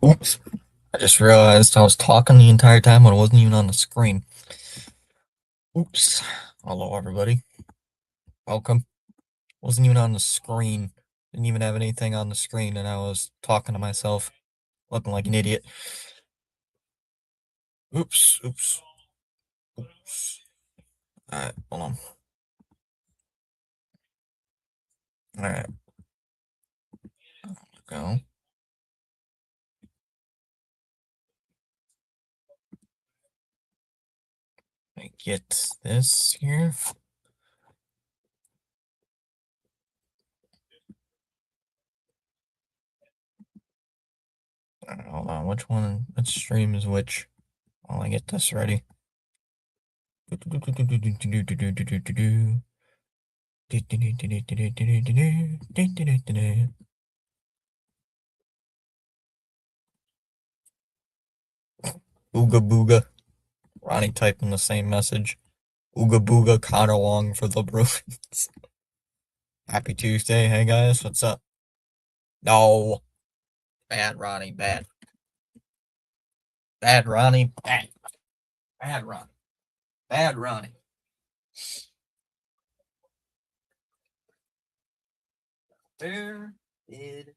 Oops. I just realized I was talking the entire time when it wasn't even on the screen. Oops. Hello, everybody. Welcome. Wasn't even on the screen. Didn't even have anything on the screen, and I was talking to myself, looking like an idiot. Oops. Oops. Oops. Alright, hold on. Alright, go. I get this here. Hold on, which stream is which? While I get this ready. Ooga booga. Ronnie typing the same message. Ooga booga Connor Wong for the Bruins. Happy Tuesday. Hey guys, what's up? No. Bad Ronnie, bad. Bad Ronnie, bad. Bad Ronnie. Bad Ronnie. Where did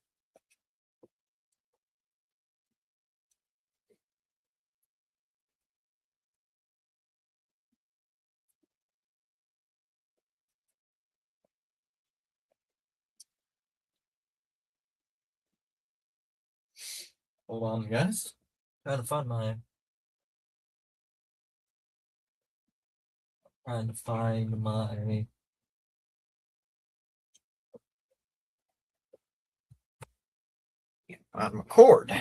hold on guys? Trying to find my on record.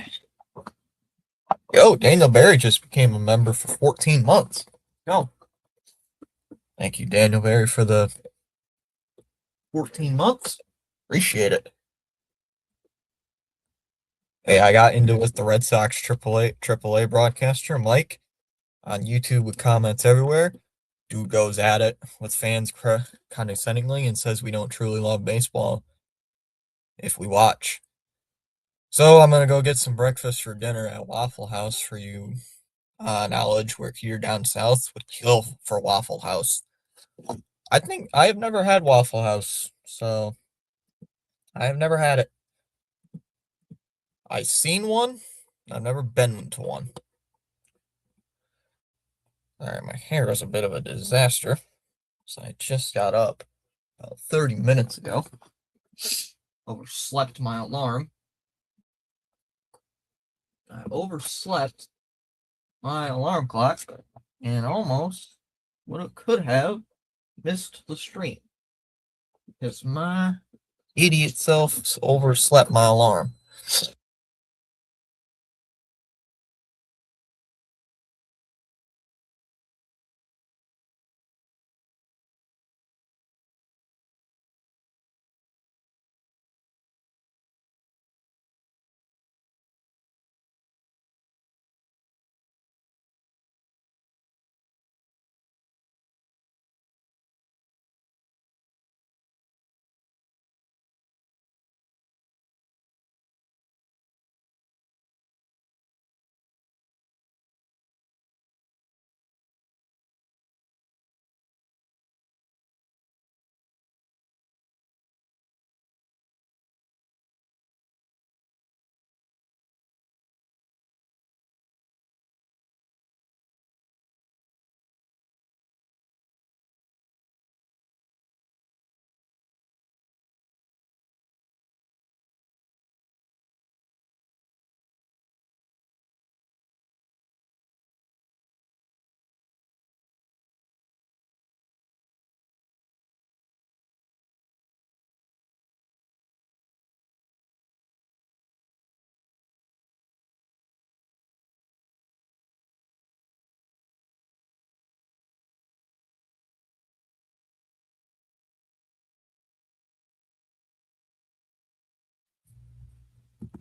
Yo, Daniel Barry just became a member for 14 months. Yo. Thank you, Daniel Barry, for the 14 months. Appreciate it. Hey, I got into with the Red Sox AAA broadcaster, Mike, on YouTube with comments everywhere. Dude goes at it with fans condescendingly and says we don't truly love baseball if we watch. So I'm gonna go get some breakfast for dinner at Waffle House for you. Knowledge where here down south would kill for Waffle House. I think I have never had Waffle House, so I have never had it. I've seen one. I've never been to one. Alright, my hair is a bit of a disaster. So I just got up about 30 minutes ago. Overslept my alarm. I overslept my alarm clock and almost could have missed the stream because my idiot self overslept my alarm.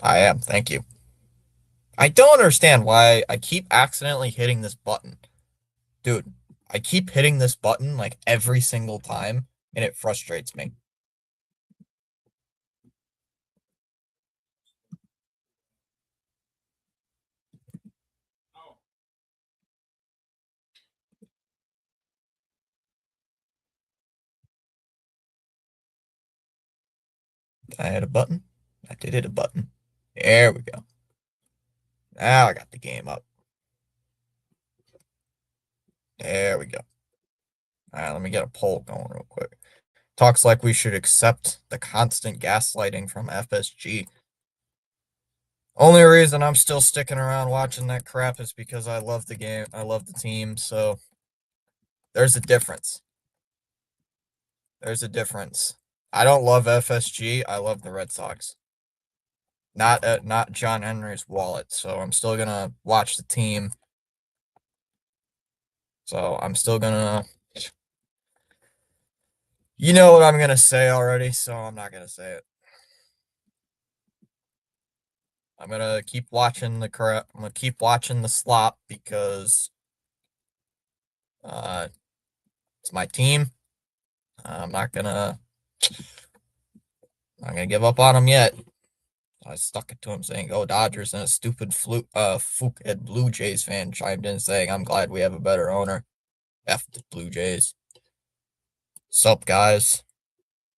I am, thank you. I don't understand why I keep accidentally hitting this button. Dude, I keep hitting this button like every single time, and it frustrates me. I had a button. I did hit a button. There we go. Now I got the game up. There we go. All right, let me get a poll going real quick. Talks like we should accept the constant gaslighting from FSG. Only reason I'm still sticking around watching that crap is because I love the game. I love the team. So there's a difference. There's a difference. I don't love FSG. I love the Red Sox. Not John Henry's wallet. So I'm still gonna watch the team. So I'm still gonna. You know what I'm gonna say already, so I'm not gonna say it. I'm gonna keep watching the crap. I'm gonna keep watching the slop because uh, it's my team. I'm not gonna. I'm gonna give up on them yet. I stuck it to him saying, "Go Dodgers," and a stupid Fukehead Blue Jays fan chimed in saying, "I'm glad we have a better owner." F the Blue Jays. Sup, guys?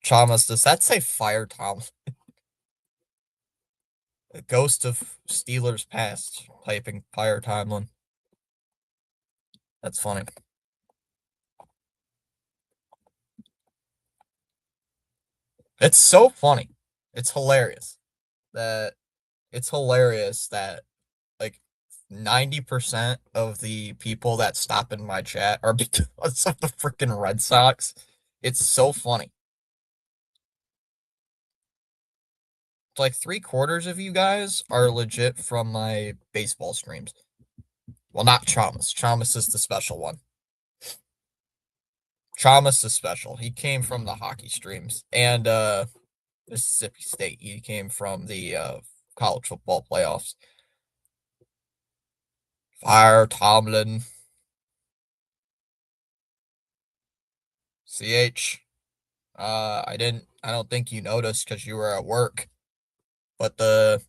Chalmers, does that say fire Tom? The ghost of Steelers past, typing fire Tomlin. That's funny. It's so funny. It's hilarious that like 90% of the people that stop in my chat are because of the freaking Red Sox. It's so funny. It's like 3/4 of you guys are legit from my baseball streams. Well, not Chalmers. Chalmers is the special one. Chalmers is special. He came from the hockey streams and Mississippi State. He came from the college football playoffs. Fire Tomlin. CH. I don't think you noticed because you were at work. But the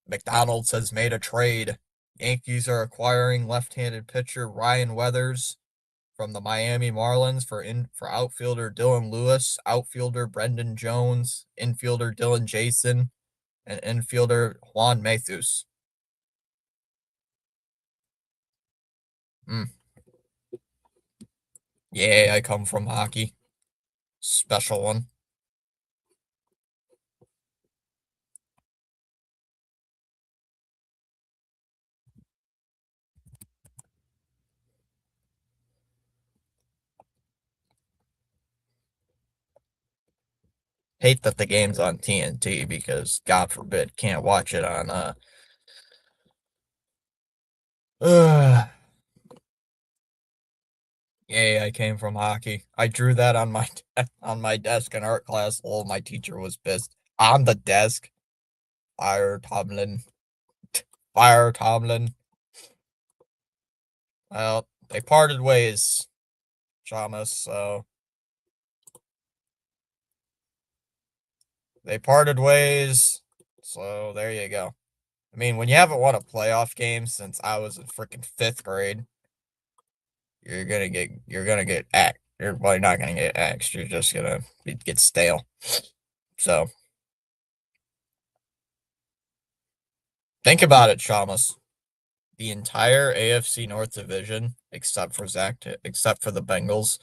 McDonald's has made a trade. Yankees are acquiring left-handed pitcher Ryan Weathers from the Miami Marlins for outfielder Dylan Lewis, outfielder Brendan Jones, infielder Dylan Jason, and infielder Juan Mathus. Mm. Yeah, I come from hockey. Special one. Hate that the game's on TNT because God forbid can't watch it on yeah, I came from hockey. I drew that on my on my desk in art class. Oh, my teacher was pissed. On the desk. Fire Tomlin. Fire Tomlin. Well, they parted ways, Chalmers, so they parted ways. So there you go. I mean, when you haven't won a playoff game since I was in freaking 5th grade, you're gonna get axed. You're probably not gonna get axed. You're just gonna get stale. So think about it, Chalmers. The entire AFC North division, except for the Bengals,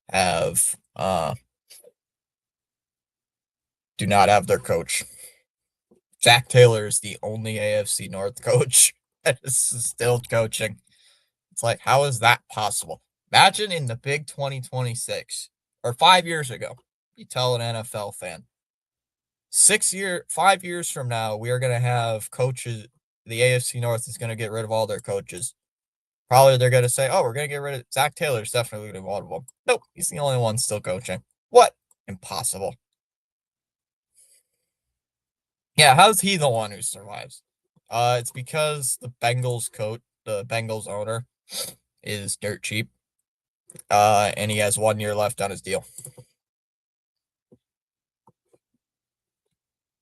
have do not have their coach. Zach Taylor is the only AFC North coach that is still coaching. It's like, how is that possible? Imagine in the big 2026 or 5 years ago, you tell an NFL fan, 5 years from now, we are going to have coaches. The AFC North is going to get rid of all their coaches. Probably they're going to say, oh, we're going to get rid of Zach Taylor's definitely going to be one of them. Nope, he's the only one still coaching. What? Impossible. Yeah, how's he the one who survives? It's because the Bengals owner, is dirt cheap. And he has 1 year left on his deal.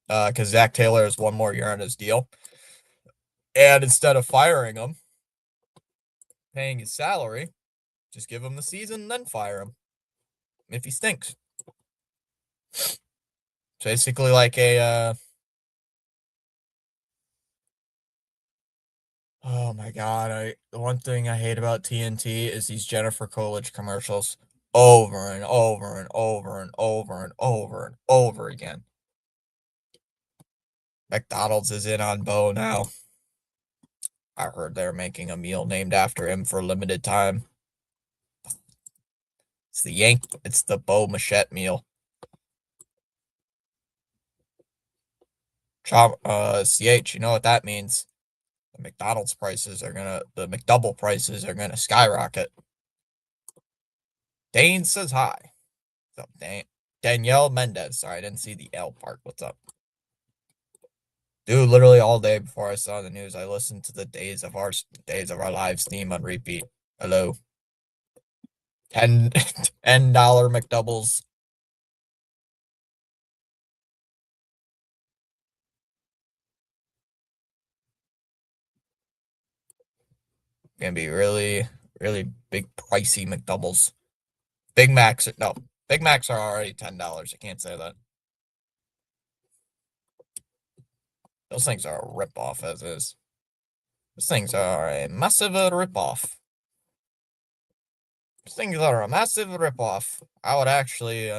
Because Zach Taylor has 1 more year on his deal. And instead of firing him, paying his salary, just give him the season and then fire him if he stinks. It's basically like a oh my god, the one thing I hate about TNT is these Jennifer Coolidge commercials over and over and over and over and over and over again. McDonald's is in on Bo now. I heard they're making a meal named after him for a limited time. It's the Bo Machette meal. CH, you know what that means? The McDouble prices are gonna skyrocket. Dane says hi. What's up, Dane? Danielle Mendez. Sorry, I didn't see the L part. What's up? Dude, literally all day before I saw the news, I listened to the Days of Our Lives theme on repeat. Hello. $10 McDoubles. Gonna be really, really big pricey McDoubles. Big Macs are already $10. I can't say that. Those things are a ripoff as is. Those things are a massive ripoff. Those things are a massive ripoff. I would actually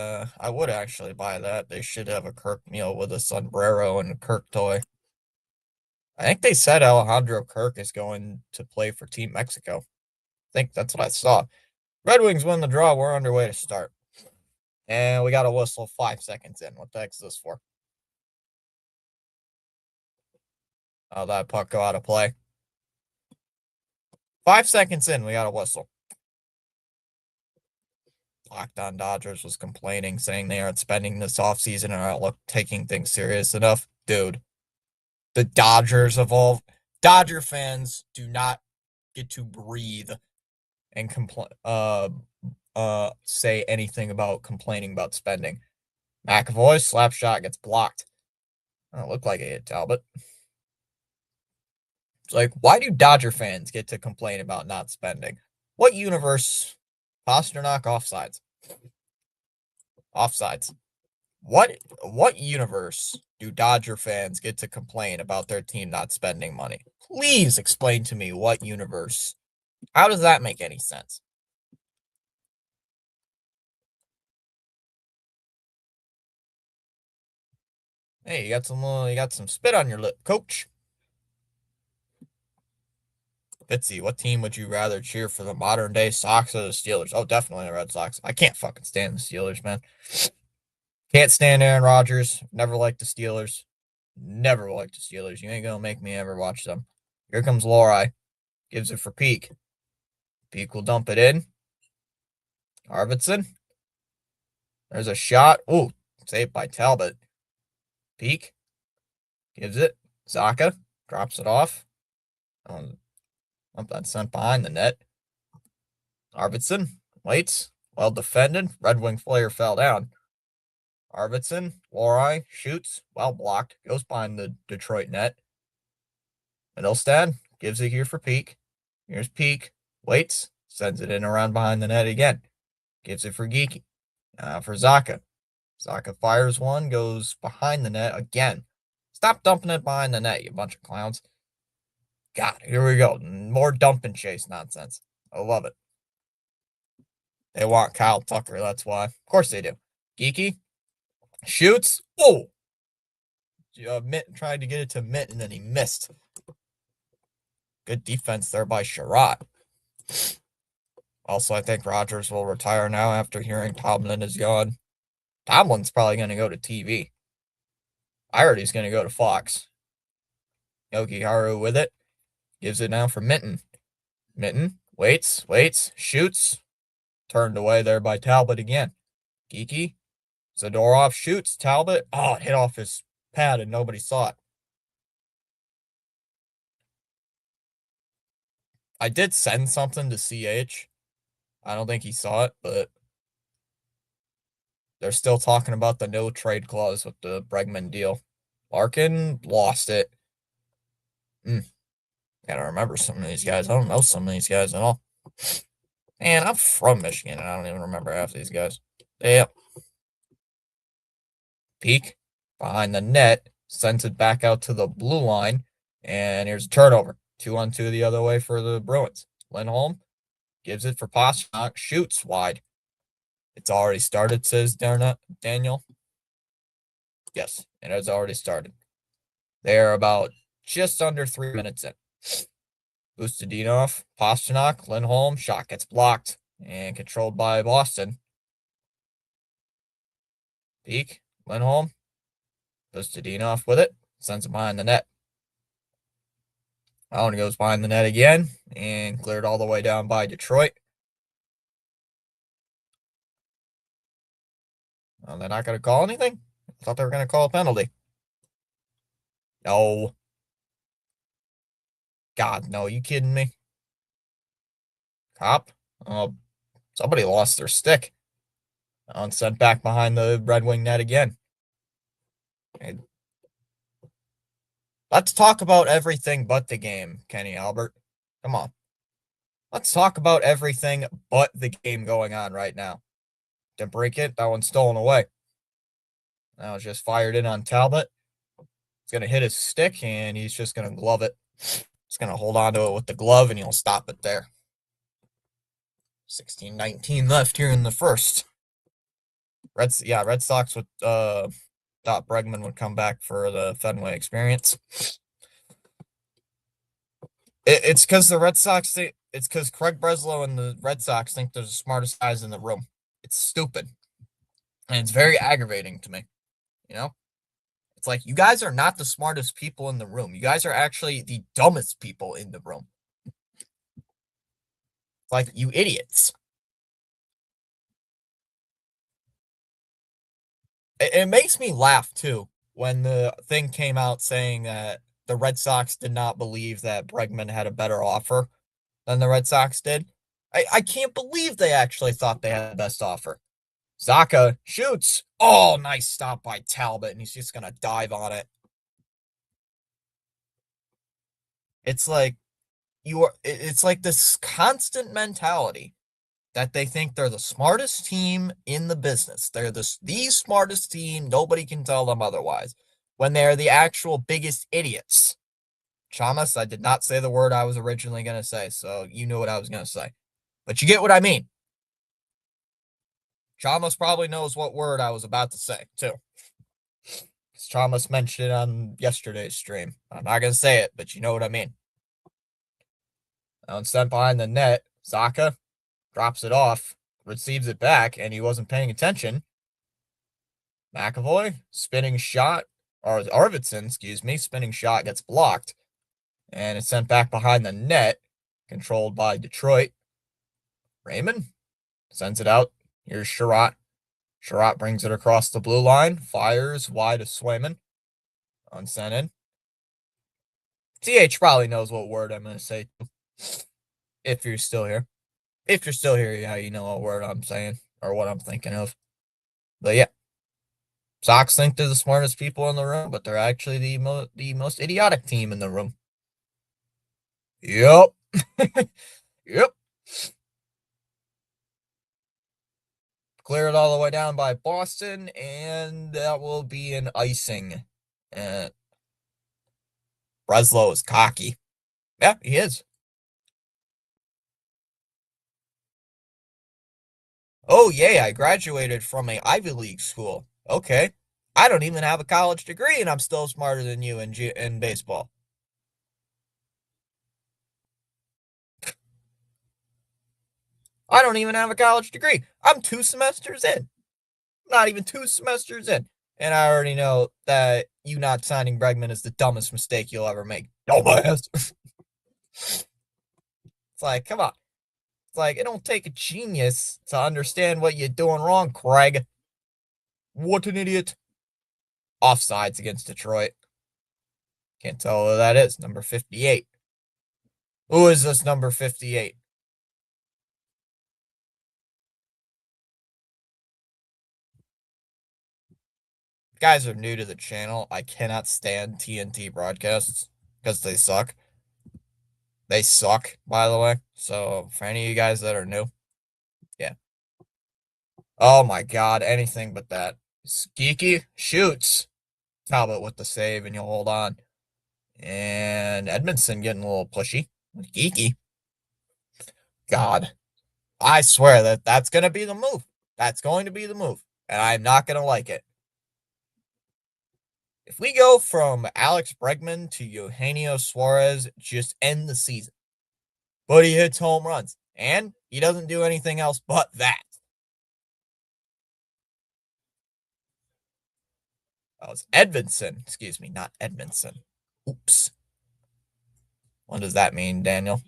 buy that. They should have a Kirk meal with a sombrero and a Kirk toy. I think they said Alejandro Kirk is going to play for Team Mexico. I think that's what I saw. Red Wings win the draw. We're underway to start. And we got a whistle 5 seconds in. What the heck is this for? Oh, that puck go out of play. 5 seconds in, we got a whistle. Locked On Dodgers was complaining, saying they aren't spending this offseason and aren't taking things serious enough. Dude, the Dodgers Dodger fans do not get to breathe and say anything about complaining about spending. McAvoy's slap shot gets blocked. It looked like it hit Talbot. It's like, why do Dodger fans get to complain about not spending? What universe? Pasternak offsides. Offsides. What universe do Dodger fans get to complain about their team not spending money? Please explain to me what universe. How does that make any sense? Hey, you got some spit on your lip, coach. Fitzy, what team would you rather cheer for, the modern day Sox or the Steelers? Oh, definitely the Red Sox. I can't fucking stand the Steelers, man. Can't stand Aaron Rodgers. Never liked the Steelers. Never liked the Steelers. You ain't gonna make me ever watch them. Here comes Lorai. Gives it for Peak. Peak will dump it in. Arvidsson. There's a shot. Ooh, saved by Talbot. Peak. Gives it. Zaka. Drops it off. That's sent behind the net. Arvidsson. Waits. Well defended. Red Wing player fell down. Arvidsson. Lorai. Shoots. Well blocked. Goes behind the Detroit net. Middlestad. Gives it here for Peak. Here's Peak. Waits. Sends it in around behind the net again. Gives it for Geeky. For Zaka. Zaka fires one. Goes behind the net again. Stop dumping it behind the net, you bunch of clowns. God, here we go. More dump and chase nonsense. I love it. They want Kyle Tucker, that's why. Of course they do. Geeky shoots. Oh! Mitt tried to get it to Mitt, and then he missed. Good defense there by Sherratt. Also, I think Rodgers will retire now after hearing Tomlin is gone. Tomlin's probably going to go to TV. I heard he's going to go to Fox. Yogi Haru with it. Gives it now for Minton. Minton waits, shoots. Turned away there by Talbot again. Geeky. Zadorov shoots. Talbot. Oh, it hit off his pad and nobody saw it. I did send something to CH. I don't think he saw it, but they're still talking about the no trade clause with the Bregman deal. Larkin lost it. Gotta remember some of these guys. I don't know some of these guys at all. Man, I'm from Michigan and I don't even remember half these guys. Yeah. Peak. behind the net, sends it back out to the blue line, and here's a turnover. 2-on-2 the other way for the Bruins. Lindholm gives it for Pastrnak, shoots wide. It's already started, says Daniel. Yes, it has already started. They're about just under 3 minutes in. Ustedinov, Pastrnak, Lindholm, shot gets blocked and controlled by Boston. Peak, Lindholm, Ustedinov with it, sends it behind the net. Allen goes behind the net again and cleared all the way down by Detroit. Well, they're not going to call anything? I thought they were going to call a penalty. No. God, no. You kidding me? Cop? Oh, somebody lost their stick. Allen sent back behind the Red Wing net again. Okay. Let's talk about everything but the game, Kenny Albert. Come on. Let's talk about everything but the game going on right now. To break it, that one's stolen away. That was just fired in on Talbot. He's going to hit his stick, and he's just going to glove it. He's going to hold on to it with the glove, and he'll stop it there. 16:19 left here in the first. Red Sox would thought Bregman would come back for the Fenway experience. It's because the Red Sox think it's because Craig Breslow and the Red Sox think they're the smartest guys in the room. It's stupid. And it's very aggravating to me. You know? It's like, you guys are not the smartest people in the room. You guys are actually the dumbest people in the room. It's like, you idiots. It makes me laugh, too, when the thing came out saying that the Red Sox did not believe that Bregman had a better offer than the Red Sox did. I can't believe they actually thought they had the best offer. Zacha shoots. Oh, nice stop by Talbot, and he's just going to dive on it. It's like it's like this constant mentality that they think they're the smartest team in the business. They're the smartest team. Nobody can tell them otherwise. When they're the actual biggest idiots. Chamas, I did not say the word I was originally going to say, so you knew what I was going to say. But you get what I mean. Chamas probably knows what word I was about to say, too. Chamas mentioned it on yesterday's stream. I'm not going to say it, but you know what I mean. Now, sent behind the net, Zacha drops it off, receives it back, and he wasn't paying attention. McAvoy, spinning shot, or Arvidsson, spinning shot gets blocked, and it's sent back behind the net, controlled by Detroit. Raymond sends it out. Here's Sherratt. Sherratt brings it across the blue line, fires wide of Swayman. Unsent in. TH probably knows what word I'm going to say. If you're still here. If you're still here, yeah, you know what word I'm saying or what I'm thinking of. But yeah. Sox think they're the smartest people in the room, but they're actually the most idiotic team in the room. Yep. Yep. Clear it all the way down by Boston, and that will be an icing. Breslow is cocky. Yeah, he is. Oh, yeah, I graduated from a Ivy League school. Okay. I don't even have a college degree, and I'm still smarter than you in baseball. I don't even have a college degree. I'm 2 semesters in. Not even 2 semesters in. And I already know that you not signing Bregman is the dumbest mistake you'll ever make. Dumbass. It's like, come on. It's like, it don't take a genius to understand what you're doing wrong, Craig. What an idiot. Offsides against Detroit. Can't tell who that is. Number 58. Who is this number 58? Guys are new to the channel. I cannot stand TNT broadcasts because they suck. They suck, by the way. So for any of you guys that are new, yeah. Oh my god, anything but that. Geeky shoots. Talbot with the save, and you'll hold on. And Edmondson getting a little pushy. Geeky. God. I swear that's going to be the move. That's going to be the move. And I'm not going to like it. If we go from Alex Bregman to Eugenio Suarez, just end the season. But he hits home runs. And he doesn't do anything else but that. That was Edmondson. Excuse me, not Edmondson. Oops. What does that mean, Daniel?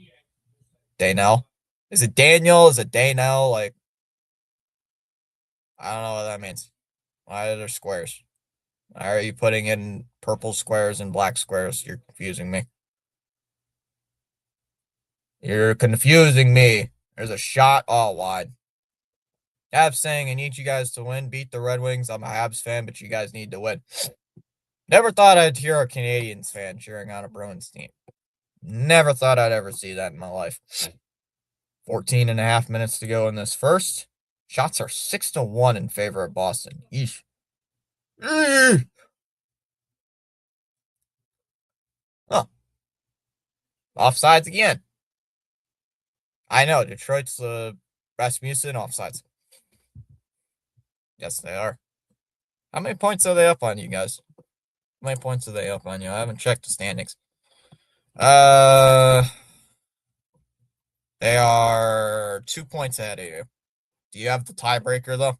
Danell? Is it Daniel? Is it Danell? Like, I don't know what that means. Why are there squares? Why are you putting in purple squares and black squares? You're confusing me. You're confusing me. There's a shot all wide. Habs saying, I need you guys to win. Beat the Red Wings. I'm a Habs fan, but you guys need to win. Never thought I'd hear a Canadiens fan cheering on a Bruins team. Never thought I'd ever see that in my life. 14 and a half minutes to go in this first. Shots are 6-1 in favor of Boston. Eesh. Huh. Offsides again. I know, Detroit's Rasmussen offsides. Yes, they are. How many points are they up on you guys? How many points are they up on you? I haven't checked the standings. They are 2 points ahead of you. Do you have the tiebreaker, though?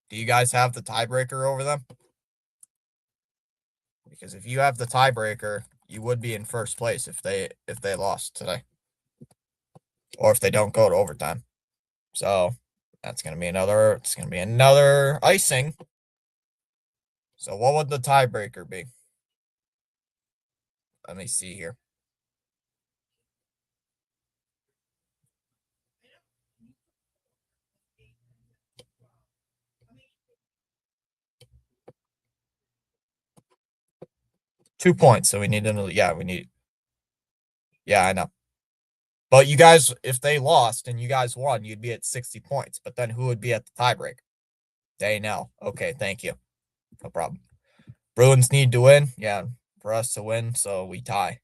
Do you guys have the tiebreaker over them? Because if you have the tiebreaker, you would be in first place if they lost today. Or if they don't go to overtime. So that's gonna be another icing. So what would the tiebreaker be? Let me see here. Two points. So we need another. Yeah, we need. Yeah, I know. But you guys, if they lost and you guys won, you'd be at 60 points. But then who would be at the tiebreaker? They know. Okay, thank you. No problem. Bruins need to win. Yeah, for us to win, so we tie.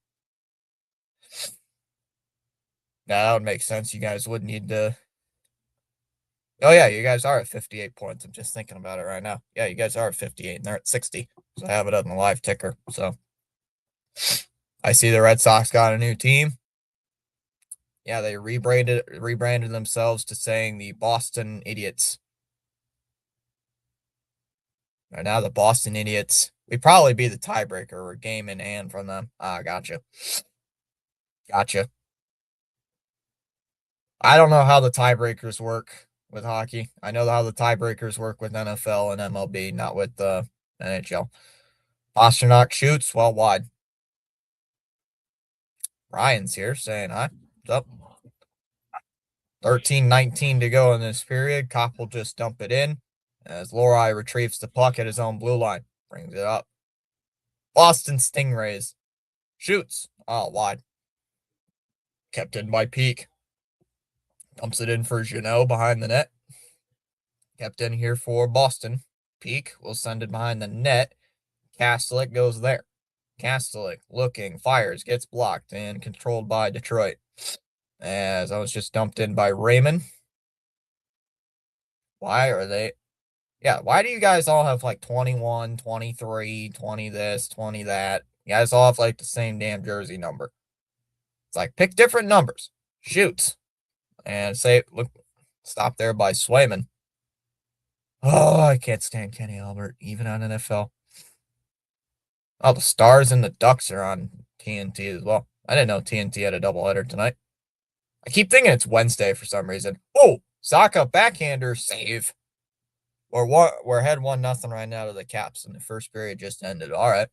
Now that would make sense. You guys would need to. Oh yeah, you guys are at 58 points. I'm just thinking about it right now. Yeah, you guys are at 58 and they're at 60. So I have it on the live ticker. So I see the Red Sox got a new team. Yeah, they rebranded themselves to saying the Boston Idiots. Right now, the Boston Idiots. We'd probably be the tiebreaker. We're game in hand from them. Ah, gotcha. Gotcha. I don't know how the tiebreakers work with hockey. I know how the tiebreakers work with NFL and MLB, not with the NHL. Pasternak shoots well wide. Ryan's here saying hi. What's up? 13-19 to go in this period. Kopp will just dump it in as Lohrei retrieves the puck at his own blue line. Brings it up. Boston Stingrays. Shoots. Oh, wide. Kept in by Peak. Dumps it in for Jeannot behind the net. Kept in here for Boston. Peak will send it behind the net. Kastelik goes there. Kastelik looking, fires, gets blocked, and controlled by Detroit. As I was just dumped in by Raymond. Why are they? Yeah, why do you guys all have like 21, 23, 20 this, 20 that? You guys all have like the same damn jersey number. It's like pick different numbers. Shoots. And say, look, stop there by Swayman. Oh, I can't stand Kenny Albert, even on NFL. Oh, the Stars and the Ducks are on TNT as well. I didn't know TNT had a doubleheader tonight. I keep thinking it's Wednesday for some reason. Oh, Saka backhander save. We're ahead 1-0 right now to the Caps, and the first period just ended. All right.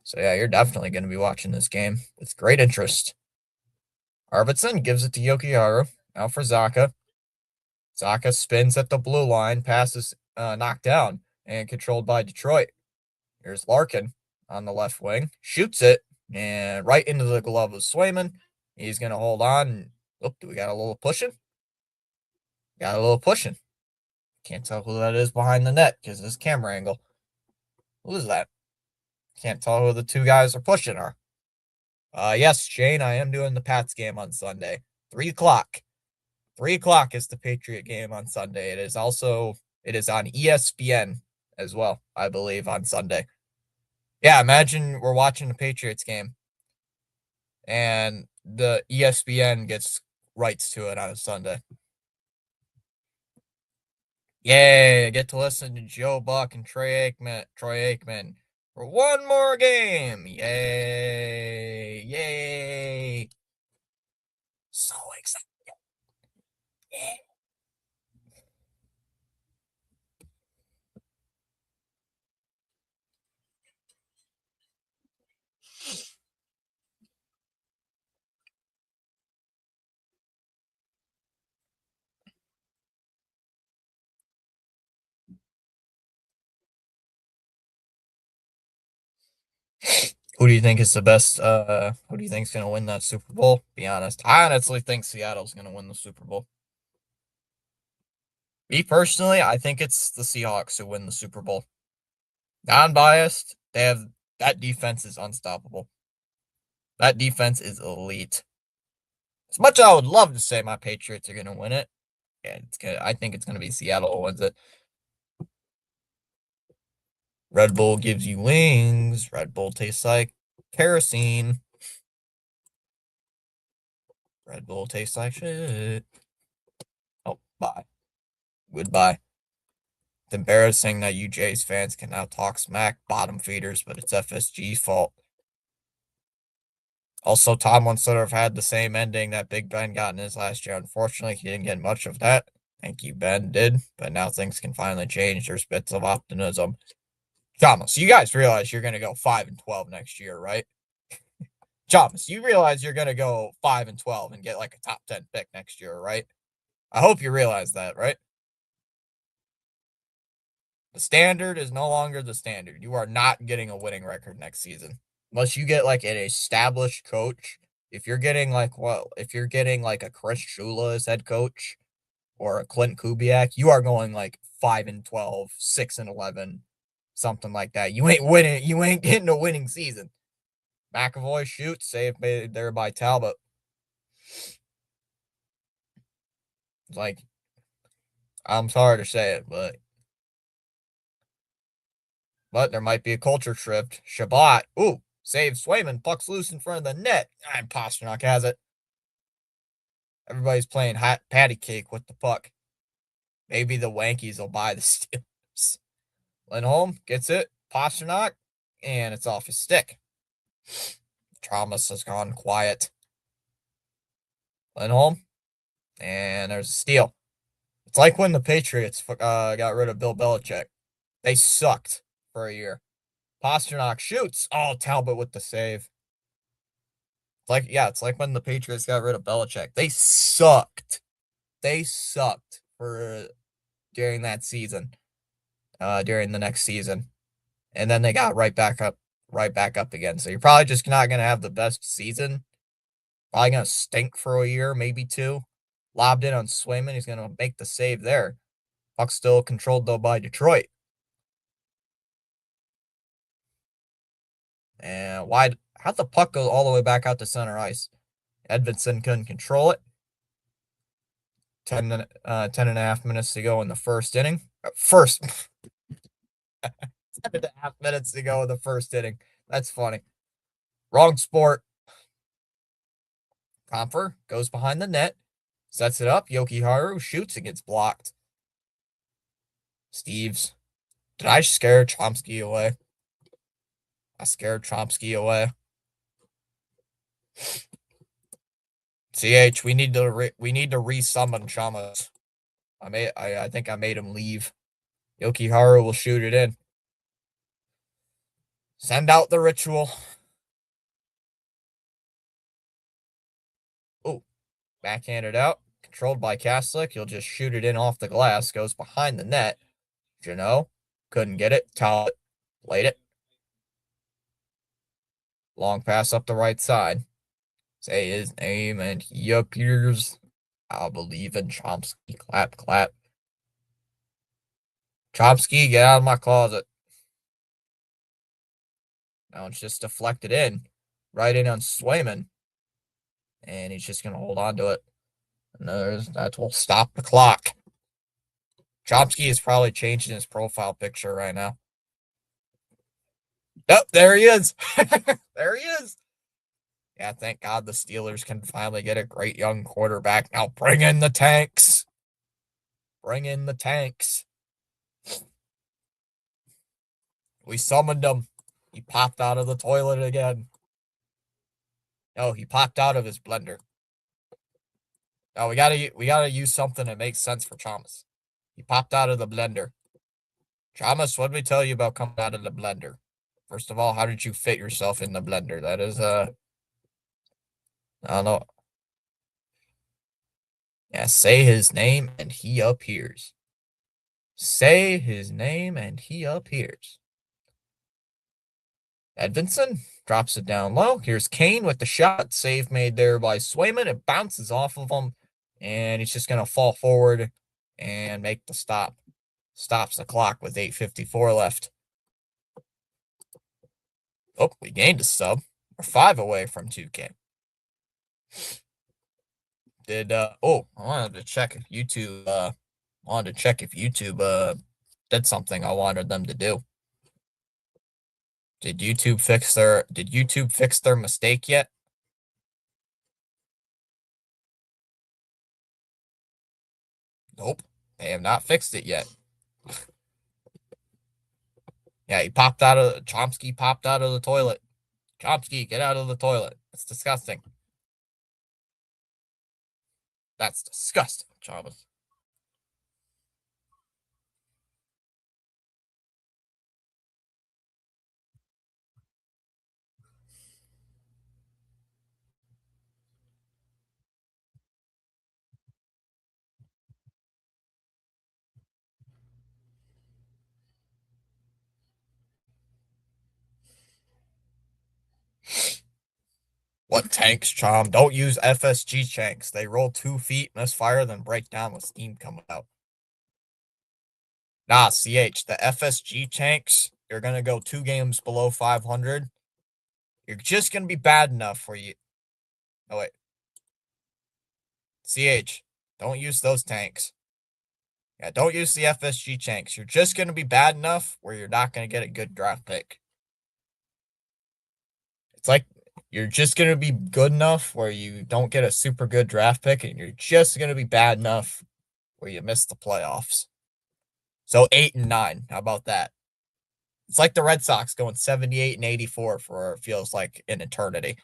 So yeah, you're definitely going to be watching this game with great interest. Arvidsson gives it to Yokiharu. Now for Zaka. Zaka spins at the blue line, passes knocked down and controlled by Detroit. Here's Larkin on the left wing, shoots it, and right into the glove of Swayman. He's going to hold on. Oh, do we got a little pushing? Got a little pushing. Can't tell who that is behind the net because of this camera angle. Who is that? Can't tell who the two guys are pushing are. Yes, Shane, I am doing the Pats game on Sunday. 3 o'clock. 3 o'clock is the Patriot game on Sunday. It is on ESPN as well, I believe, on Sunday. Yeah, imagine we're watching the Patriots game and the ESPN gets rights to it on a Sunday. Yay, I get to listen to Joe Buck and Troy Aikman for one more game. Yay. Yay. So excited. Yeah. Who do you think is the best? Who do you think is going to win that Super Bowl? Be honest. I honestly think Seattle's going to win the Super Bowl. Me personally, I think it's the Seahawks who win the Super Bowl. Non-biased, that defense is unstoppable. That defense is elite. As much as I would love to say my Patriots are going to win it, yeah, I think it's going to be Seattle who wins it. Red Bull gives you wings. Red Bull tastes like kerosene. Red Bull tastes like shit. Oh, bye. Goodbye. It's embarrassing that you Jays fans can now talk smack bottom feeders, but it's FSG's fault. Also, Tomlin sort of had the same ending that Big Ben got in his last year. Unfortunately, he didn't get much of that. Thank you, Ben did. But now things can finally change. There's bits of optimism. Thomas, you guys realize you're going to go 5-12 next year, right? Thomas, you realize you're going to go 5-12 and get like a top 10 pick next year, right? I hope you realize that, right? The standard is no longer the standard. You are not getting a winning record next season. Unless you get like an established coach. If you're getting like a Chris Shula as head coach or a Clint Kubiak, you are going like 5-12, 6-11, something like that. You ain't winning. You ain't getting a winning season. McAvoy shoots, saved there by Talbot. Like, I'm sorry to say it, but there might be a culture shift. Shabbat, ooh, save Swayman, puck's loose in front of the net. And Pasternak has it. Everybody's playing hot patty cake with the puck. Maybe the Wankies will buy the Steelers. Lindholm gets it. Pasternak, and it's off his stick. Thomas has gone quiet. Lindholm, and there's a steal. It's like when the Patriots got rid of Bill Belichick. They sucked for a year. Pasternak shoots. Oh, Talbot with the save. It's like when the Patriots got rid of Belichick. They sucked. They sucked for during that season. During the next season. And then they got right back up again. So you're probably just not gonna have the best season. Probably gonna stink for a year, maybe two. Lobbed in on Swayman. He's gonna make the save there. Puck's still controlled though by Detroit. And how'd the puck go all the way back out to center ice? Edvinsson couldn't control it. 10.5 minutes to go in the first inning. First 10.5 minutes to go in the first inning. That's funny. Wrong sport. Comfer goes behind the net. Sets it up. Yoki-Haru shoots. It gets blocked. Steves. Did I scare Chomsky away? I scared Chomsky away. CH, we need to resummon Chamas. I think I made him leave. Yoki-Haru will shoot it in. Send out the ritual. Oh, backhanded out. Controlled by Kaslik. He'll just shoot it in off the glass. Goes behind the net. Janot couldn't get it. Talbot played it. Long pass up the right side. Say his name and he appears. I'll believe in Chomsky. Clap, clap. Chomsky, get out of my closet. Now it's just deflected in, right in on Swayman, and he's just going to hold on to it. And that will stop the clock. Chomsky is probably changing his profile picture right now. Oh, there he is. There he is. Yeah, thank God the Steelers can finally get a great young quarterback. Now bring in the tanks. Bring in the tanks. We summoned him. He popped out of the toilet again. Oh, he popped out of his blender. Oh, we gotta use something that makes sense for Thomas. He popped out of the blender. Thomas, what did we tell you about coming out of the blender? First of all, how did you fit yourself in the blender? That is I don't know. Yeah, say his name and he appears. Say his name and he appears. Edvinson drops it down low. Here's Kane with the shot. Save made there by Swayman. It bounces off of him, and he's just going to fall forward and make the stop. Stops the clock with 8:54 left. Oh, we gained a sub. We're 5 away from 2K. I wanted to check if YouTube did something I wanted them to do. Did YouTube fix their mistake yet? Nope. They have not fixed it yet. Yeah, Chomsky popped out of the toilet. Chomsky, get out of the toilet. It's disgusting. That's disgusting, Thomas. What tanks, Chom? Don't use FSG tanks. They roll 2 feet, miss fire, then break down with steam coming out. Nah, CH, the FSG tanks, you're going to go 2 games below 500. You're just going to be bad enough for you. Oh, wait. CH, don't use those tanks. Yeah, don't use the FSG tanks. You're just going to be bad enough where you're not going to get a good draft pick. It's like you're just going to be good enough where you don't get a super good draft pick, and you're just going to be bad enough where you miss the playoffs. So 8 and 9. How about that? It's like the Red Sox going 78 and 84 for feels like an eternity.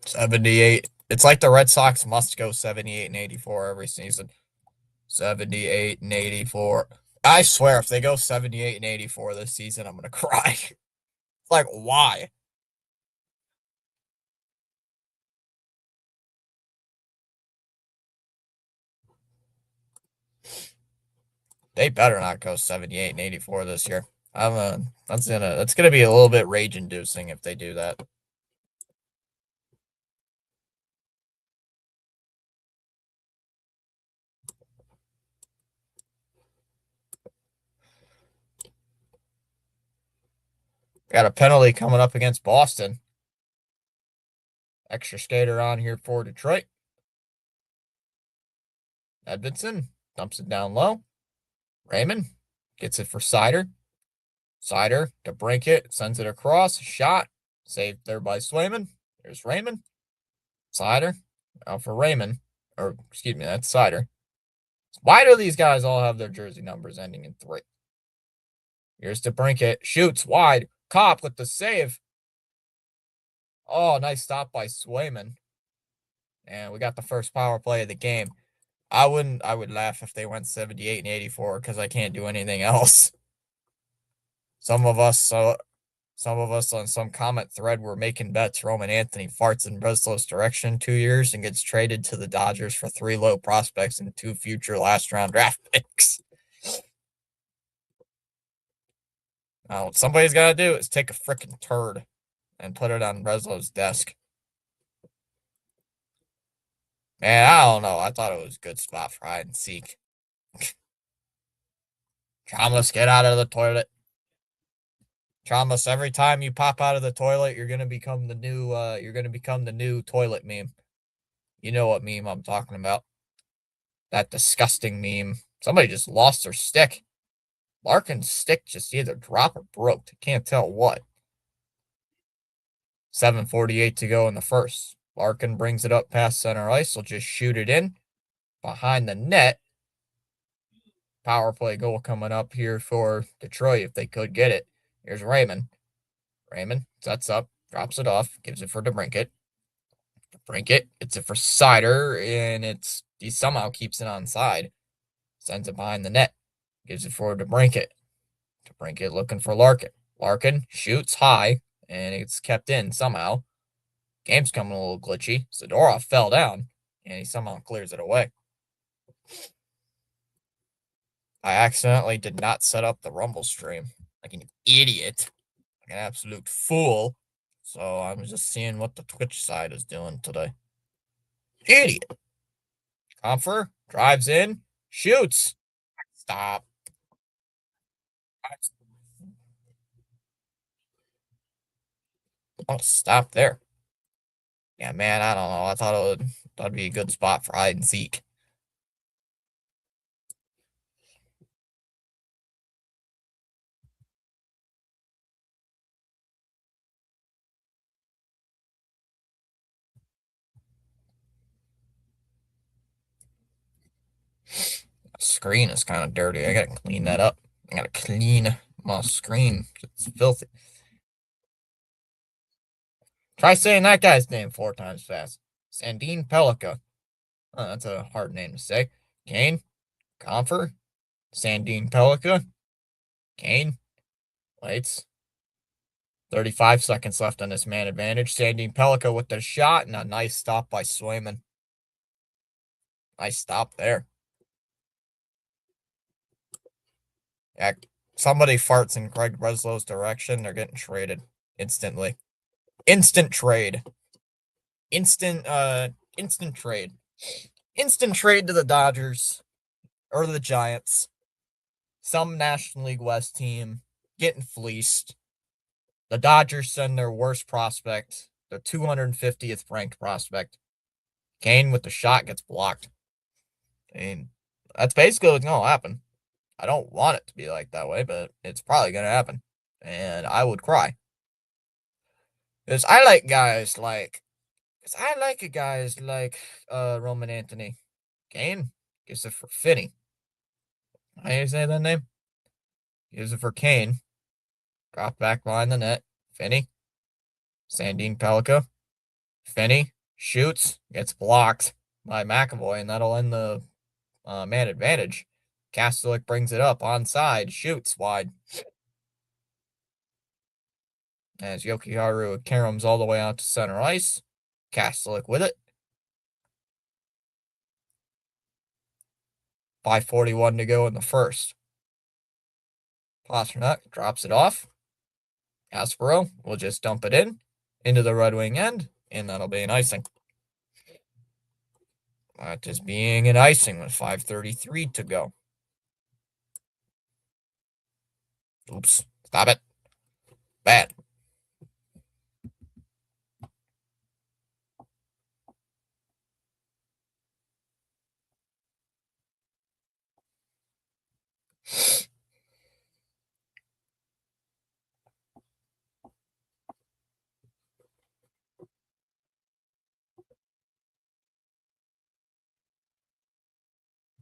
$78. It's like the Red Sox must go 78 and 84 every season. 78 and 84. I swear, if they go 78 and 84 this season, I'm going to cry. Like, why? They better not go 78 and 84 this year. That's gonna be a little bit rage inducing if they do that. Got a penalty coming up against Boston. Extra skater on here for Detroit. Edvinson dumps it down low. Raymond gets it for Sider. Sider to break it, sends it across. Shot. Saved there by Swayman. There's Raymond. Sider. Now for Raymond. Or, excuse me, that's Sider. Why do these guys all have their jersey numbers ending in 3? Here's to Brinkett. Shoots wide. Cop with the save. Oh, nice stop by Swayman. And we got the first power play of the game. I would laugh if they went 78 and 84 because I can't do anything else. Some of us on some comment thread were making bets Roman Anthony farts in Breslow's direction 2 years and gets traded to the Dodgers for 3 low prospects and 2 future last round draft picks. Now, what somebody's got to do is take a freaking turd and put it on Breslow's desk. Man, I don't know. I thought it was a good spot for hide and seek. Thomas, get out of the toilet. Thomas, every time you pop out of the toilet, you're gonna become the new toilet meme. You know what meme I'm talking about. That disgusting meme. Somebody just lost their stick. Larkin's stick just either dropped or broke. I can't tell what. 7:48 to go in the first. Larkin brings it up past center ice. Will just shoot it in behind the net. Power play goal coming up here for Detroit if they could get it. Here's Raymond. Raymond sets up, drops it off, gives it for DeBrincat. DeBrincat gets it for Sider, and he somehow keeps it on side. Sends it behind the net. Gives it for DeBrincat. DeBrincat looking for Larkin. Larkin shoots high, and it's kept in somehow. Game's coming a little glitchy. Zadorov fell down, and he somehow clears it away. I accidentally did not set up the Rumble stream. Like an idiot. Like an absolute fool. So I'm just seeing what the Twitch side is doing today. Idiot. Comfer drives in, shoots. Stop. Oh, stop there. Yeah, man, I don't know. I thought that'd be a good spot for hide and seek. The screen is kind of dirty. I gotta clean that up. I gotta clean my screen. It's filthy. Try saying that guy's name 4 times fast. Sandine Pellica. Oh, that's a hard name to say. Kane, Comfer, Sandine Pellica, Kane, Lights. 35 seconds left on this man advantage. Sandine Pellica with the shot and a nice stop by Swayman. Nice stop there. Yeah, somebody farts in Craig Breslow's direction, they're getting traded instantly. Instant trade. Instant trade. Instant trade to the Dodgers or the Giants. Some National League West team getting fleeced. The Dodgers send their worst prospect, their 250th ranked prospect. Kane with the shot gets blocked. And that's basically what's going to happen. I don't want it to be like that way, but it's probably going to happen. And I would cry. Because I like guys like Roman Anthony. Kane gives it for Finney. How do you say that name? Gives it for Kane. Drop back behind the net. Finney. Sandine Pellica. Finney shoots. Gets blocked by McAvoy, and that'll end the man advantage. Kastelik brings it up onside. Shoots wide. As Yokiharu caroms all the way out to center ice. Kastelik with it. 5:41 to go in the first. Pastrnak drops it off. Aspero will just dump it into the Red Wing end, and that'll be an icing. That is being an icing with 5:33 to go. Oops. Stop it. Bad.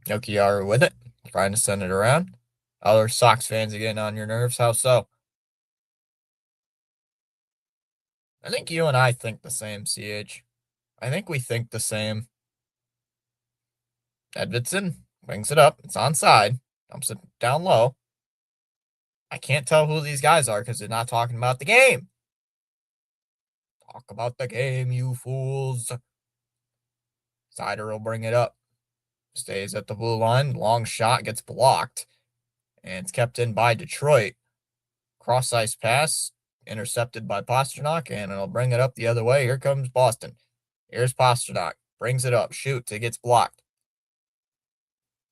Yokiaru with it, trying to send it around. Other Sox fans are getting on your nerves. How so? I think you and I think the same, CH. I think we think the same. Edvidson brings it up. It's onside. Dumps it down low. I can't tell who these guys are because they're not talking about the game. Talk about the game, you fools. Sider will bring it up. Stays at the blue line. Long shot gets blocked. And it's kept in by Detroit. Cross ice pass. Intercepted by Pastrnak. And it'll bring it up the other way. Here comes Boston. Here's Pastrnak. Brings it up. Shoots. It gets blocked.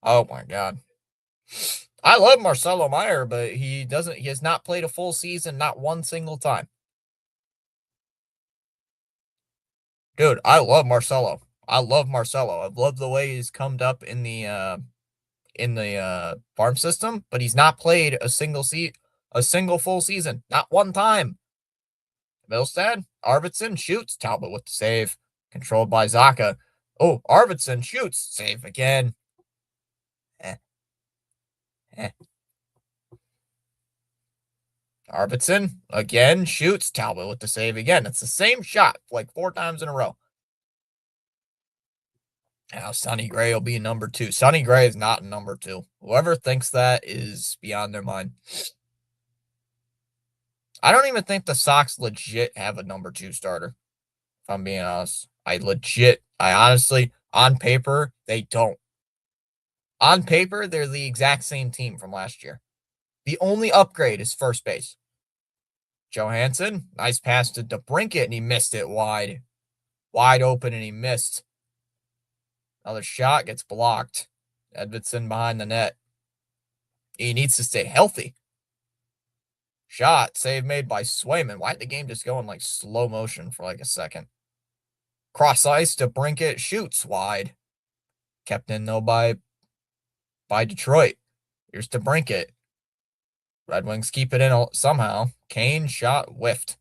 Oh my God. I love Marcelo Meyer, but he has not played a full season, not one single time. Dude, I love Marcelo. I love Marcelo. I love the way he's come up in the farm system, but he's not played a single full season, not one time. Milstad, Arvidsson shoots, Talbot with the save, controlled by Zaka. Oh, Arvidsson shoots, save again. Eh. Arvidsson again shoots, Talbot with the save again. It's the same shot like 4 times in a row. Now Sonny Gray will be number 2. Sonny Gray is not number 2. Whoever thinks that is beyond their mind. I don't even think the Sox legit have a number 2 starter. If I'm being honest. I honestly, on paper, they don't. On paper, they're the exact same team from last year. The only upgrade is first base. Johansson, nice pass to DeBrincat, and he missed it wide. Wide open, and he missed. Another shot gets blocked. Edvidson behind the net. He needs to stay healthy. Shot, save made by Swayman. Why'd the game just go in like slow motion for like a second? Cross ice to DeBrincat, shoots wide. Kept in though by Detroit. Here's DeBrincat. Red Wings keep it in somehow. Kane shot whiffed.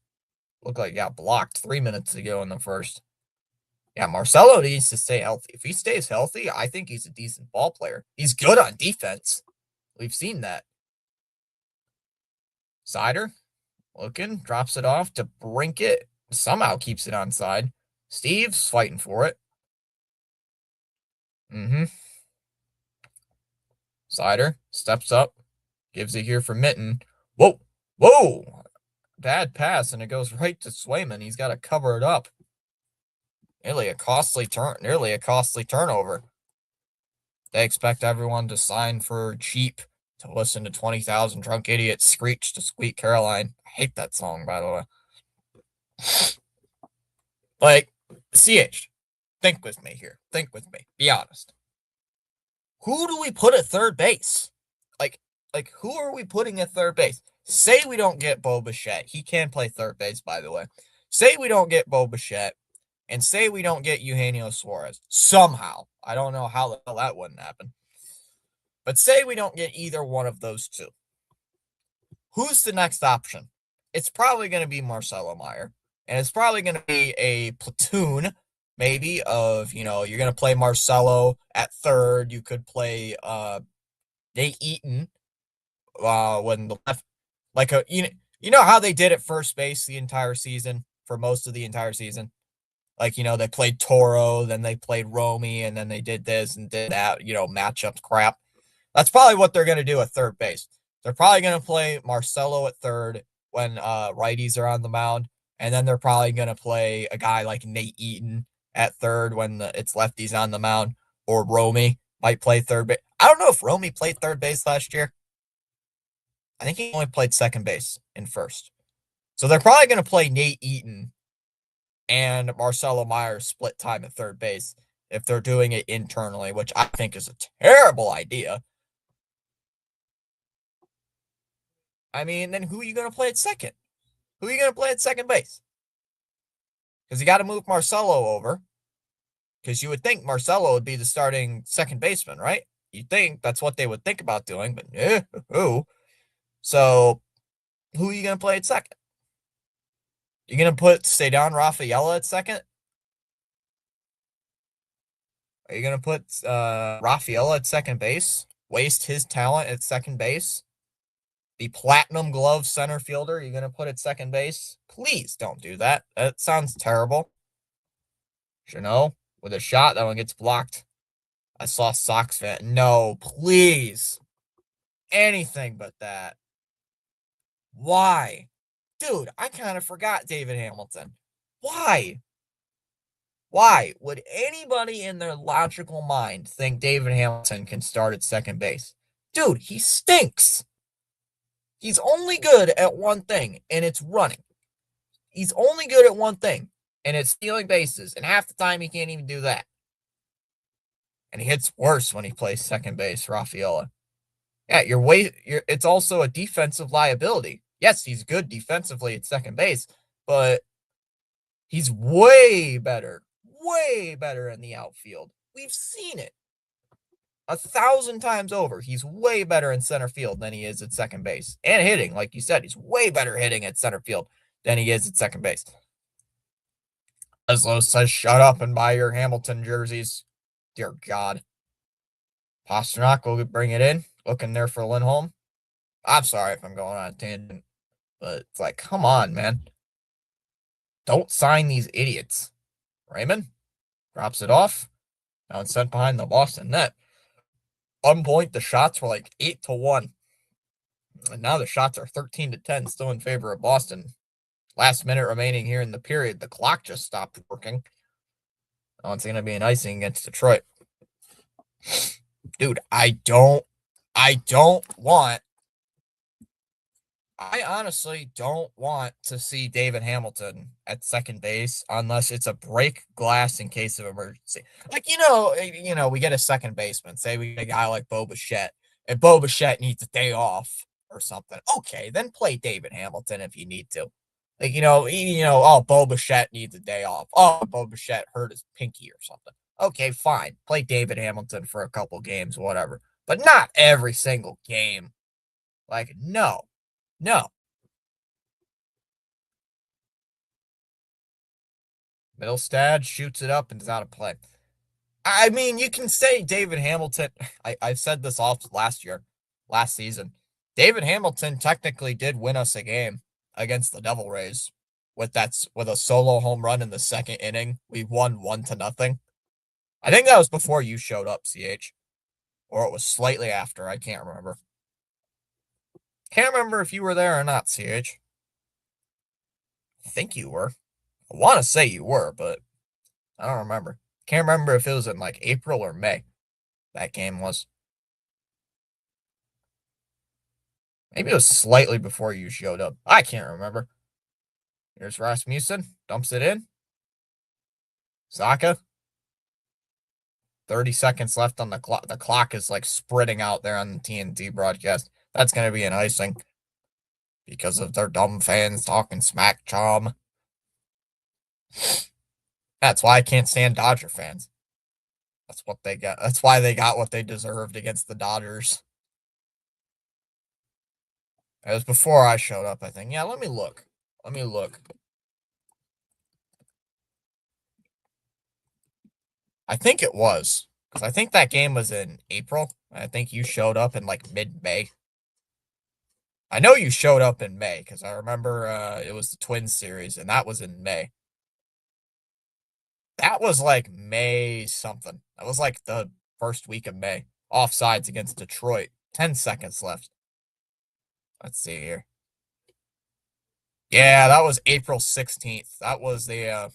Looked like it got blocked 3 minutes ago in the first. Yeah, Marcelo needs to stay healthy. If he stays healthy, I think he's a decent ball player. He's good on defense. We've seen that. Sider, looking, drops it off to DeBrincat. Somehow keeps it onside. Steve's fighting for it. Sider steps up. Gives it here for Mitten. Whoa. Bad pass, and it goes right to Swayman. He's got to cover it up. Nearly a costly turnover. They expect everyone to sign for cheap to listen to 20,000 Drunk Idiots screech to Sweet Caroline. I hate that song, by the way. Like, CH, think with me here. Think with me. Be honest. Who do we put at third base? Like, who are we putting at third base? Say we don't get Bo Bichette. He can play third base, by the way. Say we don't get Bo Bichette, and say we don't get Eugenio Suarez. Somehow. I don't know how the hell that wouldn't happen. But say we don't get either one of those two. Who's the next option? It's probably going to be Marcelo Meyer. And it's probably going to be a platoon, maybe, of, you're going to play Marcelo at third. You could play Nate Eaton when the left, like you know how they did at first base the entire season, for most of the entire season? Like, they played Toro, then they played Romy, and then they did this and did that, matchup crap. That's probably what they're going to do at third base. They're probably going to play Marcelo at third when righties are on the mound, and then they're probably going to play a guy like Nate Eaton at third when it's lefties on the mound, or Romy might play third base. I don't know if Romy played third base last year. I think he only played second base in first. So they're probably going to play Nate Eaton and Marcelo Meyer split time at third base if they're doing it internally, which I think is a terrible idea. I mean, then who are you going to play at second? Who are you going to play at second base? Because you got to move Marcelo over. Because you would think Marcelo would be the starting second baseman, right? You'd think that's what they would think about doing, but who? So, who are you going to play at second? You're going to put Cedar Rafaela at second? Are you going to put Rafaela at second base? Waste his talent at second base? The platinum glove center fielder you're going to put at second base? Please don't do that. That sounds terrible. Chanel with a shot. That one gets blocked. I saw Sox fan. No, please. Anything but that. Why? Dude, I kind of forgot David Hamilton. Why? Why would anybody in their logical mind think David Hamilton can start at second base? Dude, he stinks. He's only good at one thing, and it's running. He's only good at one thing, and it's stealing bases. And half the time, he can't even do that. and he hits worse when he plays second base, Rafaela. Yeah, it's also a defensive liability. Yes, he's good defensively at second base, but he's way better in the outfield. We've seen it 1,000 times over. He's way better in center field than he is at second base. And hitting, like you said, he's way better hitting at center field than he is at second base. Leslo says, shut up and buy your Hamilton jerseys. Dear God. Pasternak will bring it in. Looking there for Lindholm. I'm sorry if I'm going on a tangent, but it's like, come on, man. Don't sign these idiots. Raymond drops it off. Now it's sent behind the Boston net. One point, the shots were like 8-1. And now the shots are 13-10, still in favor of Boston. Last minute remaining here in the period. The clock just stopped working. Oh, it's going to be an icing against Detroit. Dude, I honestly don't want to see David Hamilton at second base unless it's a break glass in case of emergency. Like, we get a second baseman. Say we get a guy like Bo Bichette, and Bo Bichette needs a day off or something. Okay, then play David Hamilton if you need to. Like, oh, Bo Bichette needs a day off. Oh, Bo Bichette hurt his pinky or something. Okay, fine. Play David Hamilton for a couple games, whatever. But not every single game. Like, no. Middlestad shoots it up and is out of play. I mean, you can say David Hamilton. I said this off last season. David Hamilton technically did win us a game against the Devil Rays with a solo home run in the second inning. We won 1-0. I think that was before you showed up, CH, or it was slightly after. I can't remember. Can't remember if you were there or not, CH. I think you were. I want to say you were, but I don't remember. Can't remember if it was in like April or May that game was. Maybe it was slightly before you showed up. I can't remember. Here's Rasmussen. Dumps it in. Zaka. 30 seconds left on the clock. The clock is like spreading out there on the TNT broadcast. That's going to be an icing because of their dumb fans talking smack chom. That's why I can't stand Dodger fans. That's what they got. That's why they got what they deserved against the Dodgers. It was before I showed up, I think. Yeah, let me look. I think it was. Because I think that game was in April. I think you showed up in like mid-May. I know you showed up in May because I remember it was the Twins series, and that was in May. That was like May something. That was like the first week of May. Offsides against Detroit. 10 seconds left. Let's see here. Yeah, that was April 16th. That was the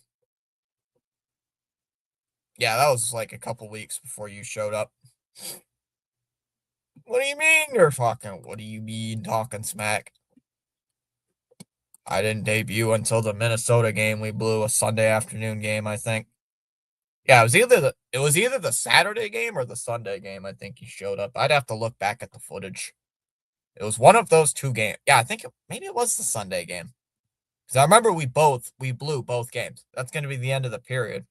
yeah, that was like a couple weeks before you showed up. What do you mean you're fucking? What do you mean talking smack? I didn't debut until the Minnesota game. We blew a Sunday afternoon game, I think. Yeah, it was either the Saturday game or the Sunday game. I think you showed up. I'd have to look back at the footage. It was one of those two games. Yeah, I think maybe it was the Sunday game. Because I remember we blew both games. That's going to be the end of the period.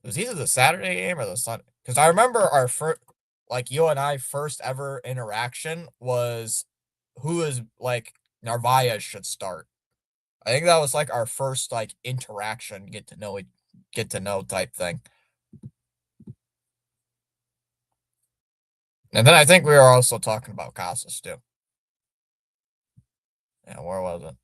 It was either the Saturday game or the Sunday. Because I remember our first, like you and I first ever interaction was who is like Narvaez should start. I think that was like our first like interaction, get to know type thing. And then I think we were also talking about Casas too. Yeah, where was it?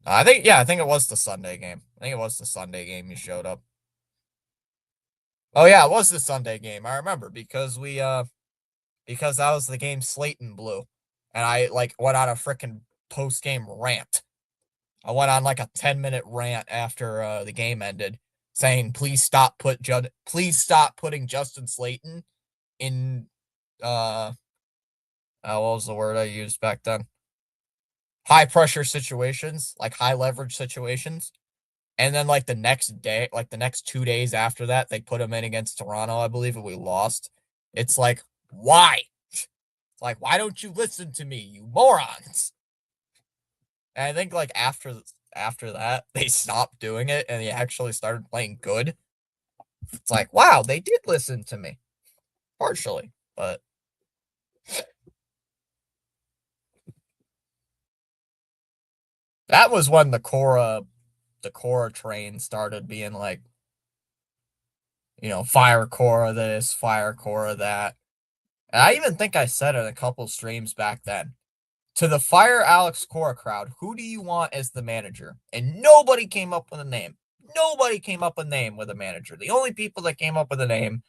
I think it was the Sunday game. I think it was the Sunday game you showed up. Oh yeah, it was the Sunday game. I remember because because that was the game Slayton blew. And I like went on a freaking post-game rant. I went on like a 10-minute rant after the game ended saying please stop putting Justin Slayton in what was the word I used back then? high pressure situations, like high leverage situations. And then like the next day, like the next 2 days after that, they put him in against Toronto, I believe, and we lost. It's like, why? It's like, why don't you listen to me, you morons? And I think like after that, they stopped doing it and they actually started playing good. It's like, wow, they did listen to me. Partially. But that was when the Cora train started being like, fire Cora this, fire Cora that. And I even think I said it in a couple streams back then. To the fire Alex Cora crowd, who do you want as the manager? And nobody came up with a name. Nobody came up with a name with a manager. The only people that came up with a name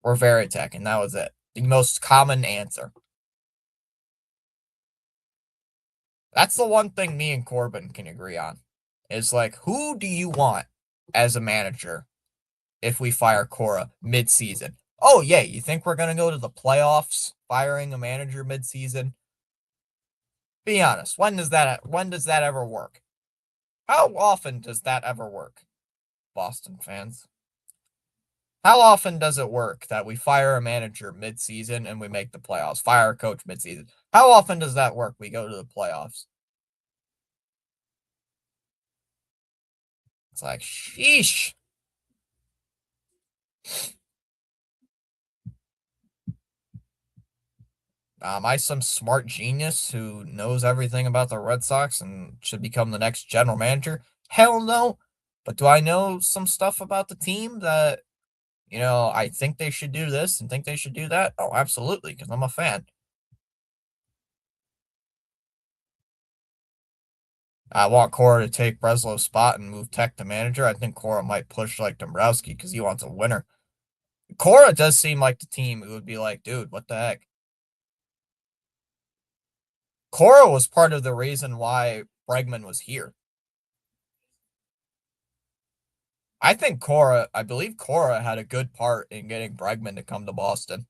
were Veritek, and that was it. The most common answer. That's the one thing me and Corbin can agree on. Is like, who do you want as a manager if we fire Cora mid-season? Oh, yeah, you think we're going to go to the playoffs firing a manager mid-season? Be honest, when does that ever work? How often does that ever work, Boston fans? How often does it work that we fire a manager mid-season and we make the playoffs? Fire a coach mid-season. How often does that work? We go to the playoffs. It's like, sheesh. Am I some smart genius who knows everything about the Red Sox and should become the next general manager? Hell no. But do I know some stuff about the team that, I think they should do this and think they should do that? Oh, absolutely, because I'm a fan. I want Cora to take Breslow's spot and move Tech to manager. I think Cora might push like Dombrowski because he wants a winner. Cora does seem like the team who would be like, dude, what the heck? Cora was part of the reason why Bregman was here. I believe Cora had a good part in getting Bregman to come to Boston.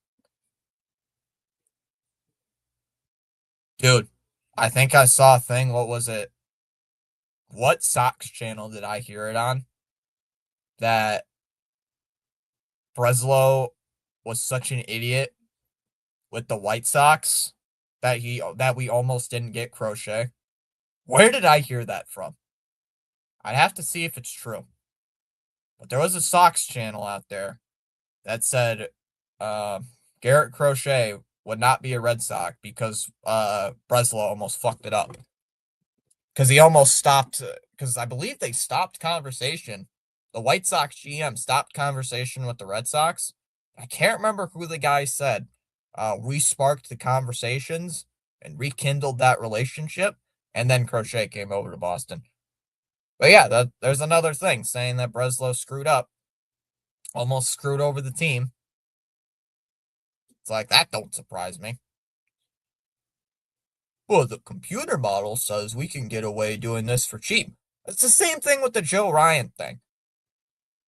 Dude, I think I saw a thing. What was it? What Sox channel did I hear it on? That Breslow was such an idiot with the White Sox that we almost didn't get Crochet. Where did I hear that from? I'd have to see if it's true. But there was a Sox channel out there that said Garrett Crochet would not be a Red Sox because Breslow almost fucked it up. Because he almost stopped, because I believe they stopped conversation. The White Sox GM stopped conversation with the Red Sox. I can't remember who the guy said. Re-sparked the conversations and rekindled that relationship, and then Crochet came over to Boston. But yeah, there's another thing saying that Breslow screwed up, almost screwed over the team. It's like, that don't surprise me. Well, the computer model says we can get away doing this for cheap. It's the same thing with the Joe Ryan thing.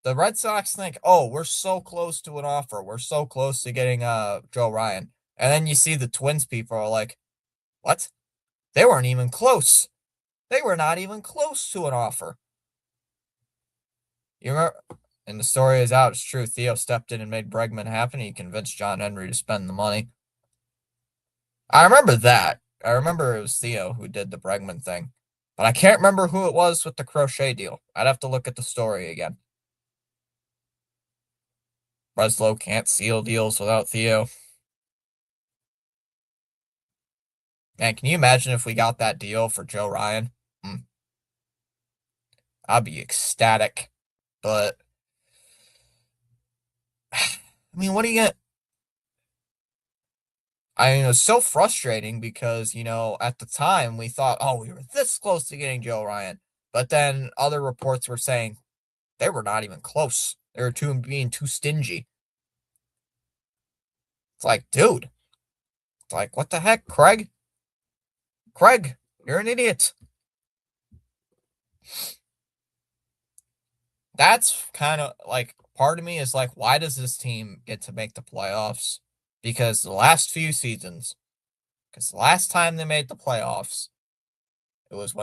The Red Sox think, oh, we're so close to an offer. We're so close to getting Joe Ryan. And then you see the Twins people are like, what? They weren't even close. They were not even close to an offer. You remember? And the story is out. It's true. Theo stepped in and made Bregman happen. He convinced John Henry to spend the money. I remember that. I remember it was Theo who did the Bregman thing. But I can't remember who it was with the Crochet deal. I'd have to look at the story again. Breslow can't seal deals without Theo. Man, can you imagine if we got that deal for Joe Ryan? I'd be ecstatic. But, I mean, what do you get? I mean, it was so frustrating because, at the time we thought, oh, we were this close to getting Joe Ryan. But then other reports were saying they were not even close. They were being too stingy. It's like, dude. It's like, what the heck, Craig? Craig, you're an idiot. That's kind of like, part of me is like, why does this team get to make the playoffs? Because the last few seasons, because the last time they made the playoffs, It was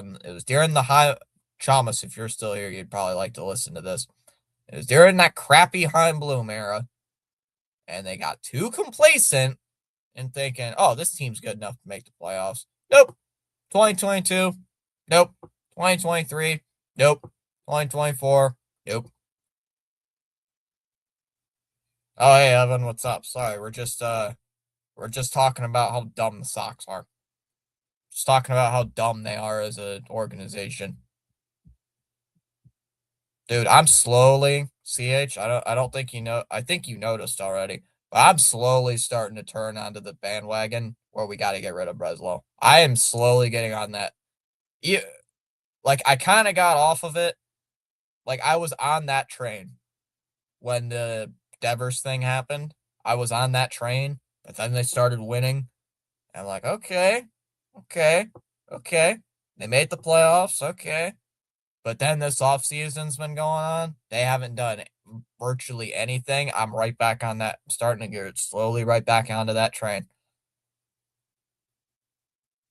during the high Chalmers, if you're still here, you'd probably like to listen to this. It was during that crappy Heim Bloom era, and they got too complacent and thinking, oh, this team's good enough to make the playoffs. Nope. 2022. Nope. 2023. Nope. 2024. Nope. Oh, hey, Evan, what's up? Sorry, we're just talking about how dumb the Sox are. Just talking about how dumb they are as an organization. Dude, I'm slowly, CH, I don't think you know, I think you noticed already, but I'm slowly starting to turn onto the bandwagon where we got to get rid of Breslow. I am slowly getting on that. You, like, I kind of got off of it. Like, I was on that train when the Devers thing happened. I was on that train, but then they started winning. I'm like, okay, okay, okay. They made the playoffs, okay. But then this offseason's been going on. They haven't done virtually anything. I'm right back on that, starting to get slowly right back onto that train.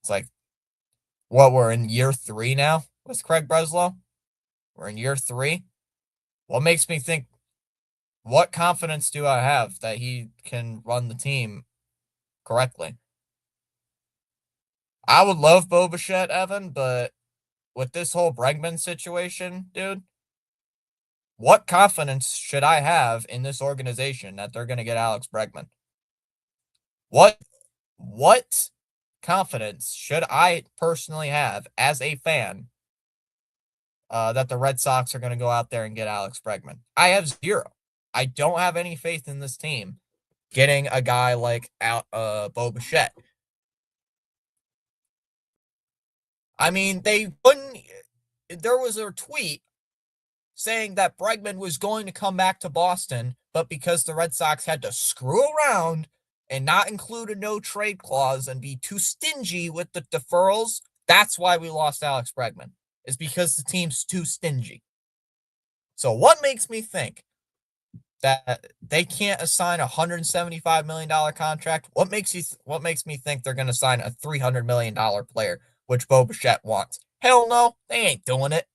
It's like, what, we're in year 3 now with Craig Breslow? We're in year 3. What makes me think, what confidence do I have that he can run the team correctly? I would love Bo Bichette, Evan, but with this whole Bregman situation, dude, what confidence should I have in this organization that they're going to get Alex Bregman? What confidence should I personally have as a fan that the Red Sox are going to go out there and get Alex Bregman? I have zero. I don't have any faith in this team getting a guy like Bo Bichette. I mean, they couldn't. There was a tweet saying that Bregman was going to come back to Boston, but because the Red Sox had to screw around and not include a no trade clause and be too stingy with the deferrals, that's why we lost Alex Bregman. Is because the team's too stingy. So what makes me think that they can't assign a $175 million contract? What makes me think they're going to sign a $300 million player, which Bo Bichette wants? Hell no, they ain't doing it.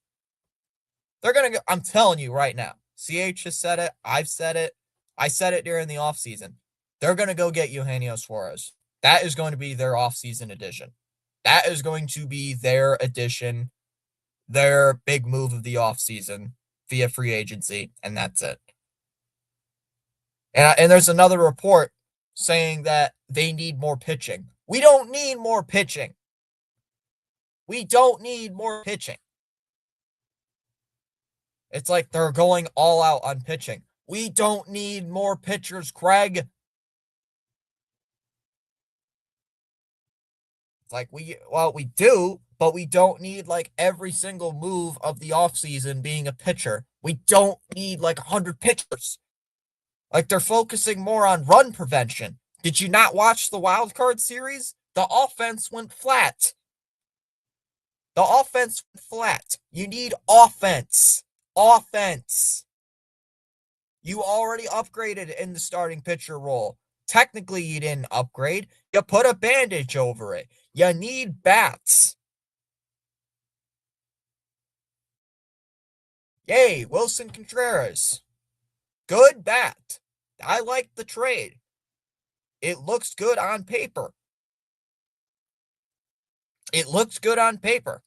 They're going to go. I'm telling you right now. CH has said it. I've said it. I said it during the offseason. They're going to go get Eugenio Suarez. That is going to be their offseason addition. That is going to be their addition, their big move of the offseason via free agency, and that's it. And there's another report saying that they need more pitching. We don't need more pitching. We don't need more pitching. It's like they're going all out on pitching. We don't need more pitchers, Craig. It's like we do, but we don't need like every single move of the offseason being a pitcher. We don't need like 100 pitchers. Like they're focusing more on run prevention. Did you not watch the wild card series? The offense went flat. The offense went flat. You need offense. Offense. You already upgraded in the starting pitcher role. Technically, you didn't upgrade. You put a bandage over it. You need bats. Yay, Wilson Contreras. Good bat. I like the trade. It looks good on paper. It looks good on paper.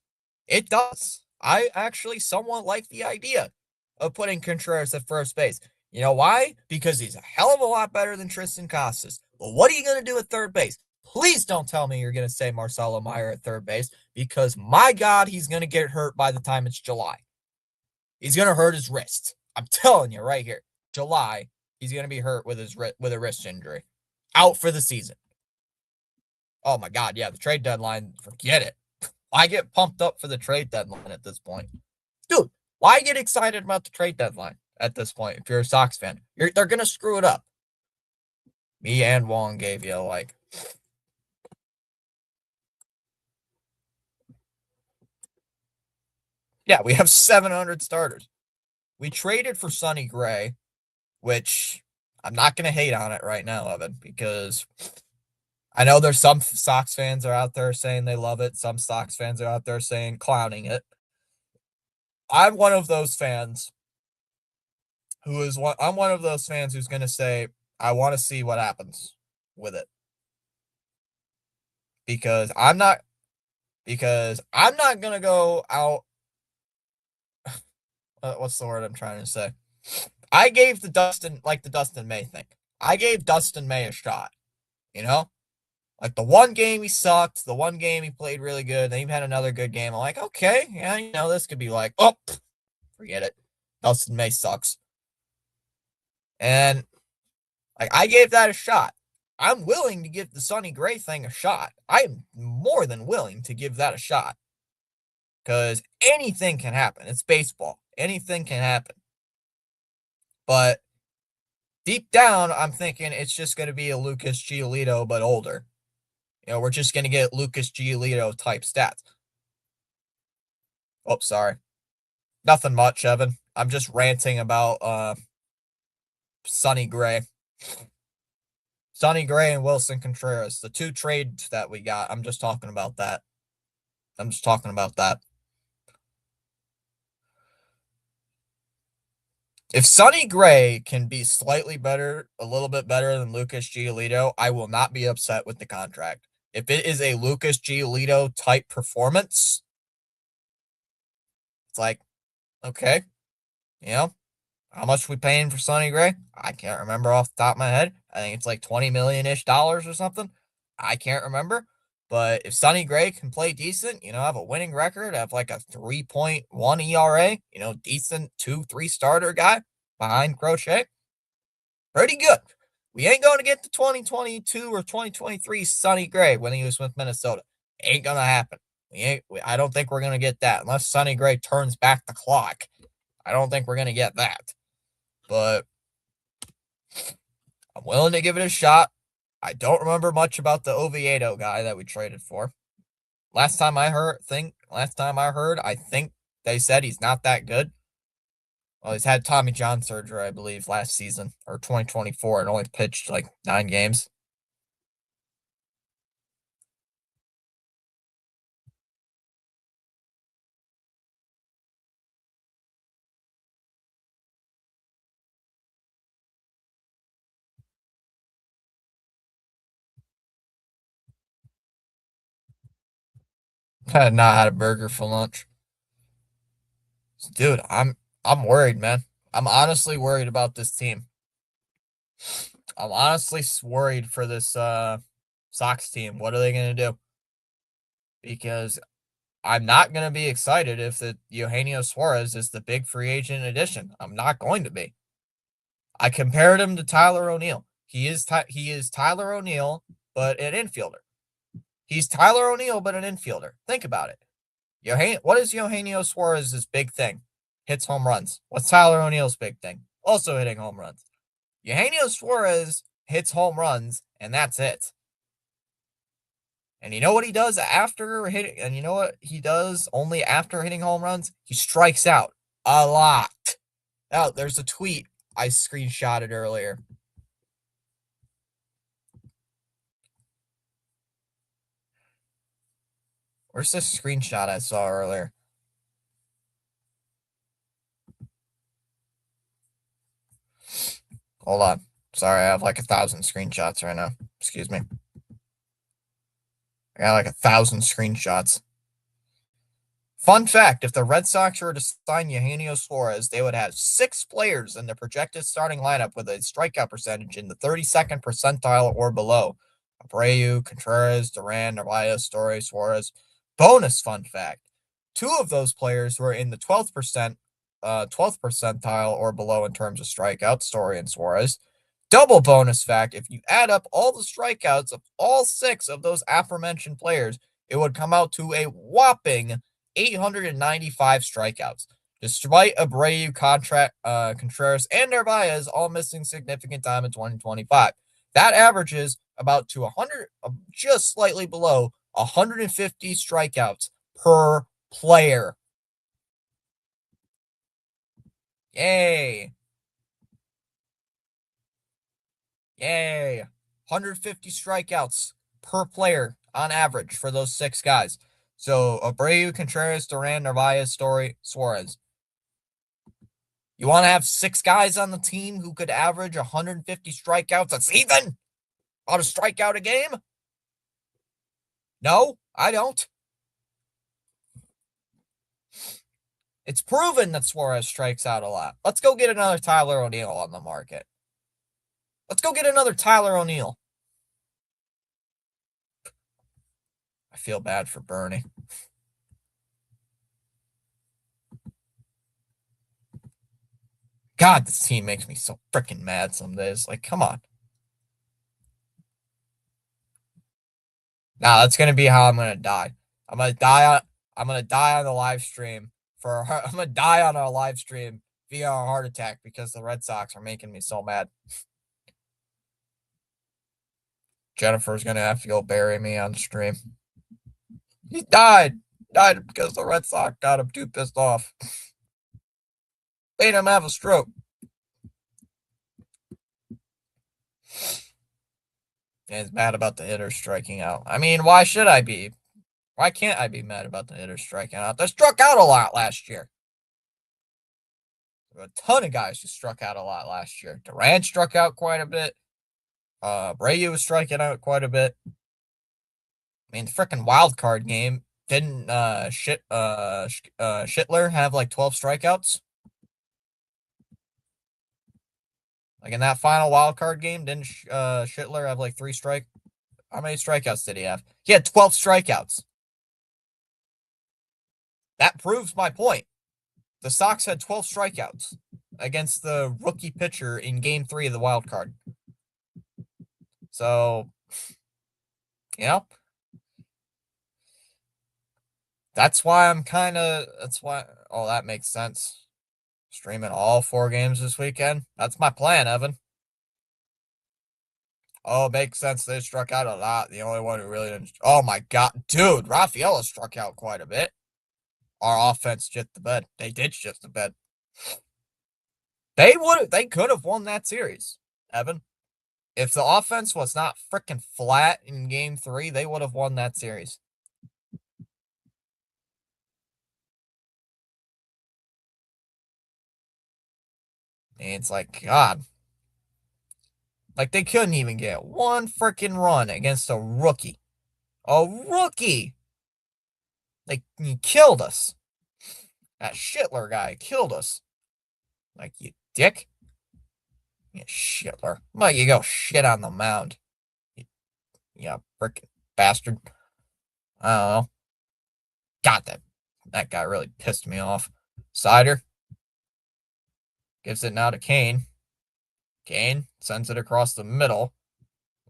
It does. I actually somewhat like the idea of putting Contreras at first base. You know why? Because he's a hell of a lot better than Tristan Casas. But what are you going to do at third base? Please don't tell me you're going to say Marcelo Meyer at third base, because my God, he's going to get hurt by the time it's July. He's going to hurt his wrist. I'm telling you right here. July, he's going to be hurt with a wrist injury. Out for the season. Oh my God, yeah, the trade deadline, forget it. I get pumped up for the trade deadline at this point. Dude, why get excited about the trade deadline at this point if you're a Sox fan? They're going to screw it up. Me and Wong gave you like... Yeah, we have 700 starters. We traded for Sonny Gray, which I'm not going to hate on it right now, Evan, because I know there's some Sox fans are out there saying they love it. Some Sox fans are out there saying clowning it. I'm one of those fans I'm one of those fans who's going to say, I want to see what happens with it. Because I'm not going to go out. What's the word I'm trying to say? I gave the Dustin May thing. I gave Dustin May a shot, you know? Like the one game he sucked, the one game he played really good, then he had another good game. I'm like, okay, yeah, this could be like, oh, forget it. Dustin May sucks. And like I gave that a shot. I'm willing to give the Sonny Gray thing a shot. I am more than willing to give that a shot. Because anything can happen. It's baseball. Anything can happen. But deep down, I'm thinking it's just going to be a Lucas Giolito, but older. We're just going to get Lucas Giolito type stats. Oh, sorry. Nothing much, Evan. I'm just ranting about Sonny Gray. Sonny Gray and Wilson Contreras, the two trades that we got. I'm just talking about that. If Sonny Gray can be slightly better, a little bit better than Lucas Giolito, I will not be upset with the contract. If it is a Lucas Giolito type performance, it's like, okay, how much we paying for Sonny Gray? I can't remember off the top of my head. I think it's like $20 million-ish or something. I can't remember. But if Sonny Gray can play decent, have a winning record, have like a 3.1 ERA, decent 2-3 starter guy behind Crochet, pretty good. We ain't going to get the 2022 or 2023 Sonny Gray when he was with Minnesota. Ain't going to happen. I don't think we're going to get that unless Sonny Gray turns back the clock. I don't think we're going to get that. But I'm willing to give it a shot. I don't remember much about the Oviedo guy that we traded for. Last time I heard, I think they said he's not that good. Well, he's had Tommy John surgery, I believe, last season or 2024 and only pitched like 9 games. Had not had a burger for lunch. Dude, I'm worried, man. I'm honestly worried about this team. I'm honestly worried for this Sox team. What are they going to do? Because I'm not going to be excited if the Eugenio Suarez is the big free agent addition. I'm not going to be. I compared him to Tyler O'Neill. He is Tyler O'Neill, but an infielder. He's Tyler O'Neill, but an infielder. Think about it. What is Eugenio Suarez's big thing? Hits home runs. What's Tyler O'Neill's big thing? Also hitting home runs. Eugenio Suarez hits home runs, and that's it. And you know what he does after hitting? And you know what he does only after hitting home runs? He strikes out a lot. Oh, there's a tweet I screenshotted earlier. Where's this screenshot I saw earlier? Hold on. Sorry, I have like 1,000 screenshots right now. Excuse me. I got like 1,000 screenshots. Fun fact, if the Red Sox were to sign Eugenio Suarez, they would have 6 players in the projected starting lineup with a strikeout percentage in the 32nd percentile or below. Abreu, Contreras, Duran, Narvaez, Story, Suarez. Bonus fun fact, 2 of those players were in the 12th percentile or below in terms of strikeouts, Story and Suarez. Double bonus fact, if you add up all the strikeouts of all 6 of those aforementioned players, it would come out to a whopping 895 strikeouts. Despite Abreu, Contreras, and Narvaez all missing significant time in 2025. That averages about to 100, just slightly below 150 strikeouts per player. Yay. Yay. 150 strikeouts per player on average for those 6 guys. So Abreu, Contreras, Duran, Narvaez, Story, Suarez. You want to have 6 guys on the team who could average 150 strikeouts a season? On a strikeout a game? No, I don't. It's proven that Suarez strikes out a lot. Let's go get another Tyler O'Neill on the market. Let's go get another Tyler O'Neill. I feel bad for Bernie. God, this team makes me so freaking mad some days. Like, come on. Nah, that's gonna be how I'm gonna die. I'm gonna die on the live stream I'm gonna die on our live stream via a heart attack because the Red Sox are making me so mad. Jennifer's gonna have to go bury me on stream. He died. Died because the Red Sox got him too pissed off. Made him have a stroke. And he's mad about the hitters striking out. I mean, why should I be? Why can't I be mad about the hitters striking out? They struck out a lot last year. There were a ton of guys who struck out a lot last year. Duran struck out quite a bit. Abreu was striking out quite a bit. I mean, the freaking wild card game didn't Schittler have like 12 strikeouts? Like in that final wild card game, didn't Schittler have like 3 strike? How many strikeouts did he have? He had 12 strikeouts. That proves my point. The Sox had 12 strikeouts against the rookie pitcher in Game 3 of the wild card. So, you know, that's why oh, that makes sense. Streaming all 4 games this weekend. That's my plan, Evan. Oh, it makes sense. They struck out a lot. The only one who really didn't. Oh my God, dude, Rafaela struck out quite a bit. Our offense shit the bed. They did shit the bed. They could have won that series, Evan. If the offense was not freaking flat in Game 3, they would have won that series. And it's like, God. Like, they couldn't even get one freaking run against a rookie. A rookie! Like, he killed us. That Schittler guy killed us. Like, you dick. You Schittler. Well, you go shit on the mound. You freaking bastard. I don't know. God, that guy really pissed me off. Sider. Gives it now to Kane. Kane sends it across the middle.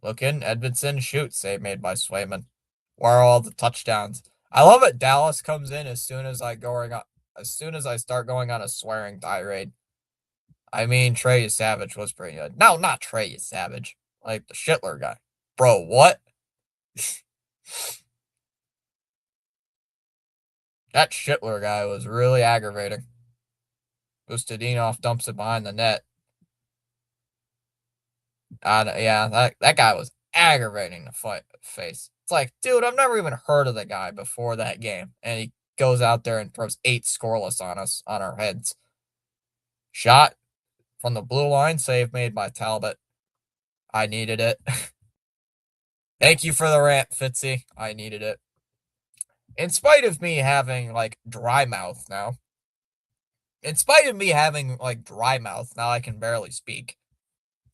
Looking, Edmondson, shoot, save made by Swayman. Where are all the touchdowns? I love it. Dallas comes in as soon as I start going on a swearing tirade. I mean, Trey Savage was pretty good. No, not Trey Savage. Like the Schittler guy. Bro, what? That Schittler guy was really aggravating. Ustadinov dumps it behind the net. Yeah, that guy was aggravating to face. It's like, dude, I've never even heard of the guy before that game. And he goes out there and throws 8 scoreless on us, on our heads. Shot from the blue line, save made by Talbot. I needed it. Thank you for the rant, Fitzy. I needed it. In spite of me having, like, dry mouth now. In spite of me having, like, dry mouth, now I can barely speak.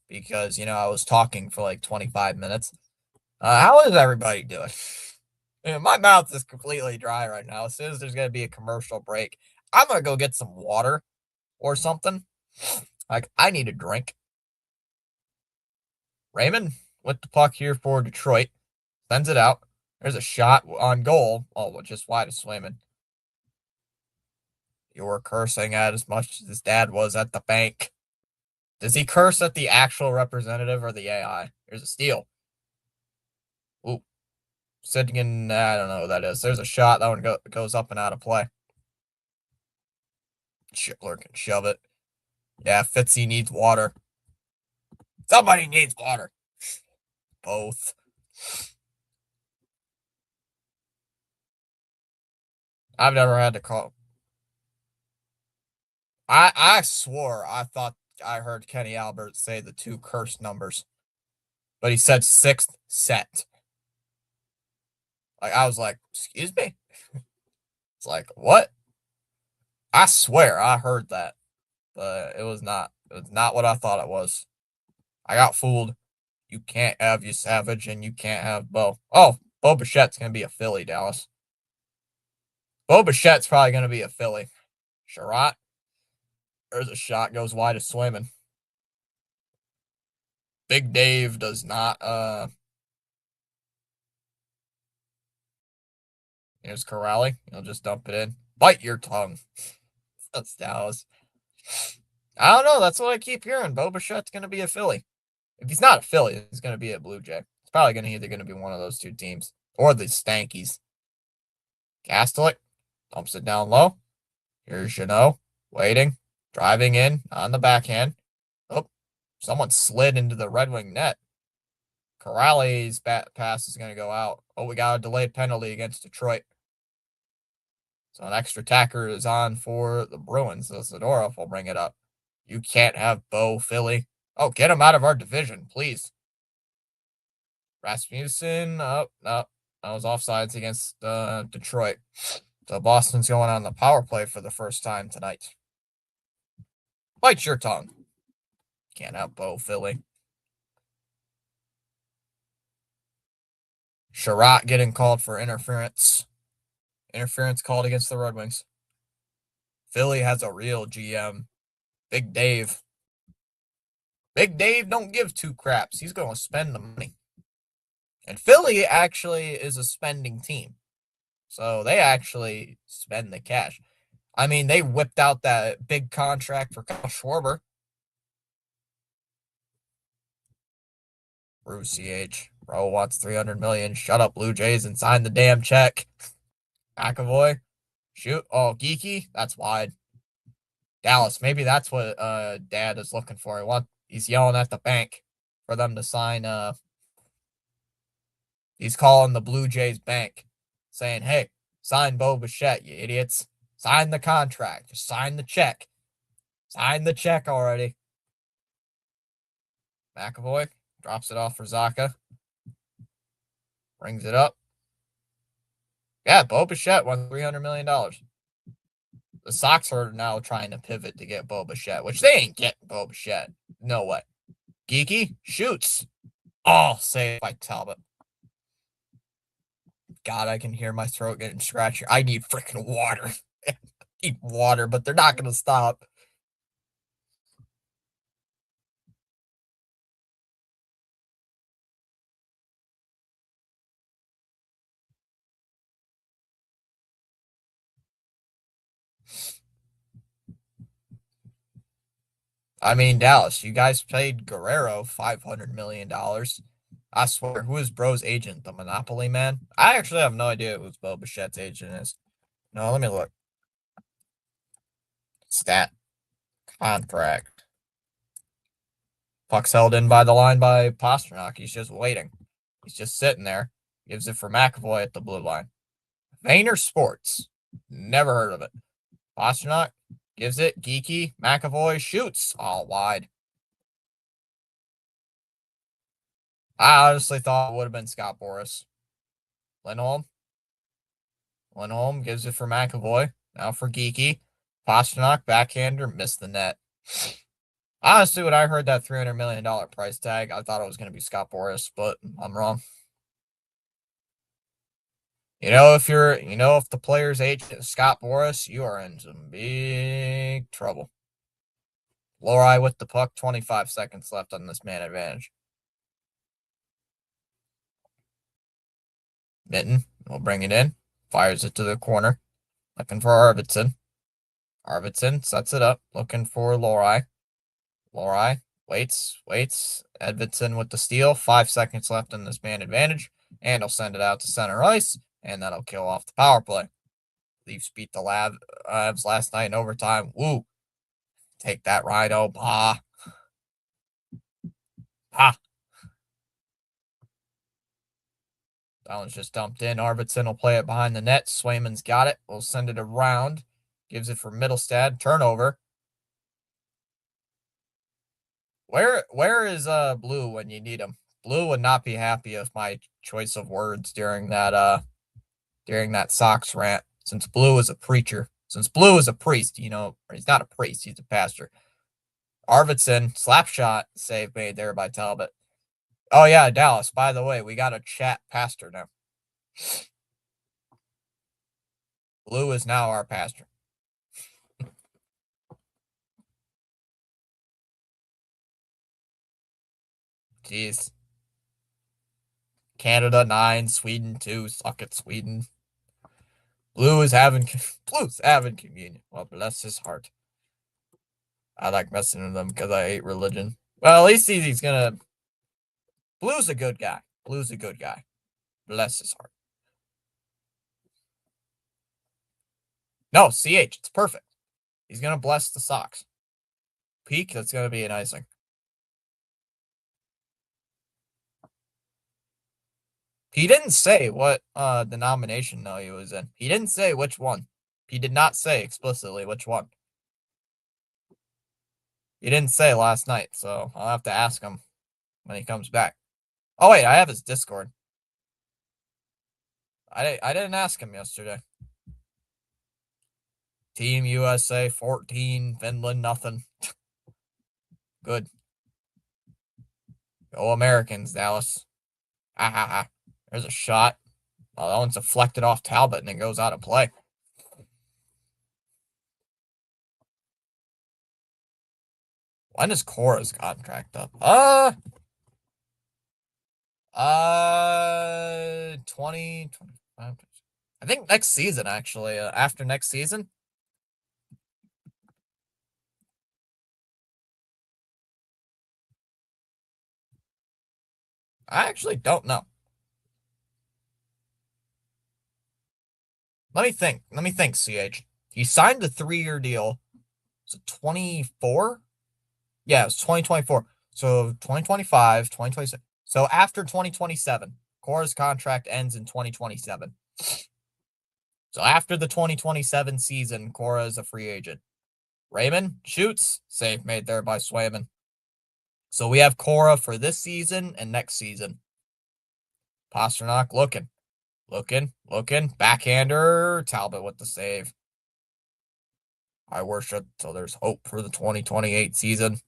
Because, you know, I was talking for, like, 25 minutes. How is everybody doing? My mouth is completely dry right now. As soon as there's going to be a commercial break, I'm going to go get some water or something. Like, I need a drink. Raymond with the puck here for Detroit. Sends it out. There's a shot on goal. Oh, just wide of Swayman. You were cursing at as much as his dad was at the bank. Does he curse at the actual representative or the AI? There's a steal. Ooh. Sidgen, I don't know who that is. There's a shot. That one goes up and out of play. Schittler can shove it. Yeah, Fitzy needs water. Somebody needs water. Both. I've never had to call. I swore I thought I heard Kenny Albert say the two cursed numbers, but he said sixth set. Like I was like, excuse me. It's like what? I swear I heard that, but it was not. It was not what I thought it was. I got fooled. You can't have you Savage and you can't have Bo. Oh, Bo Bichette's gonna be a Philly, Dallas. Bo Bichette's probably gonna be a Philly. Sherratt, there's a shot goes wide of swimming. Big Dave does not. Here's Corrali. He'll just dump it in. Bite your tongue. That's Dallas. I don't know. That's what I keep hearing. Bo Bichette's gonna be a Philly. If he's not a Philly, he's gonna be a Blue Jay. It's probably gonna be one of those two teams or the Stankies. Castellic dumps it down low. Here's Jeannot waiting, driving in on the backhand. Oh, someone slid into the Red Wing net. Corrali's pass is going to go out. Oh, we got a delayed penalty against Detroit. So an extra tacker is on for the Bruins. So Zadorov will bring it up. You can't have Bo Philly. Oh, get him out of our division, please. Rasmussen. Oh, no. That was offsides against Detroit. So Boston's going on the power play for the first time tonight. Bite your tongue. Can't have Bo Philly. Sherratt getting called for interference. Interference called against the Red Wings. Philly has a real GM. Big Dave. Big Dave don't give two craps. He's going to spend the money. And Philly actually is a spending team. So they actually spend the cash. I mean, they whipped out that big contract for Kyle Schwarber. Bruce CH. Bro wants $300 million. Shut up, Blue Jays, and sign the damn check. McAvoy. Shoot. Oh, Geeky. That's wide. Dallas. Maybe that's what Dad is looking for. He's yelling at the bank for them to sign. He's calling the Blue Jays bank, saying, "Hey, sign Bo Bichette, you idiots. Sign the contract. Just sign the check. Sign the check already." McAvoy drops it off for Zaka. Brings it up. Yeah, Bo Bichette won $300 million. The Sox are now trying to pivot to get Bo Bichette, which they ain't getting Bo Bichette. No way. Geeky shoots. Oh, saved by Talbot. God, I can hear my throat getting scratchy. I need freaking water. I need water, but they're not going to stop. I mean, Dallas, you guys paid Guerrero $500 million. I swear, who is Bro's agent? The Monopoly Man? I actually have no idea who Bo Bichette's agent is. No, let me look. Stat. Contract. Puck's held in by the line by Pastrnak. He's just waiting. He's just sitting there. Gives it for McAvoy at the blue line. Vayner Sports. Never heard of it. Pastrnak gives it. Geeky. McAvoy shoots. All wide. I honestly thought it would have been Scott Boras. Lindholm. Lindholm gives it for McAvoy. Now for Geeky. Pastrnak, backhander, missed the net. Honestly, when I heard that $300 million price tag, I thought it was going to be Scott Boras, but I'm wrong. If the player's agent is Scott Boras, you are in some big trouble. Lori with the puck, 25 seconds left on this man advantage. Mitten will bring it in, fires it to the corner, looking for Arvidsson. Arvidsson sets it up, looking for Lori. Lori waits. Edvidson with the steal, 5 seconds left in this man advantage, and he'll send it out to center ice, and that'll kill off the power play. Leafs beat the Labs last night in overtime. Woo! Take that, Rhino. Bah. Ah. That one's just dumped in. Arvidsson will play it behind the net. Swayman's got it. We'll send it around. Gives it for Middlestad. Turnover. Where is Blue when you need him? Blue would not be happy with my choice of words during that Sox rant. Since Blue is a preacher. Since Blue is a priest, he's not a priest, he's a pastor. Arvidsson, slap shot, save made there by Talbot. Oh yeah, Dallas, by the way, we got a chat pastor now. Blue is now our pastor. Jeez. Canada 9, Sweden 2. Suck it, Sweden. Blue's having communion. Well, bless his heart. I like messing with them because I hate religion. Well, at least he's gonna. Blue's a good guy. Blue's a good guy. Bless his heart. No, CH. It's perfect. He's gonna bless the Sox. Peak. That's gonna be an icing. He didn't say what denomination though he was in. He didn't say which one. He did not say explicitly which one. He didn't say last night, so I'll have to ask him when he comes back. Oh wait, I have his Discord. I didn't ask him yesterday. Team USA 14, Finland nothing. Good. Go Americans, Dallas. Ha ha ha. There's a shot. Oh, that one's deflected off Talbot and it goes out of play. When is Cora's contract up? 20, 25. I think next season, actually. After next season. I actually don't know. Let me think, CH. He signed the 3-year deal. Was it 24? Yeah, it was 2024. So 2025, 2026. So after 2027, Cora's contract ends in 2027. So after the 2027 season, Cora is a free agent. Raymond shoots. Save made there by Swayman. So we have Cora for this season and next season. Pasternak looking. Backhander. Talbot with the save. I worship till there's hope for the 2028 season.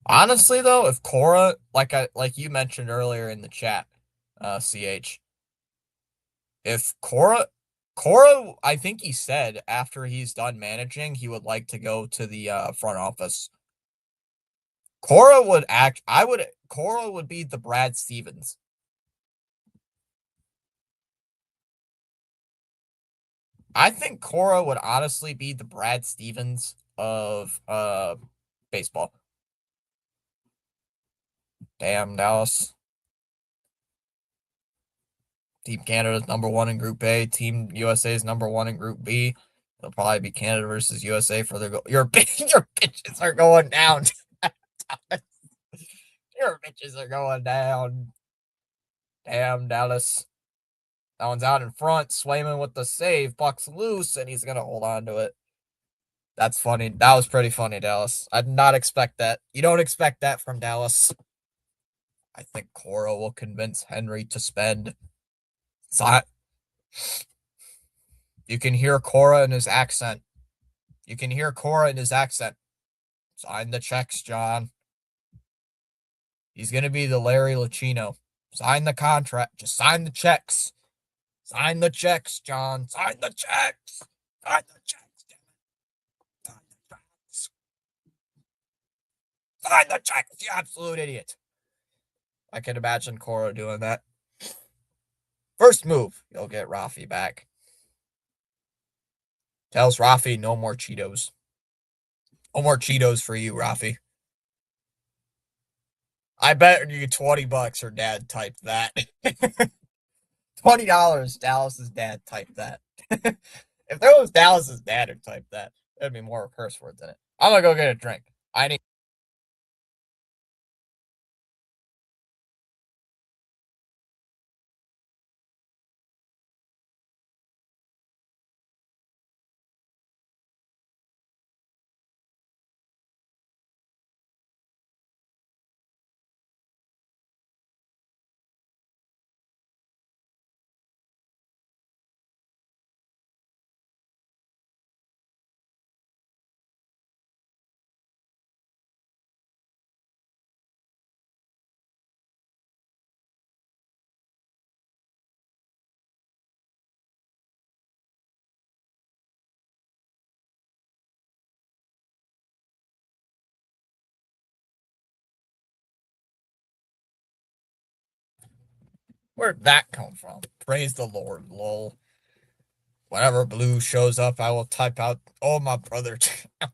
Honestly, though, if Cora, like you mentioned earlier in the chat, CH, if Cora, I think he said after he's done managing, he would like to go to the front office. Cora would be the Brad Stevens. I think Cora would honestly be the Brad Stevens of baseball. Damn, Dallas. Team Canada's #1 in Group A. Team USA is #1 in Group B. It'll probably be Canada versus USA for their goal. Your pitches are going down. Your pitches are going down. Damn, Dallas. That one's out in front. Swayman with the save. Puck's loose, and he's going to hold on to it. That's funny. That was pretty funny, Dallas. I did not expect that. You don't expect that from Dallas. I think Cora will convince Henry to spend. You can hear Cora in his accent. Sign the checks, John. He's going to be the Larry Lucchino. Sign the contract. Just sign the checks. Sign the checks, John. Sign the checks. Sign the checks, damn it. Sign the checks. Sign the checks, you absolute idiot. I can imagine Cora doing that. First move, you'll get Rafi back. Tells Rafi no more Cheetos. No more Cheetos for you, Rafi. I bet you $20 her dad typed that. $20, Dallas's dad typed that. If there was Dallas's dad who typed that, there'd be more curse words in it. I'm gonna go get a drink. I need Where'd that come from? Praise the Lord, lol. Whenever Blue shows up, I will type out, oh, my brother,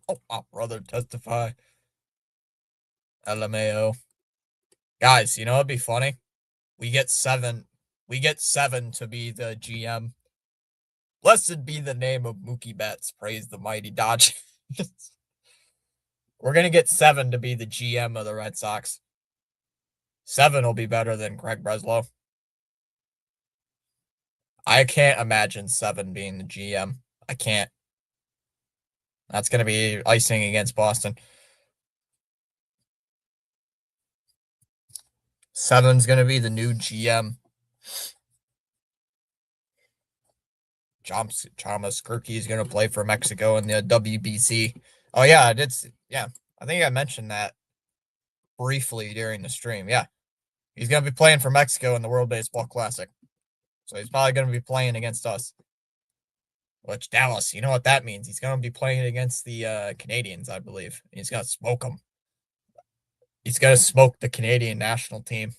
oh, my brother testify. LMAO. Guys, you know what'd be funny? We get 7. We get 7 to be the GM. Blessed be the name of Mookie Betts. Praise the mighty Dodgers. We're going to get 7 to be the GM of the Red Sox. 7 will be better than Craig Breslow. I can't imagine 7 being the GM. I can't. That's going to be icing against Boston. 7's going to be the new GM. Thomas Kirky is going to play for Mexico in the WBC. Oh, yeah, yeah. I think I mentioned that briefly during the stream. Yeah. He's going to be playing for Mexico in the World Baseball Classic. So he's probably going to be playing against us. Which, Dallas, you know what that means. He's going to be playing against the Canadians, I believe. He's going to smoke them. He's going to smoke the Canadian national team.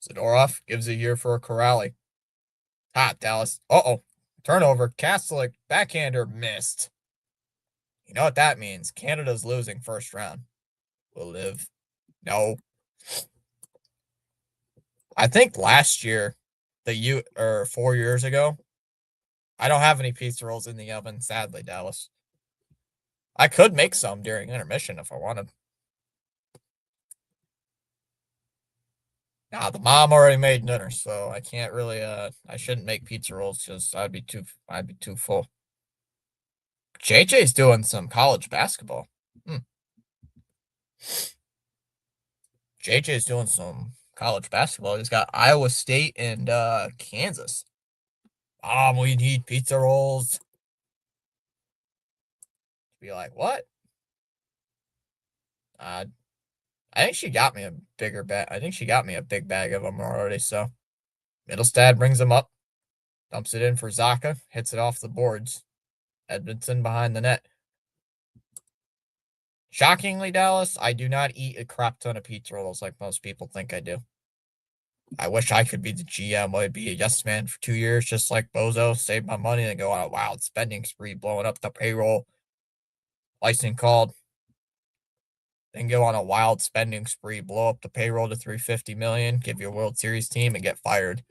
Zadorov gives a year for a Corrali. Hot, Dallas. Uh-oh. Turnover. Castlick, backhander, missed. You know what that means. Canada's losing first round. We'll live. No. I think last year, 4 years ago, I don't have any pizza rolls in the oven, sadly, Dallas. I could make some during intermission if I wanted. Nah, the mom already made dinner, so I can't really I shouldn't make pizza rolls because I'd be too full. JJ's doing some college basketball. JJ's doing some college basketball. He's got Iowa State and Kansas. Mom, we need pizza rolls. Be like, what? I think she got me a bigger bag. I think she got me a big bag of them already. So Middlestad brings them up, dumps it in for Zaka, hits it off the boards. Edmondson behind the net. Shockingly, Dallas, I do not eat a crap ton of pizza rolls like most people think I do. I wish I could be the GM. I'd be a yes man for 2 years, just like Bozo, save my money and go on a wild spending spree, blowing up the payroll. License called. Then go on a wild spending spree, blow up the payroll to $350 million, give you a World Series team, and get fired.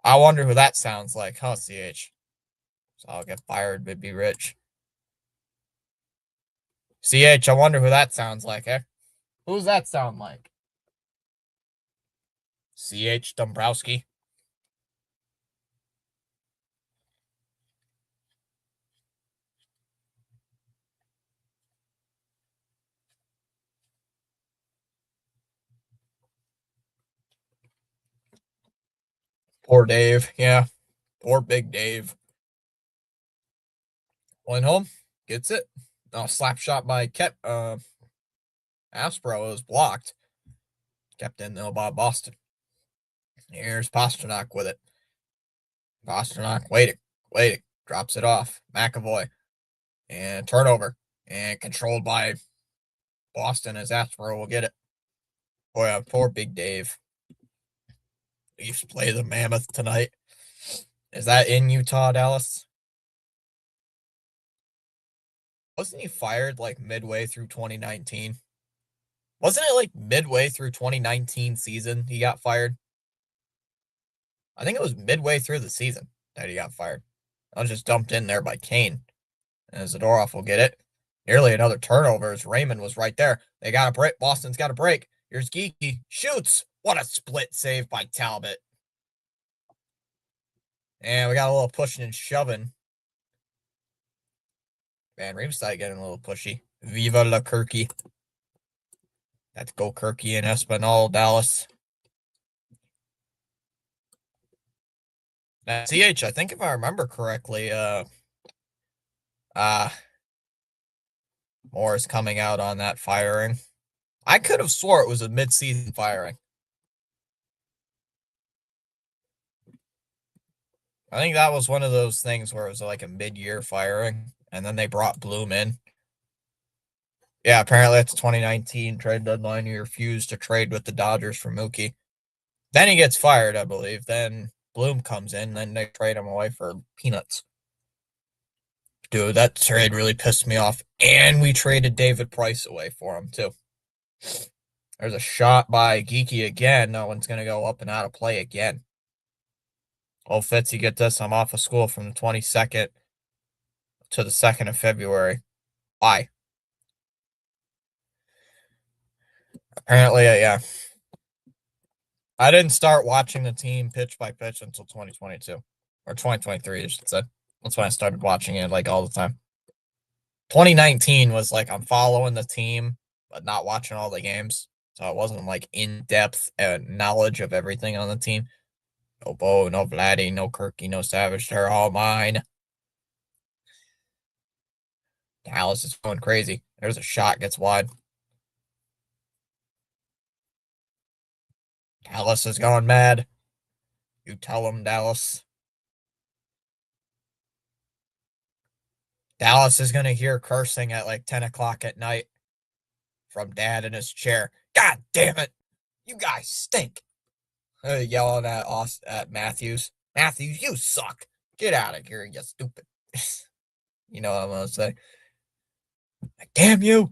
I wonder who that sounds like, huh, CH? So I'll get fired but be rich. CH, I wonder who that sounds like, eh? Who's that sound like? CH Dombrowski. Poor Dave, yeah. Poor Big Dave. Lindholm gets it. Oh, slap shot by Aspro was blocked. Kept in though by Boston. Here's Pasternak with it. Pasternak waiting. Drops it off. McAvoy. And turnover. And controlled by Boston as Aspro will get it. Boy, poor Big Dave. Leafs play the Mammoth tonight. Is that in Utah, Dallas? Wasn't he fired like midway through 2019? Wasn't it like midway through 2019 season he got fired? I think it was midway through the season that he got fired. I was just dumped in there by Kane. And Zadorov will get it. Nearly another turnover as Raymond was right there. They got a break. Boston's got a break. Here's Geeky. Shoots. What a split save by Talbot. And we got a little pushing and shoving. Van Riemsdyk getting a little pushy. Viva la Kirky. Let's go Kirky and Espinal, Dallas. Now, CH, I think if I remember correctly, more is coming out on that firing. I could have swore it was a mid-season firing. I think that was one of those things where it was like a mid-year firing, and then they brought Bloom in. Yeah, apparently it's 2019 trade deadline. He refused to trade with the Dodgers for Mookie. Then he gets fired, I believe. Then Bloom comes in, then they trade him away for peanuts. Dude, that trade really pissed me off. And we traded David Price away for him, too. There's a shot by Geeky again. No one's going to go up and out of play again. Oh, Fitz, you get this. I'm off of school from the 22nd to the 2nd of February. Why? Apparently, yeah. I didn't start watching the team pitch by pitch until 2022. Or 2023, I should say. That's when I started watching it, like, all the time. 2019 was like I'm following the team, but not watching all the games. So it wasn't like in-depth knowledge of everything on the team. No Bo, no Vladdy, no Kirky, no Savage. They're all mine. Dallas is going crazy. There's a shot, gets wide. Dallas is going mad. You tell them, Dallas. Dallas is going to hear cursing at like 10 o'clock at night from Dad in his chair. God damn it. You guys stink. Yelling at Matthews. Matthews, you suck. Get out of here, you stupid. You know what I'm going to say. Like, damn you.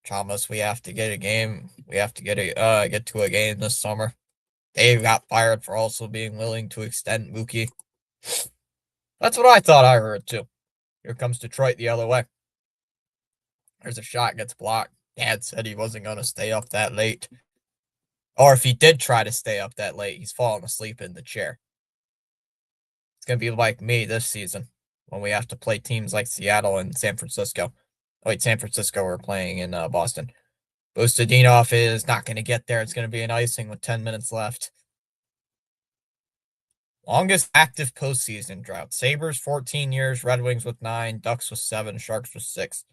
Chalmers, we have to get a game. We have to get to a game this summer. Dave got fired for also being willing to extend Mookie. That's what I thought I heard, too. Here comes Detroit the other way. There's a shot, gets blocked. Dad said he wasn't going to stay up that late. Or if he did try to stay up that late, he's falling asleep in the chair. It's going to be like me this season when we have to play teams like Seattle and San Francisco. Oh, wait, San Francisco, we're playing in Boston. Bustadinov is not going to get there. It's going to be an icing with 10 minutes left. Longest active postseason drought. Sabres, 14 years. Red Wings with 9. Ducks with 7. Sharks with 6.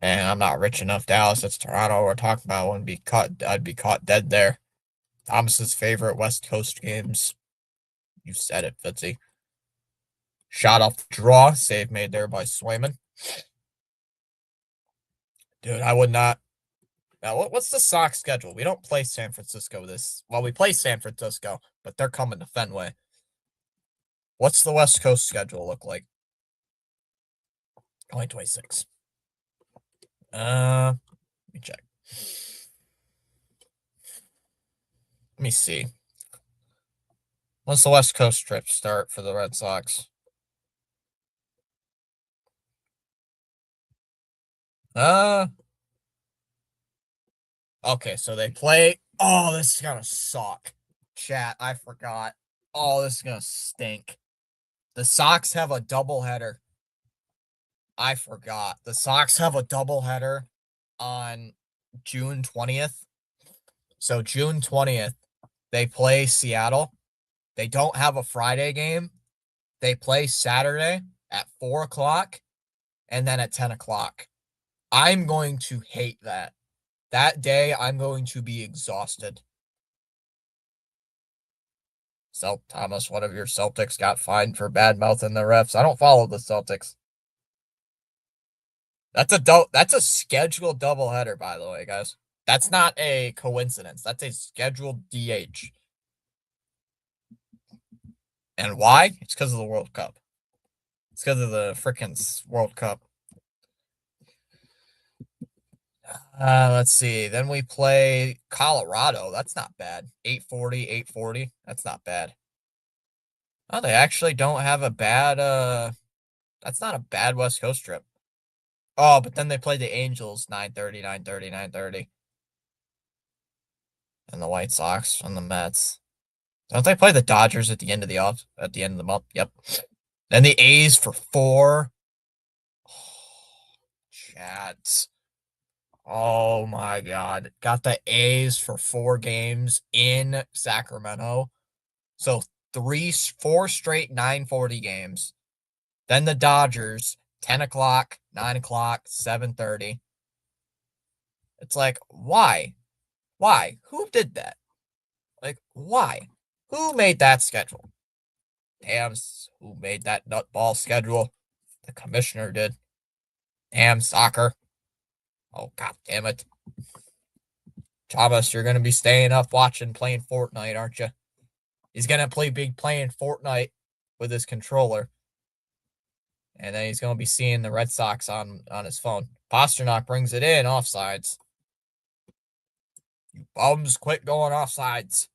And I'm not rich enough, Dallas. It's Toronto we're talking about. I'd be caught dead there. Thomas's favorite West Coast games. You said it, Fitzy. Shot off the draw. Save made there by Swayman. Dude, I would not. Now, what's the Sox schedule? We don't play San Francisco this. Well, we play San Francisco, but they're coming to Fenway. What's the West Coast schedule look like? 2026. Let me check. Let me see. When's the West Coast trip start for the Red Sox? Okay, so they play. Oh, this is gonna suck. Chat, I forgot. Oh, this is gonna stink. The Sox have a doubleheader. I forgot. The Sox have a doubleheader on June 20th. So June 20th, they play Seattle. They don't have a Friday game. They play Saturday at 4 o'clock and then at 10 o'clock. I'm going to hate that. That day, I'm going to be exhausted. So, Thomas, one of your Celtics got fined for bad mouthing the refs. I don't follow the Celtics. That's a scheduled doubleheader, by the way, guys. That's not a coincidence. That's a scheduled DH. And why? It's because of the World Cup. It's because of the frickin' World Cup. Let's see. Then we play Colorado. That's not bad. 840, 840. That's not bad. Oh, they actually don't have a bad, that's not a bad West Coast trip. Oh, but then they play the Angels 9:30, 9:30, 9:30. And the White Sox and the Mets. Don't they play the Dodgers at the end of the month? Yep. Then the A's for 4. Oh, chat. Oh my God. Got the A's for 4 games in Sacramento. So 4 straight 9:40 games. Then the Dodgers, 10 o'clock, 9 o'clock, 7:30. It's like, why? Why? Who did that? Like, why? Who made that schedule? Damn, who made that nutball schedule? The commissioner did. Damn soccer. Oh, god damn it. Thomas, you're going to be staying up watching playing Fortnite, aren't you? He's going to be playing Fortnite with his controller. And then he's going to be seeing the Red Sox on his phone. Pasternak brings it in, offsides. You bums, quit going offsides.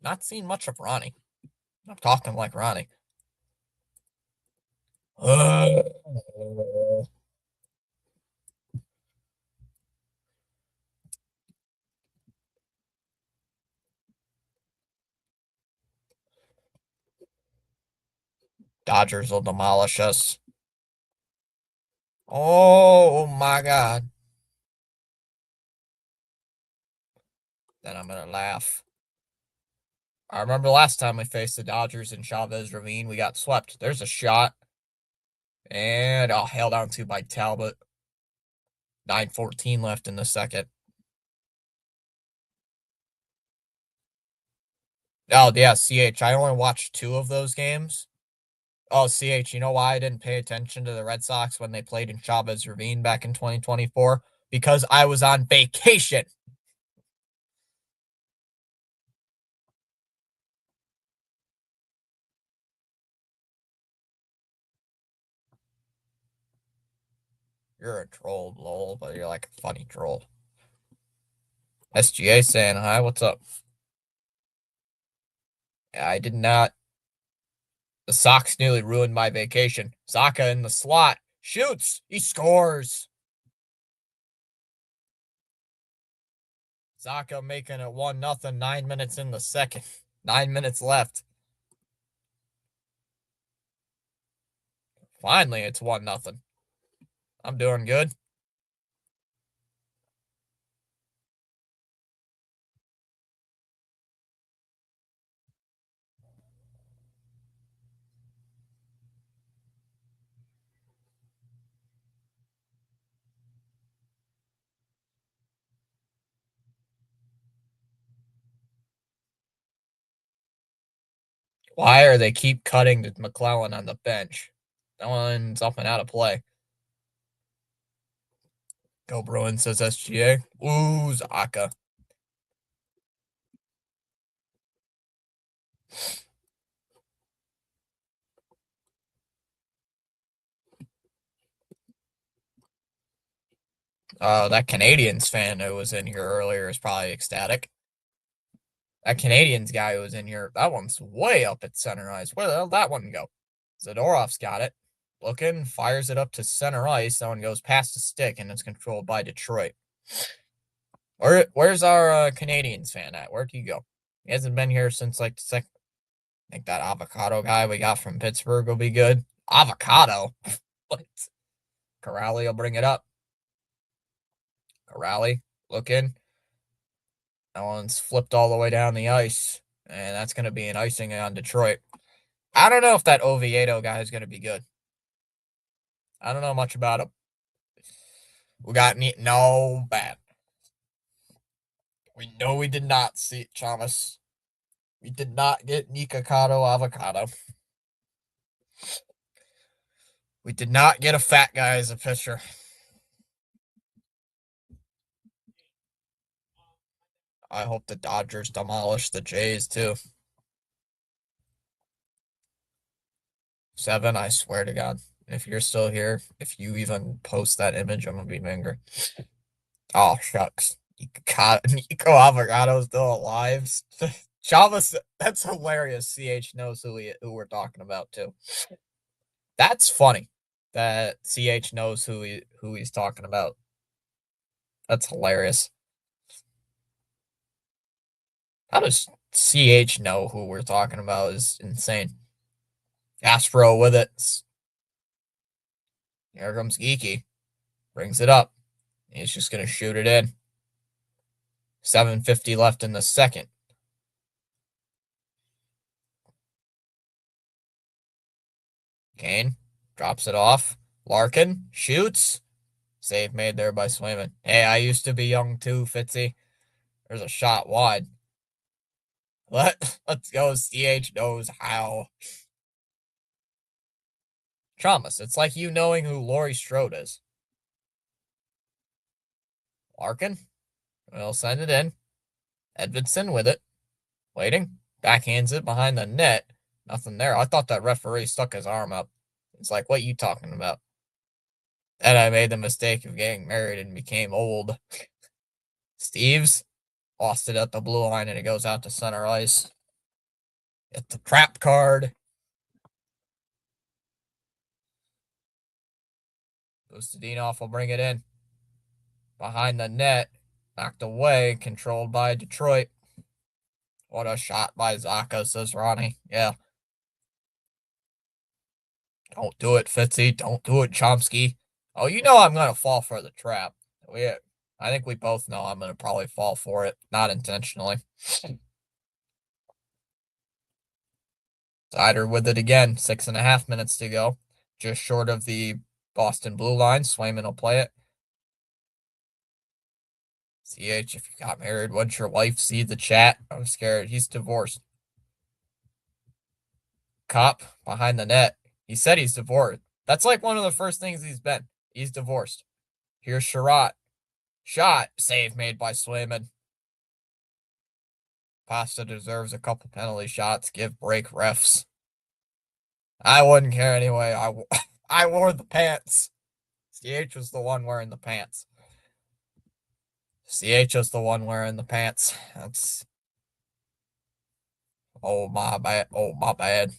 Not seen much of Ronnie. I'm talking like Ronnie. Dodgers will demolish us. Oh my god. Then I'm going to laugh. I remember last time we faced the Dodgers in Chavez Ravine, we got swept. There's a shot. And held on to by Talbot. 9:14 left in the second. Oh, yeah, CH. I only watched 2 of those games. Oh, CH, you know why I didn't pay attention to the Red Sox when they played in Chavez Ravine back in 2024? Because I was on vacation. You're a troll, lol, but you're like a funny troll. SGA saying hi, what's up? I did not. The Sox nearly ruined my vacation. Zaka in the slot. Shoots. He scores. Zaka making it 1-0, 9 minutes in the second. 9 minutes left. Finally, it's 1-0. I'm doing good. Why are they keep cutting to McClellan on the bench? That one's up and out of play. Go Bruins, says SGA. Ooh, Zaka. That Canadians fan who was in here earlier is probably ecstatic. That Canadians guy who was in here, that one's way up at center ice. Where the hell did that one go? Zadorov's got it. Looking, fires it up to center ice. That one goes past the stick, and it's controlled by Detroit. Where's our Canadians fan at? Where'd he go? He hasn't been here since like the second. I think that avocado guy we got from Pittsburgh will be good. Avocado? What? Corrali will bring it up. Corrali, looking. That one's flipped all the way down the ice. And that's going to be an icing on Detroit. I don't know if that Oviedo guy is going to be good. I don't know much about him. We got no bad. We know we did not see Thomas. We did not get Nikocado Avocado. We did not get a fat guy as a pitcher. I hope the Dodgers demolish the Jays too. 7, I swear to God. If you're still here, if you even post that image, I'm gonna be angry. Oh shucks. Nico Avocado's still alive. Chavez, that's hilarious. CH knows who we're talking about too. That's funny that CH knows who he's talking about. That's hilarious. How does CH know who we're talking about is insane. Astro with it. Here comes Geeky. Brings it up. He's just going to shoot it in. 7:50 left in the second. Kane drops it off. Larkin shoots. Save made there by Swayman. Hey, I used to be young too, Fitzy. There's a shot wide. Let's go. CH knows how. Thomas, it's like you knowing who Laurie Strode is. Larkin will send it in. Edvidson with it. Waiting. Backhands it behind the net. Nothing there. I thought that referee stuck his arm up. It's like, what you talking about? And I made the mistake of getting married and became old. Steves lost it at the blue line and it goes out to center ice. Get the trap card. Bustadinov will bring it in. Behind the net. Knocked away. Controlled by Detroit. What a shot by Zaka, says Ronnie. Yeah. Don't do it, Fitzy. Don't do it, Chomsky. Oh, you know I'm going to fall for the trap. I think we both know I'm going to probably fall for it. Not intentionally. Sider with it again. 6.5 minutes to go. Just short of the Boston blue line. Swayman will play it. CH, if you got married, wouldn't your wife see the chat? I'm scared. He's divorced. Cop behind the net. He said he's divorced. That's like one of the first things he's been. He's divorced. Here's Sherratt. Shot. Save made by Swayman. Pasta deserves a couple penalty shots. Give break, refs. I wouldn't care anyway. I wore the pants. CH was the one wearing the pants. CH was the one wearing the pants. That's... Oh, my bad. Oh, my bad.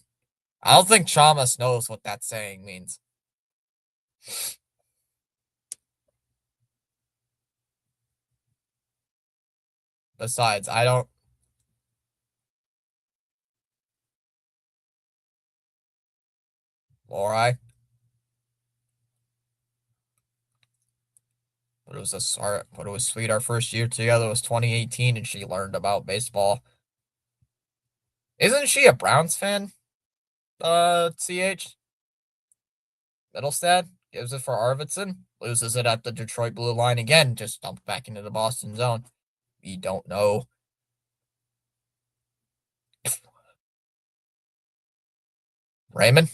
I don't think Chalmers knows what that saying means. Besides, I don't... Lori? But it was sweet. Our first year together was 2018, and she learned about baseball. Isn't she a Browns fan? CH? Middlestad gives it for Arvidsson. Loses it at the Detroit blue line again. Just dumped back into the Boston zone. We don't know. Raymond?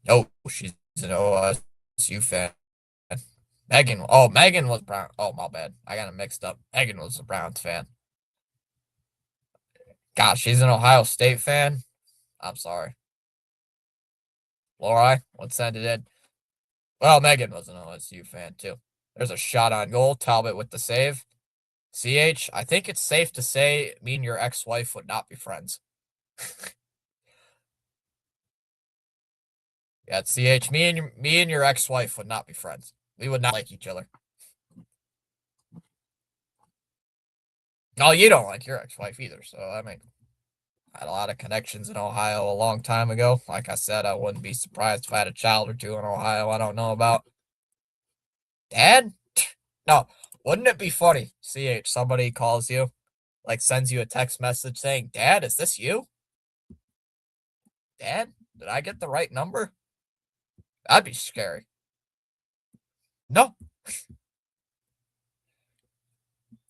No, she's an OSU fan. Megan. Oh, Megan was Brown. Oh, my bad. I got it mixed up. Megan was a Browns fan. Gosh, she's an Ohio State fan. I'm sorry. Lori, let's send it in. Well, Megan was an OSU fan, too. There's a shot on goal. Talbot with the save. CH, I think it's safe to say me and your ex-wife would not be friends. Yeah, CH, me and your ex-wife would not be friends. We would not like each other. No, you don't like your ex-wife either, so I mean, I had a lot of connections in Ohio a long time ago. Like I said, I wouldn't be surprised if I had a child or two in Ohio I don't know about. Dad? No, wouldn't it be funny, CH, somebody calls you, like sends you a text message saying, Dad, is this you? Dad, did I get the right number? That'd be scary. No.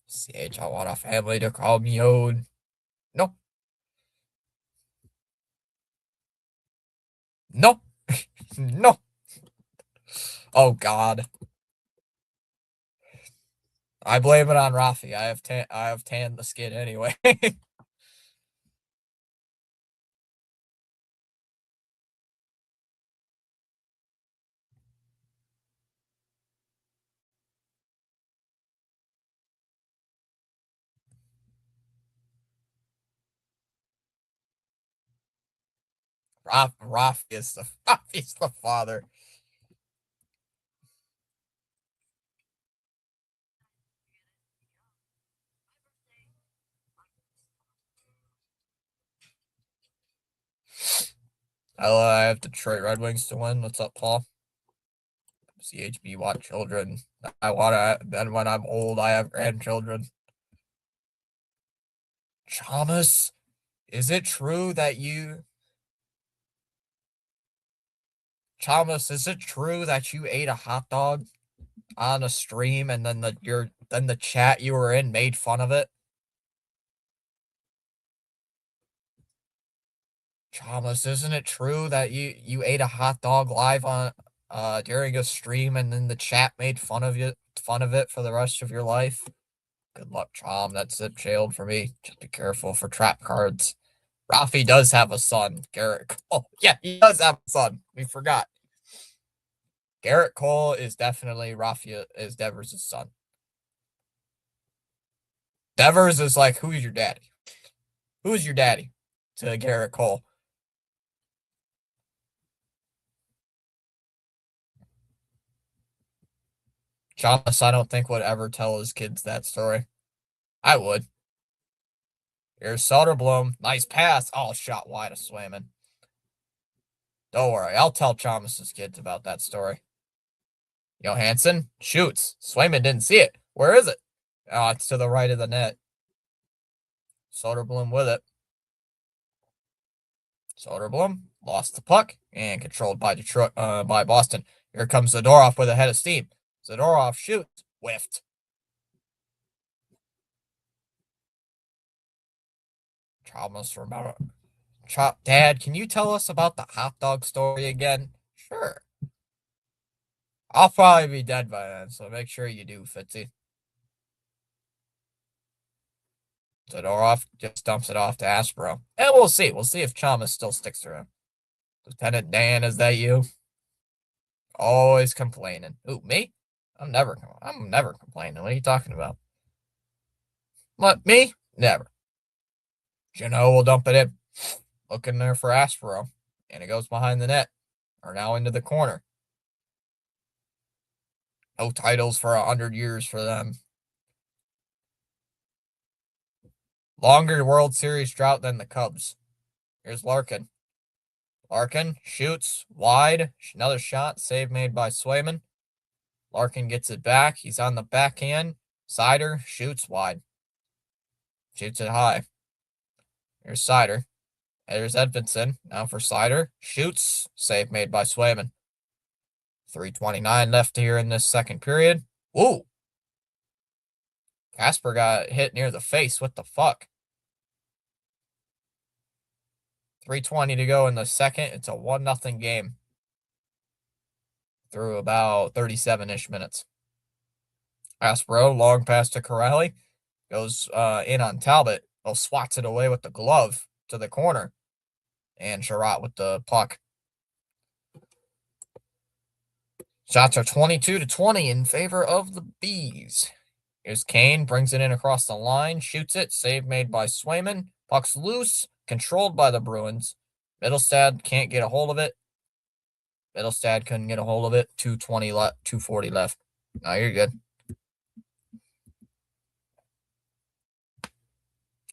CH, I want a family to call me own. No. No. No. Oh, God. I blame it on Rafi. I have tanned the skin anyway. Rafi's the father. I have Detroit Red Wings to win. What's up, Paul? CHB want children. I want to. Then when I'm old, I have grandchildren. Thomas, is it true that you? Thomas, is it true that you ate a hot dog? on a stream and then the chat you were in made fun of it? Thomas, isn't it true that you ate a hot dog live on during a stream and then the chat made fun of it for the rest of your life? Good luck, Chom. That's zip jailed for me. Just be careful for trap cards. Rafi does have a son, Garrett. Oh, yeah, he does have a son. We forgot. Garrett Cole is definitely Rafi is Devers' son. Devers is like, who's your daddy? Who's your daddy? To Garrett Cole. Thomas, I don't think would ever tell his kids that story. I would. Here's Soderblom. Nice pass. Oh, shot wide of Swayman. Don't worry. I'll tell Thomas's kids about that story. Johansson shoots. Swayman didn't see it. Where is it? Oh, it's to the right of the net. Soderblom with it. Soderblom lost the puck and controlled by Detroit by Boston. Here comes Zadorov with a head of steam. Zadorov shoots. Whiffed. Thomas, remember. Dad, can you tell us about the hot dog story again? Sure. I'll probably be dead by then, so make sure you do, Fitzy. Zadorov just dumps it off to Aspero. And we'll see. We'll see if Chalmers still sticks around. Lieutenant Dan, is that you? Always complaining. Ooh, me? I'm never complaining. What are you talking about? What, me? Never. Jano will dump it in. Looking there for Aspero. And it goes behind the net. Or now into the corner. No titles for 100 years for them. Longer World Series drought than the Cubs. Here's Larkin. Larkin shoots wide. Another shot. Save made by Swayman. Larkin gets it back. He's on the backhand. Sider shoots wide. Shoots it high. Here's Sider. There's Edvinson. Now for Sider. Shoots. Save made by Swayman. 3:29 left here in this second period. Ooh. Casper got hit near the face. What the fuck? 3:20 to go in the second. It's a 1-0 game. Through about 37-ish minutes. Aspero, long pass to Corrali. Goes in on Talbot. Oh, swats it away with the glove to the corner. And Sherratt with the puck. Shots are 22-20 in favor of the Bees. Here's Kane, brings it in across the line, shoots it, save made by Swayman. Puck's loose, controlled by the Bruins. Middlestad can't get a hold of it. Middlestad couldn't get a hold of it. 2:20 left, 2:40 left. No, you're good.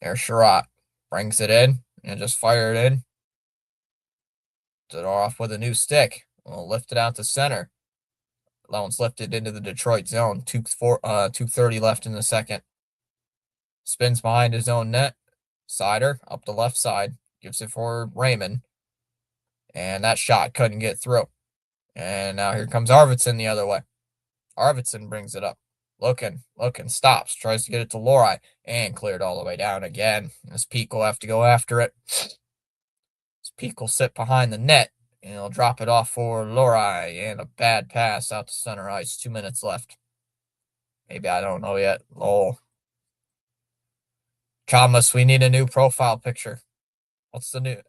There's Sherratt. Brings it in and just fire it in. It off with a new stick. We'll lift it out to center. That one's lifted into the Detroit zone. 2:30 left in the second. Spins behind his own net. Sider up the left side. Gives it for Raymond. And that shot couldn't get through. And now here comes Arvidsson the other way. Arvidsson brings it up. Looking, stops. Tries to get it to Lori. And cleared all the way down again. This Peak will have to go after it. This Peak will sit behind the net. And he'll drop it off for Lori. And a bad pass out to center ice. 2 minutes left. Maybe, I don't know yet. Lol. Chalmers, we need a new profile picture. What's the new?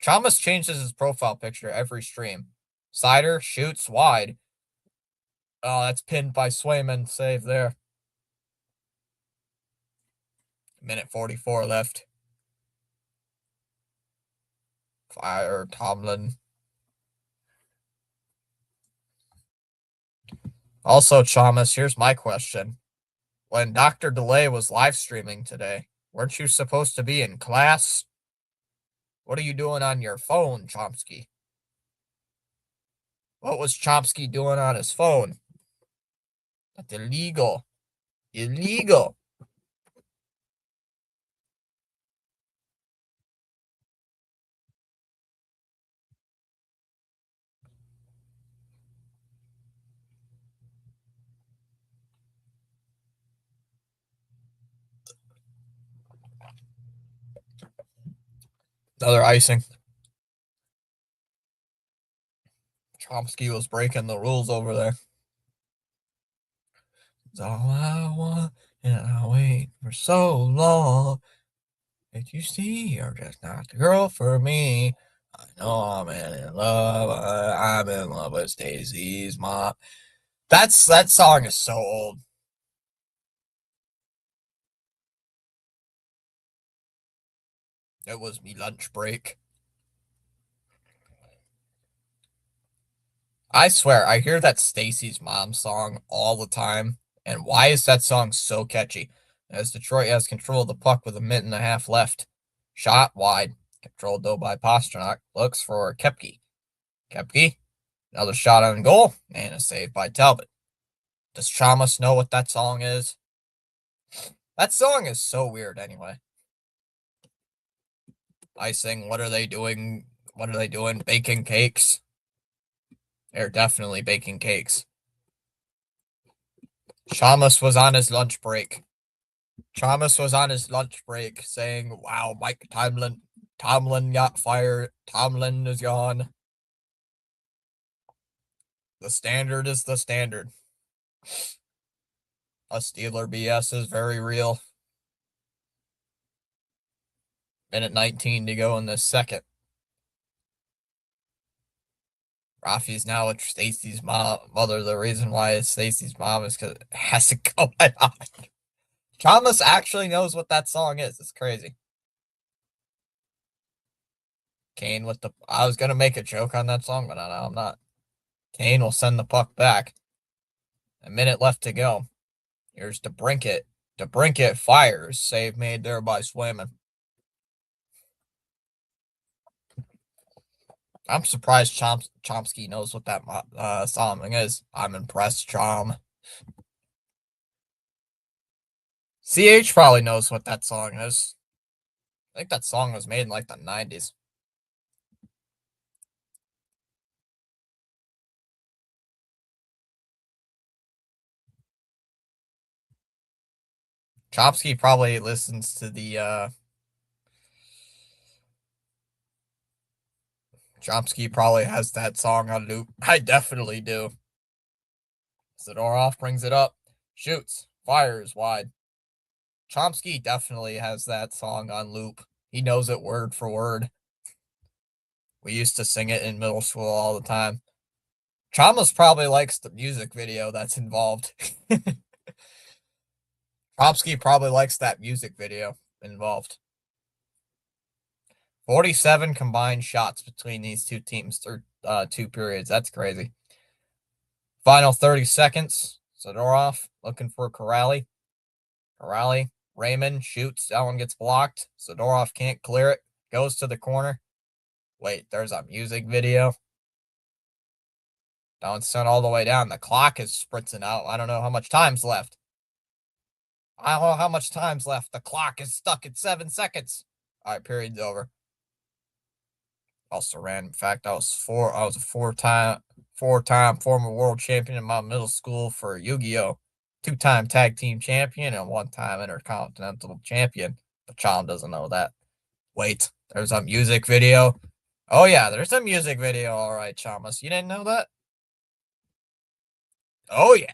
Chalmers changes his profile picture every stream. Sider shoots wide. Oh, that's pinned by Swayman. Save there. Minute 44 left. Fire Tomlin. Also, Chalmers, here's my question. When Dr. Delay was live streaming today, weren't you supposed to be in class? What are you doing on your phone, Chomsky? What was Chomsky doing on his phone? That's illegal. Illegal. Another icing. Chomsky was breaking the rules over there. It's all I want, and I wait for so long. Did you see you're just not the girl for me? I know I'm in love. I'm in love with Stacy's mom. That song is so old. It was me lunch break. I swear, I hear that Stacy's mom song all the time. And why is that song so catchy? As Detroit has control of the puck with a minute and a half left. Shot wide. Controlled though by Pastrnak. Looks for Kepke. Kepke. Another shot on goal. And a save by Talbot. Does Chalmers know what that song is? That song is so weird anyway. Icing. What are they doing? What are they doing? Baking cakes? They're definitely baking cakes. Chalmers was on his lunch break. Chalmers was on his lunch break saying, wow, Mike Tomlin got fired. Tomlin is gone. The standard is the standard. A Steeler BS is very real. Minute 19 to go in the second. Rafi's now with Stacy's mother. The reason why it's Stacy's mom is because it has to go on. Chalmers actually knows what that song is. It's crazy. Kane with the... I was going to make a joke on that song, but no, I'm not. Kane will send the puck back. A minute left to go. Here's DeBrincat. DeBrincat fires. Save made there by Swayman. I'm surprised Chomsky knows what that song is. I'm impressed, Chom. CH probably knows what that song is. I think that song was made in like the 90s. Chomsky probably listens to the Chomsky probably has that song on loop. I definitely do. Zadorov brings it up. Shoots. Fires wide. Chomsky definitely has that song on loop. He knows it word for word. We used to sing it in middle school all the time. Chalmers probably likes the music video that's involved. Chomsky probably likes that music video involved. 47 combined shots between these two teams through 2 periods. That's crazy. Final 30 seconds. Zadorov looking for Corrali. Corrali. Raymond shoots. That one gets blocked. Zadorov can't clear it. Goes to the corner. Wait, there's a music video. That one's sent all the way down. The clock is spritzing out. I don't know how much time's left. I don't know how much time's left. The clock is stuck at 7 seconds. All right, period's over. Also ran. In fact, I was a four-time former world champion in my middle school for Yu-Gi-Oh! 2-time tag team champion and 1-time intercontinental champion. But Chom doesn't know that. Wait, there's a music video. Oh yeah, there's a music video. All right, Chalmers, you didn't know that? Oh yeah.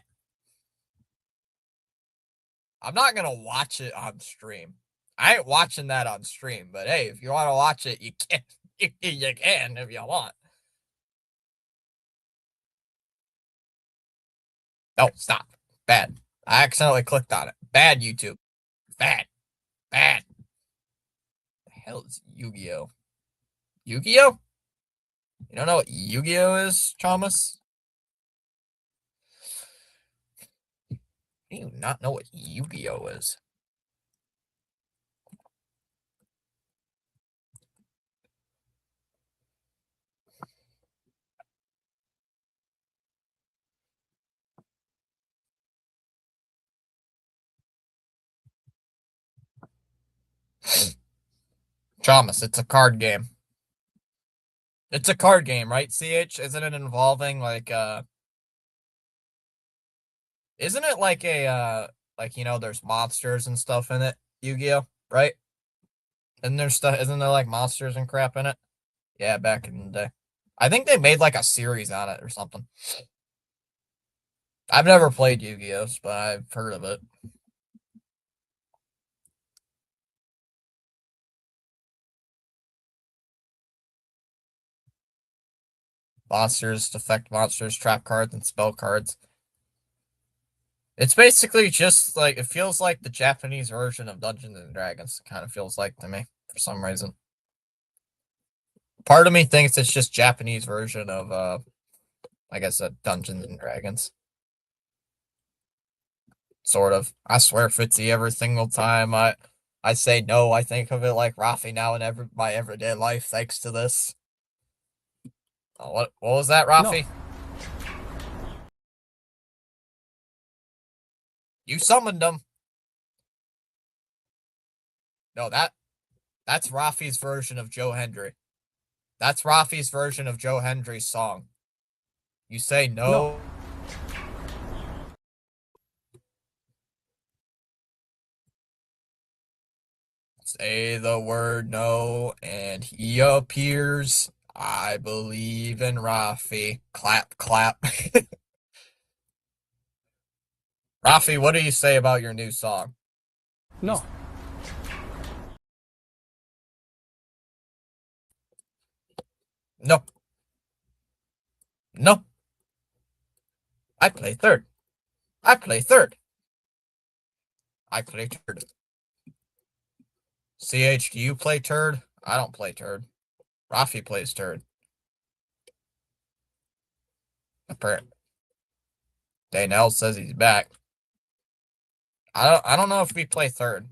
I'm not gonna watch it on stream. I ain't watching that on stream. But hey, if you want to watch it, you can. You can if you want. No, stop. Bad. I accidentally clicked on it. Bad YouTube. Bad. Bad. The hell is Yu-Gi-Oh? Yu-Gi-Oh? You don't know what Yu-Gi-Oh is, Thomas? Do you not know what Yu-Gi-Oh is? Thomas, it's a card game. It's a card game, right, CH? Isn't it involving like isn't it like a like there's monsters and stuff in it, Yu-Gi-Oh, right? Isn't there stuff? Isn't there like monsters and crap in it? Yeah, back in the day. I think they made like a series on it or something. I've never played Yu-Gi-Oh, but I've heard of it. Monsters, defect monsters, trap cards, and spell cards. It's basically just like it feels like the Japanese version of Dungeons and Dragons. It kind of feels like to me for some reason. Part of me thinks it's just Japanese version of like I said, Dungeons and Dragons. Sort of. I swear, Fitzy, every single time I say no, I think of it like Rafi now in my everyday life. Thanks to this. Oh, what was that, No, Rafi? You summoned him. No, that's Rafi's version of Joe Hendry. That's Rafi's version of Joe Hendry's song. You say no, no. Say the word no, and he appears. I believe in Rafi. Clap, clap. Rafi, what do you say about your new song? no, No, no. I play third. I play third. I play third. CH, do you play turd? I don't play turd. Rafi plays turd. Daynell says he's back. I don't know if we play third.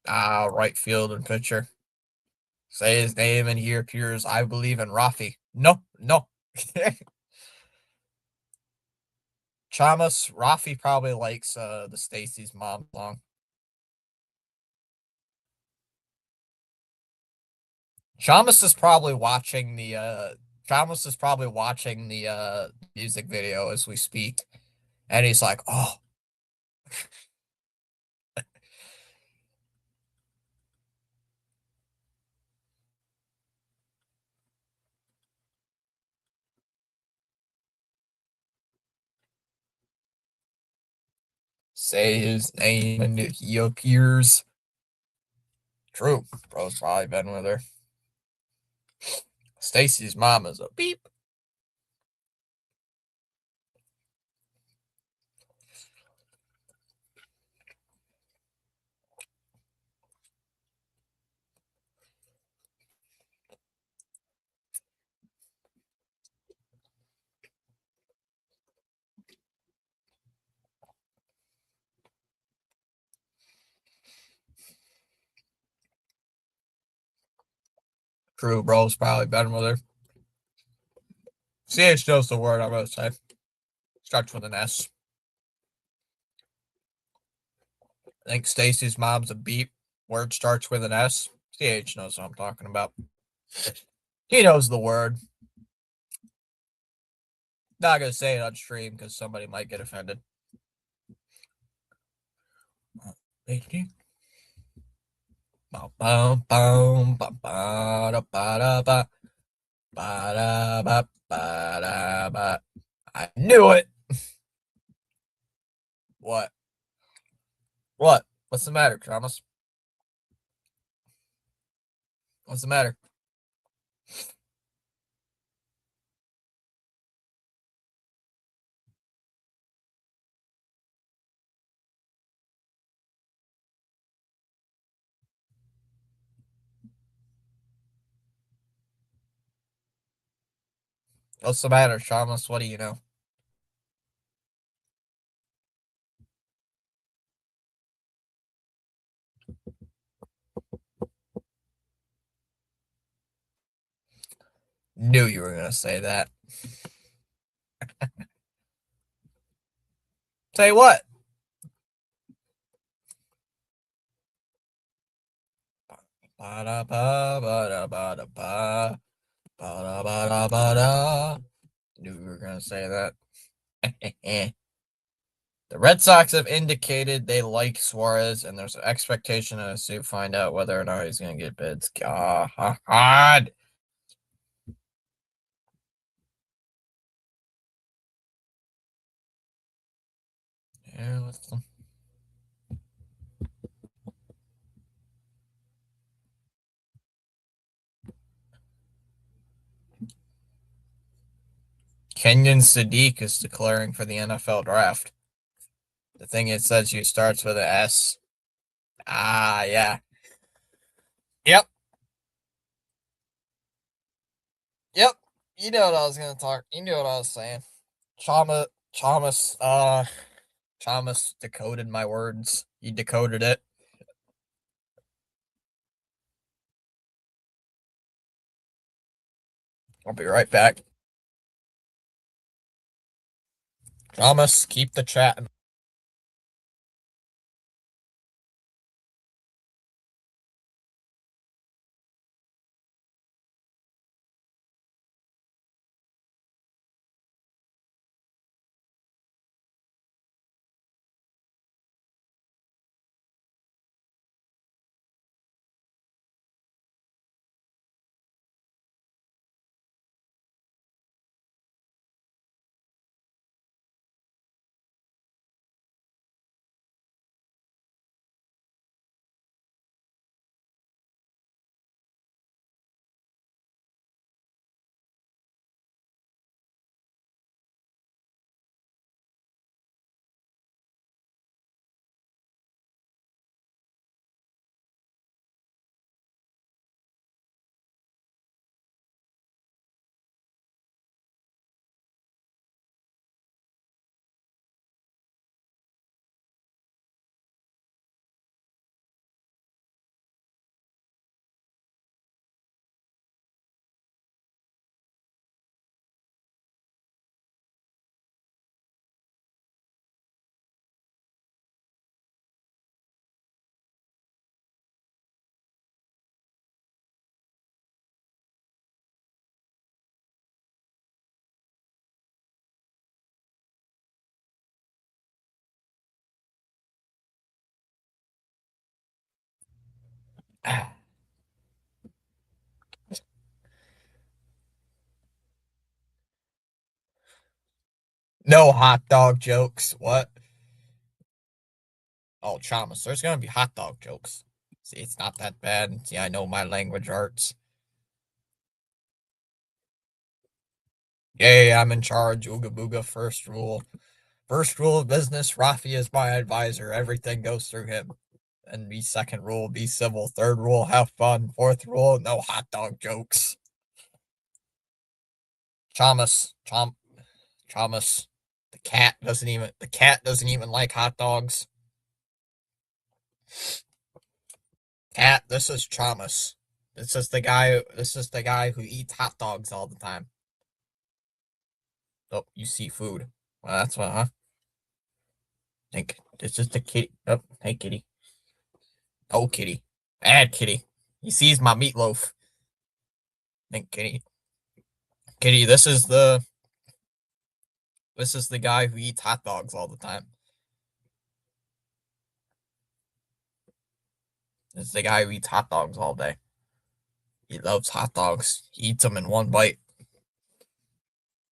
Right field and pitcher. Say his name and he appears. I believe in Rafi. No, no. Chamas, Rafi probably likes the Stacy's mom song. Chamas is probably watching the music video as we speak. And he's like, oh, say his name and he appears. True. Bro's probably been with her. Stacy's mom is a beep. True, bro's probably been with her. CH knows the word I'm going to say. Starts with an S. I think Stacy's mom's a beep. Word starts with an S. CH knows what I'm talking about. He knows the word. Not gonna say it on stream because somebody might get offended. I knew it. What? What? What's the matter, Thomas? What's the matter? What's the matter, Thomas? What do you know? Knew you were gonna say that. Say what? Ba da ba ba da ba da ba Ba-da-ba-da-ba-da. Knew you were going to say that. The Red Sox have indicated they like Suarez, and there's an expectation to find out whether or not he's going to get bids. God. Yeah, Kenyon Sadiq is declaring for the NFL draft. The thing it says you starts with an S. Ah, yeah. Yep. Yep. You know what I was gonna talk. You knew what I was saying. Chamas, Chamas decoded my words. He decoded it. I'll be right back. Chamas, keep the chat. No hot dog jokes. What? Oh, Chamas, there's gonna be hot dog jokes. See, it's not that bad. See, I know my language arts. Yay, I'm in charge. Ooga booga, first rule. First rule of business, Rafi is my advisor. Everything goes through him. And the second rule, be civil. Third rule, have fun. Fourth rule, no hot dog jokes. Chamas, Chamas. The cat doesn't even like hot dogs. Cat, this is Chamas. This is the guy who eats hot dogs all the time. Oh, you see food. Well, that's what, huh? Think this is the kitty. Oh, hey kitty. Oh kitty. Bad kitty. He sees my meatloaf. Think kitty. Kitty, this is the guy who eats hot dogs all the time. This is the guy who eats hot dogs all day. He loves hot dogs. He eats them in one bite.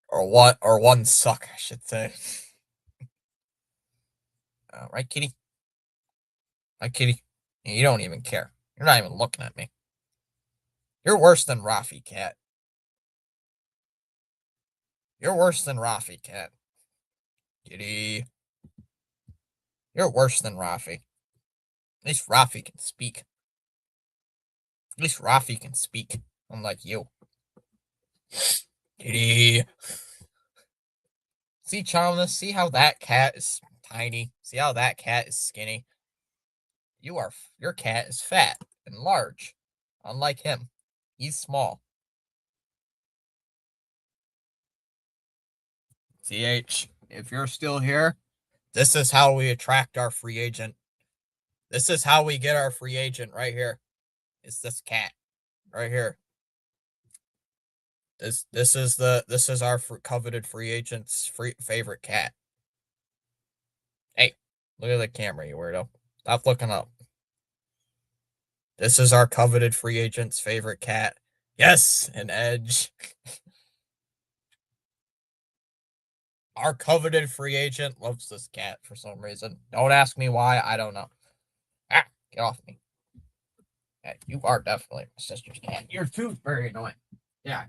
Or one suck, I should say. Right, kitty? Right, kitty? You don't even care. You're not even looking at me. You're worse than Rafi, cat. You're worse than Rafi, cat. Kitty. You're worse than Rafi. At least Rafi can speak. At least Rafi can speak, unlike you. Kitty. See, Chalmers, see how that cat is tiny? See how that cat is skinny? Your cat is fat and large. Unlike him. He's small. CH, if you're still here, this is how we attract our free agent. This is how we get our free agent right here. It's this cat right here. This is our coveted free agent's favorite cat. Hey, look at the camera, you weirdo. Stop looking up. This is our coveted free agent's favorite cat. Yes, an Edge. Our coveted free agent loves this cat for some reason. Don't ask me why. I don't know. Ah, get off me. Yeah, you are definitely my sister's cat. You're too very annoying. Yeah.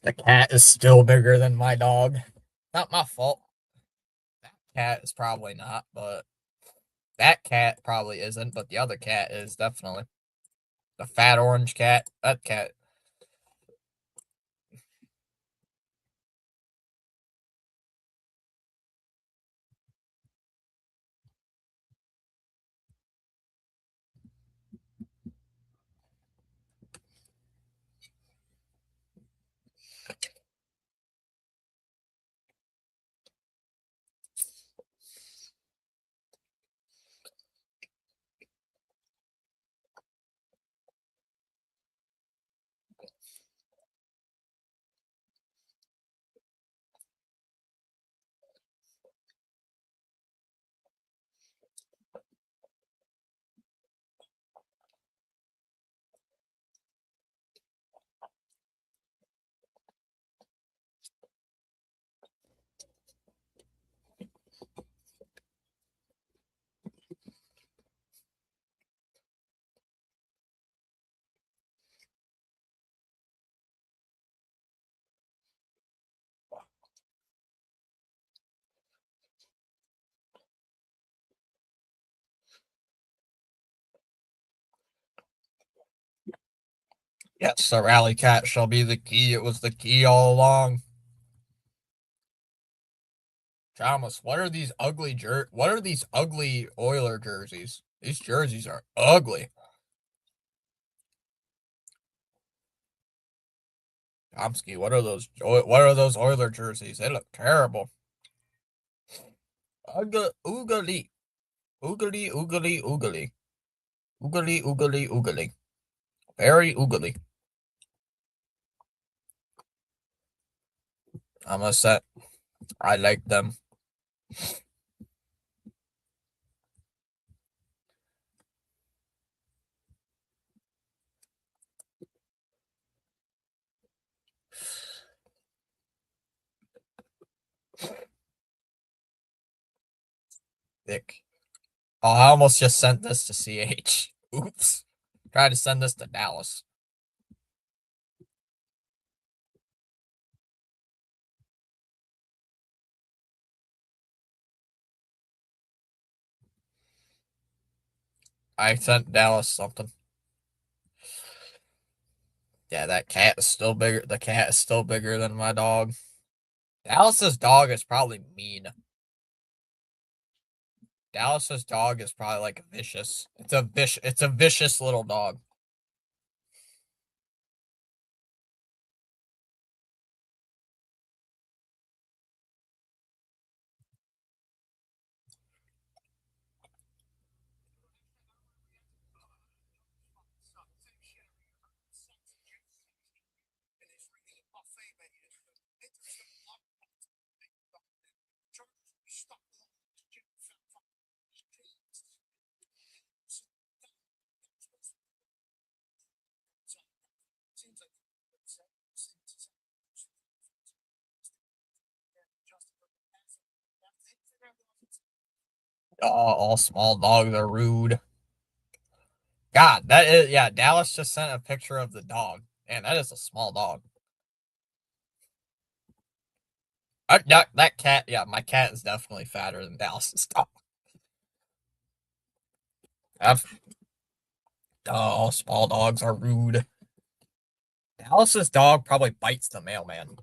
The cat is still bigger than my dog. Not my fault. That cat is probably not, but that cat probably isn't, but the other cat is definitely. The fat orange cat. That cat. Yes, the rally cat shall be the key. It was the key all along. Thomas, what are these ugly Oiler jerseys? These jerseys are ugly. Chomsky, what are those Oiler jerseys? They look terrible. Oogly. Oogly, oogly, oogly. Oogly, oogly, oogly. Very oogly. I must say, I like them. Thick. Oh, I almost just sent this to CH. Oops. Tried to send this to Dallas. I sent Dallas something. Yeah, that cat is still bigger. The cat is still bigger than my dog. Dallas's dog is probably mean. Dallas's dog is probably like vicious. It's a vicious little dog. Oh, all small dogs are rude. God, that is yeah. Dallas just sent a picture of the dog, and that is a small dog. That cat, yeah, my cat is definitely fatter than Dallas's dog. All small dogs are rude. Dallas's dog probably bites the mailman.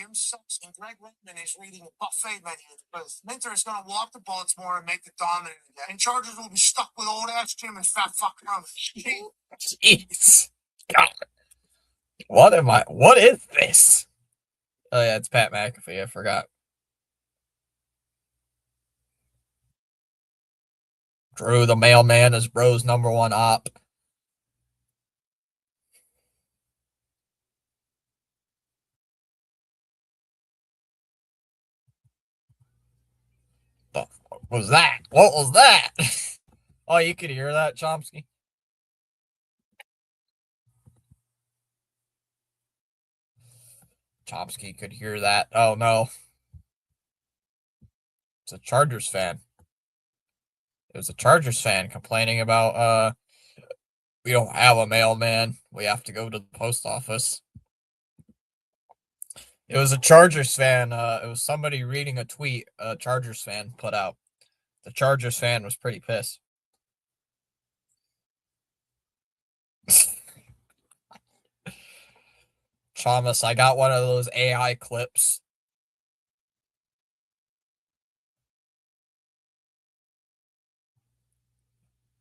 Jim sucks and Greg Littman is reading a buffet menu because Minter is going to walk the Baltimore and make it dominant again. And Chargers will be stuck with old ass Jim and fat fuck Herman. Jeez. God. What is this? Oh yeah, it's Pat McAfee, I forgot. Drew the mailman is bro's #1 op. What was that? What was that? Oh, you could hear that, Chomsky? Chomsky could hear that. Oh no. It's a Chargers fan. It was a Chargers fan complaining about we don't have a mailman. We have to go to the post office. It was a Chargers fan. It was somebody reading a tweet a Chargers fan put out. The Chargers fan was pretty pissed. Thomas, I got one of those AI clips.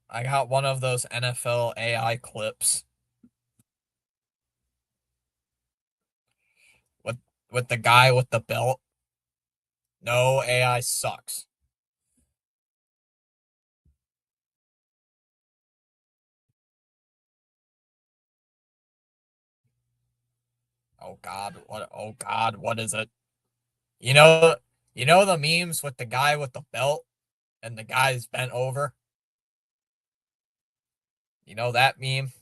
I got one of those NFL AI clips. With the guy with the belt. No, AI sucks. Oh God, what is it? You know the memes with the guy with the belt and the guy's bent over? You know that meme?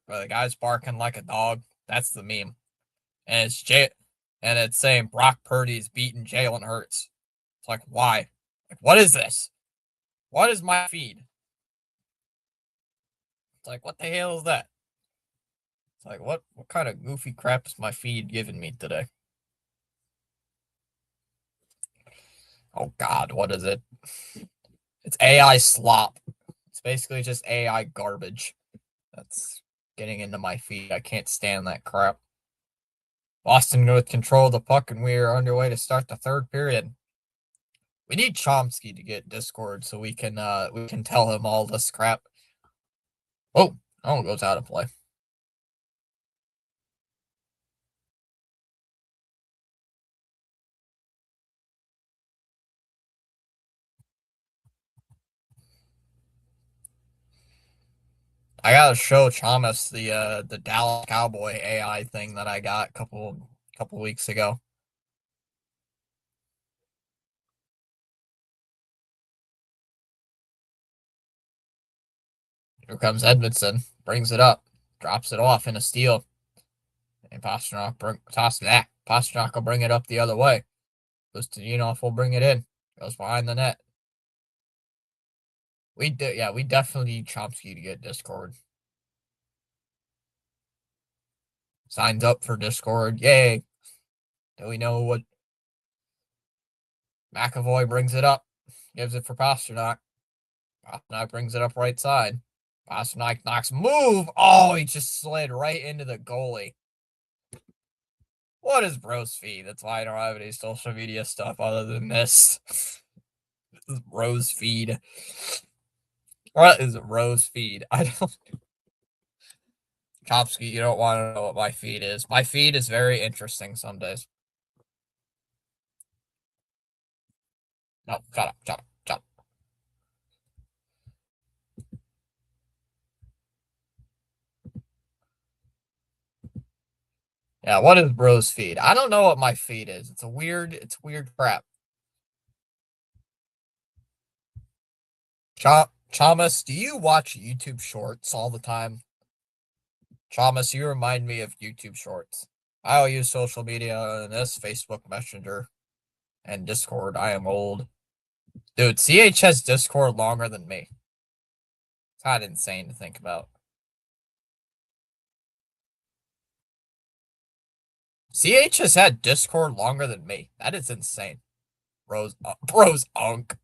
Where the guy's barking like a dog? That's the meme. And it's saying Brock Purdy's beating Jalen Hurts. It's like, why? Like, what is this? What is my feed? It's like, what the hell is that? It's like, what kind of goofy crap is my feed giving me today? Oh God, what is it? It's AI slop. It's basically just AI garbage. That's getting into my feed. I can't stand that crap. Boston with control of the puck, and we are underway to start the third period. We need Chomsky to get Discord so we can tell him all this crap. Oh, goes out of play. I gotta show Thomas the Dallas Cowboy AI thing that I got a couple weeks ago. Here comes Edmondson, brings it up, drops it off in a steal, and Pasternak will bring it up the other way. Ustinov will bring it in, goes behind the net. We definitely need Chomsky to get Discord. Signs up for Discord, yay! Do we know what? McAvoy brings it up, gives it for Pasternak. Pasternak brings it up right side. Pasternak knocks move. Oh, he just slid right into the goalie. What is Bro's feed? That's why I don't have any social media stuff other than this. This is Bro's feed. What is Bro's feed? I don't. Chomsky, you don't want to know what my feed is. My feed is very interesting some days. No, shut up. Yeah, what is Bro's feed? I don't know what my feed is. It's weird crap. Thomas, do you watch YouTube shorts all the time? Thomas, you remind me of YouTube shorts. I don't use social media in this Facebook Messenger and Discord. I am old. Dude, CH has Discord longer than me. It's kind of insane to think about. CH has had Discord longer than me. That is insane. Bro's unk.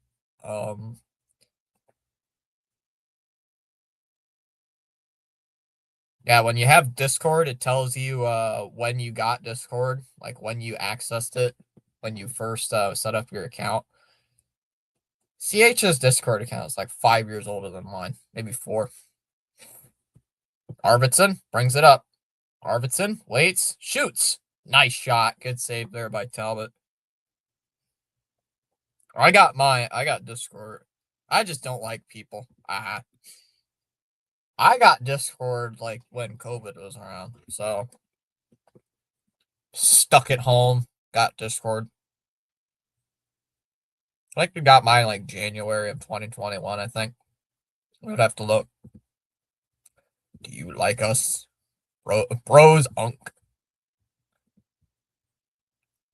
Yeah, when you have Discord, it tells you when you got Discord, like when you accessed it, when you first set up your account. CH's Discord account is like 5 years older than mine, maybe 4. Arvidsson brings it up. Arvidsson waits, shoots. Nice shot. Good save there by Talbot. I got Discord. I just don't like people. I got Discord like when COVID was around. So stuck at home, got Discord. I think we got mine like January of 2021, I think. We would have to look. Do you like us? Bros unk.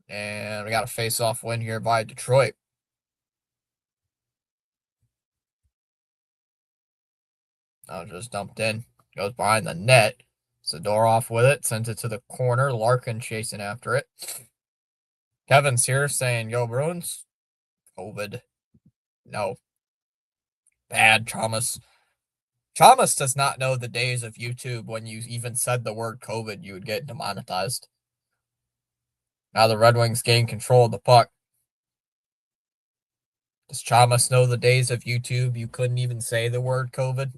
And we got a face-off win here by Detroit. Now just dumped in. Goes behind the net. Zadorov with it. Sends it to the corner. Larkin chasing after it. Kevin's here saying, yo, Bruins. COVID. No. Bad, Thomas. Thomas does not know the days of YouTube when you even said the word COVID, you would get demonetized. Now the Red Wings gain control of the puck. Does Thomas know the days of YouTube you couldn't even say the word COVID?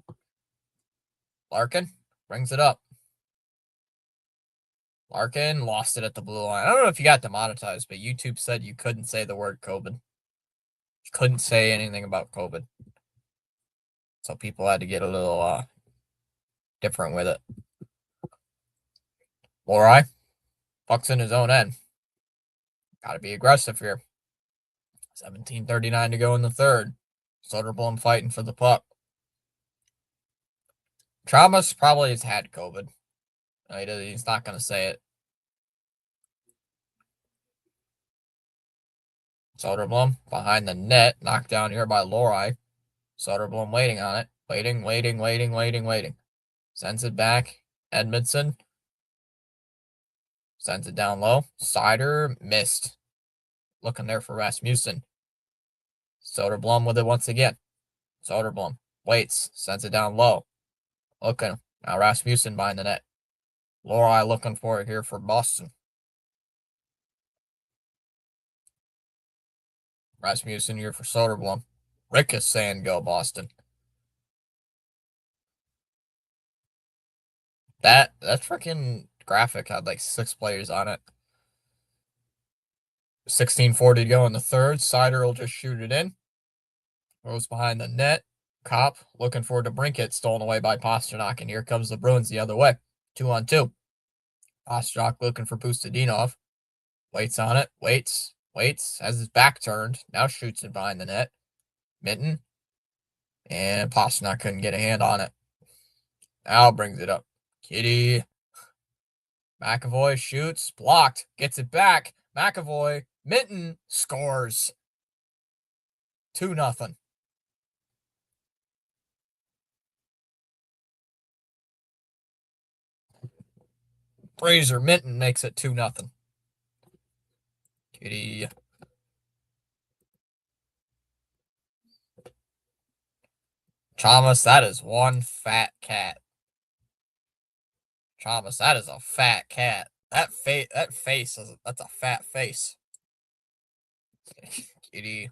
Larkin brings it up. Larkin lost it at the blue line. I don't know if you got demonetized, but YouTube said you couldn't say the word COVID. You couldn't say anything about COVID. So people had to get a little different with it. Lorai, puck's in his own end. Got to be aggressive here. 17:39 to go in the third. Soderblom fighting for the puck. Thomas probably has had COVID. He's not going to say it. Soderblom behind the net. Knocked down here by Lorai. Soderblom waiting on it. Waiting. Sends it back. Edmondson. Sends it down low. Sider missed. Looking there for Rasmussen. Soderblom with it once again. Soderblom waits. Sends it down low. Looking. Now Rasmussen behind the net. Lorai looking for it here for Boston. Rasmussen here for Soderblom. Rick is saying go Boston. That freaking graphic had like 6 players on it. 16:40 to go in the third. Sider will just shoot it in. Goes behind the net. Kopp looking for DeBrincat, stolen away by Pastrnak, and here comes the Bruins the other way. 2-on-2. Pastrnak looking for Pustadinov. Waits on it. Waits. Has his back turned. Now shoots it behind the net. Minton. And Pastrnak couldn't get a hand on it. Now brings it up. Kitty. McAvoy shoots. Blocked. Gets it back. McAvoy. Minton scores. 2-0. Fraser Minton makes it 2-0. Kitty. Thomas, that is one fat cat. Thomas, that is a fat cat. That face that's a fat face. Kitty.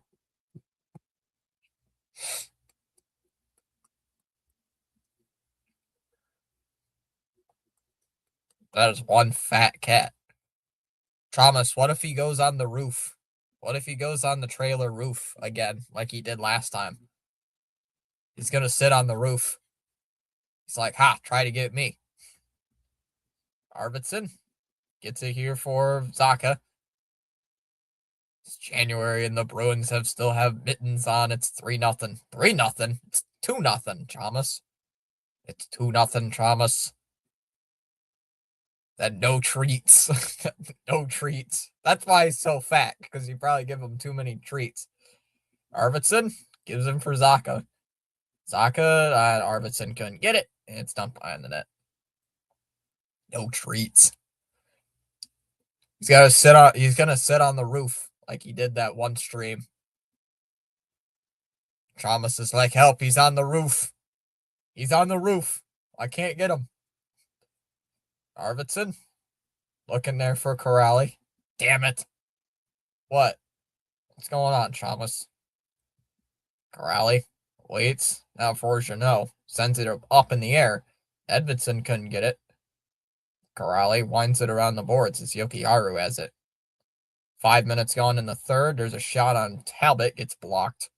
That is one fat cat. Thomas, what if he goes on the roof? What if he goes on the trailer roof again, like he did last time? He's gonna sit on the roof. He's like, ha, try to get me. Arvidsson gets it here for Zacha. It's January and the Bruins still have mittens on. It's 3-0. 3-0. It's 2-0, Thomas. It's 2-0, Thomas. Then no treats. No treats. That's why he's so fat, because you probably give him too many treats. Arvidsson gives him for Zacha. Zacha, Arvidsson couldn't get it, and it's dumped behind the net. No treats. He's gonna sit on the roof like he did that one stream. Thomas is like, help, he's on the roof. He's on the roof. I can't get him. Arvidsson looking there for Corrali. Damn it. What? What's going on, Chalmers? Corrali waits. Now no. Sends it up in the air. Edmondson couldn't get it. Corrali winds it around the boards as Yokiharu has it. 5 minutes gone in the third. There's a shot on Talbot. Gets blocked.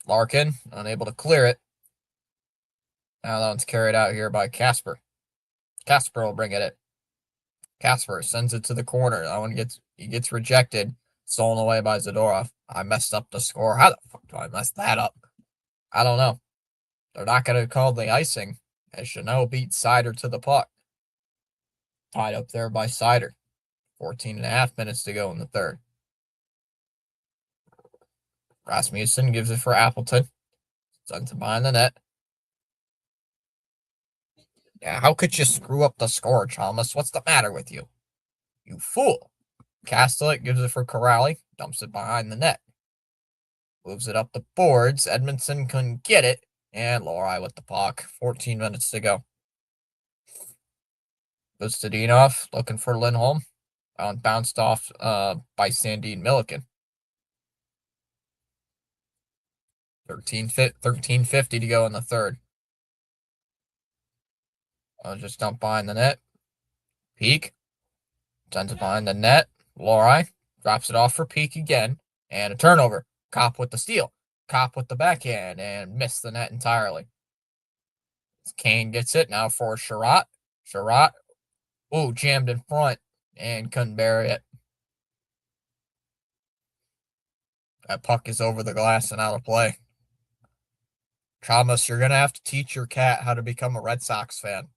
Larkin, unable to clear it. Now that one's carried out here by Casper. Casper will bring it in. Casper sends it to the corner. That one gets rejected. Stolen away by Zadorov. I messed up the score. How the fuck do I mess that up? I don't know. They're not going to call the icing as Chanel beats Sider to the puck. Tied up there by Sider. 14.5 minutes to go in the third. Rasmussen gives it for Appleton. Sends it behind the net. Yeah, how could you screw up the score, Chalmers? What's the matter with you? You fool. Castellet gives it for Corrali. Dumps it behind the net. Moves it up the boards. Edmondson couldn't get it. And Lohrei with the puck. 14 minutes to go. Kostadinov looking for Lindholm. Bounced off by Sandin Milliken. 13:50 to go in the third. I'll just dump behind the net. Peak. Sends it behind the net. Lohrei drops it off for Peak again. And a turnover. Cop with the steal. Cop with the backhand. And missed the net entirely. Kane gets it now for Sherratt. Sherratt. Ooh, jammed in front. And couldn't bury it. That puck is over the glass and out of play. Thomas, you're going to have to teach your cat how to become a Red Sox fan.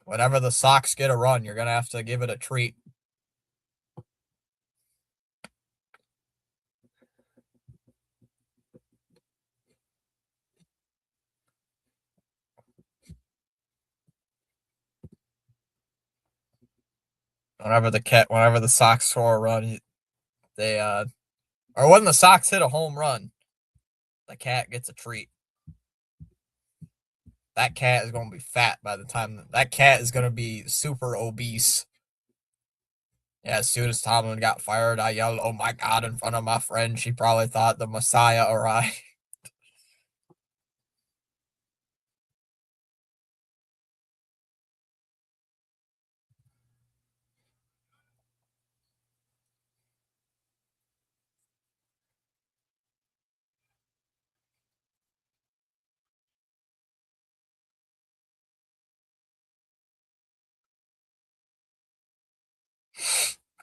Whenever the Sox get a run, you're going to have to give it a treat. Whenever the Sox score a run, or when the Sox hit a home run, the cat gets a treat. That cat is going to be fat by the time that cat is going to be super obese. Yeah, as soon as Tomlin got fired, I yelled, "Oh my God," in front of my friend. She probably thought the Messiah arrived.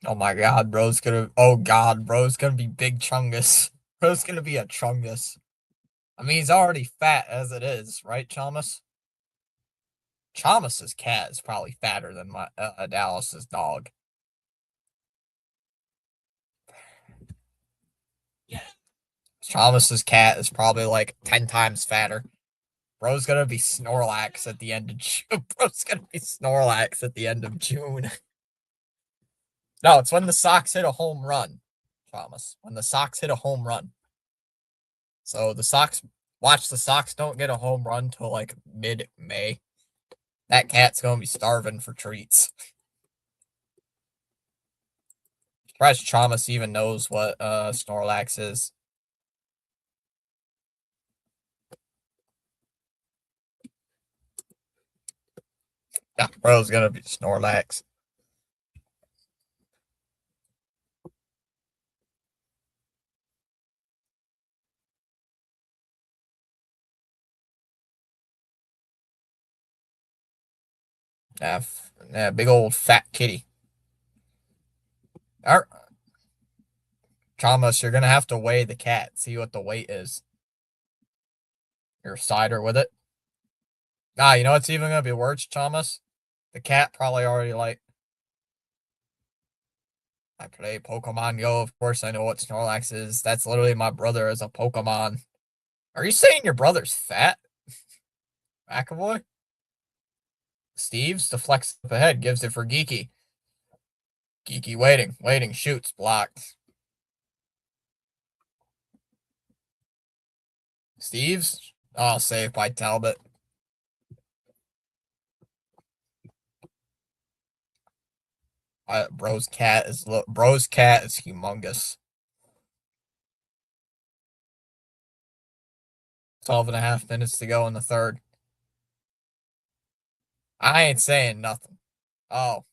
Oh my God, bro's gonna be big Chungus. Bro's gonna be a Chungus. I mean, he's already fat as it is, right, Chalmers? Chalmers' cat is probably fatter than my Dallas's dog. Chalmers' cat is probably like 10 times fatter. Bro's gonna be Snorlax at the end of June. Bro's gonna be Snorlax at the end of June. No, it's when the Sox hit a home run, Thomas. When the Sox hit a home run. So the Sox don't get a home run till like mid-May. That cat's gonna be starving for treats. Surprised Thomas even knows what Snorlax is. Yeah, bro's gonna be Snorlax. Yeah, big old fat kitty. All right. Thomas, you're gonna have to weigh the cat, see what the weight is. Your cider with it. Ah, you know what's even gonna be worse, Thomas? The cat probably already like. I play Pokemon Go. Of course, I know what Snorlax is. That's literally my brother as a Pokemon. Are you saying your brother's fat? McAvoy? Steve's deflects up ahead, gives it for Geeky. Geeky waiting, shoots, blocked. Steve's? Oh, saved by Talbot. Bro's cat is humongous. 12.5 minutes to go in the third. I ain't saying nothing. Oh,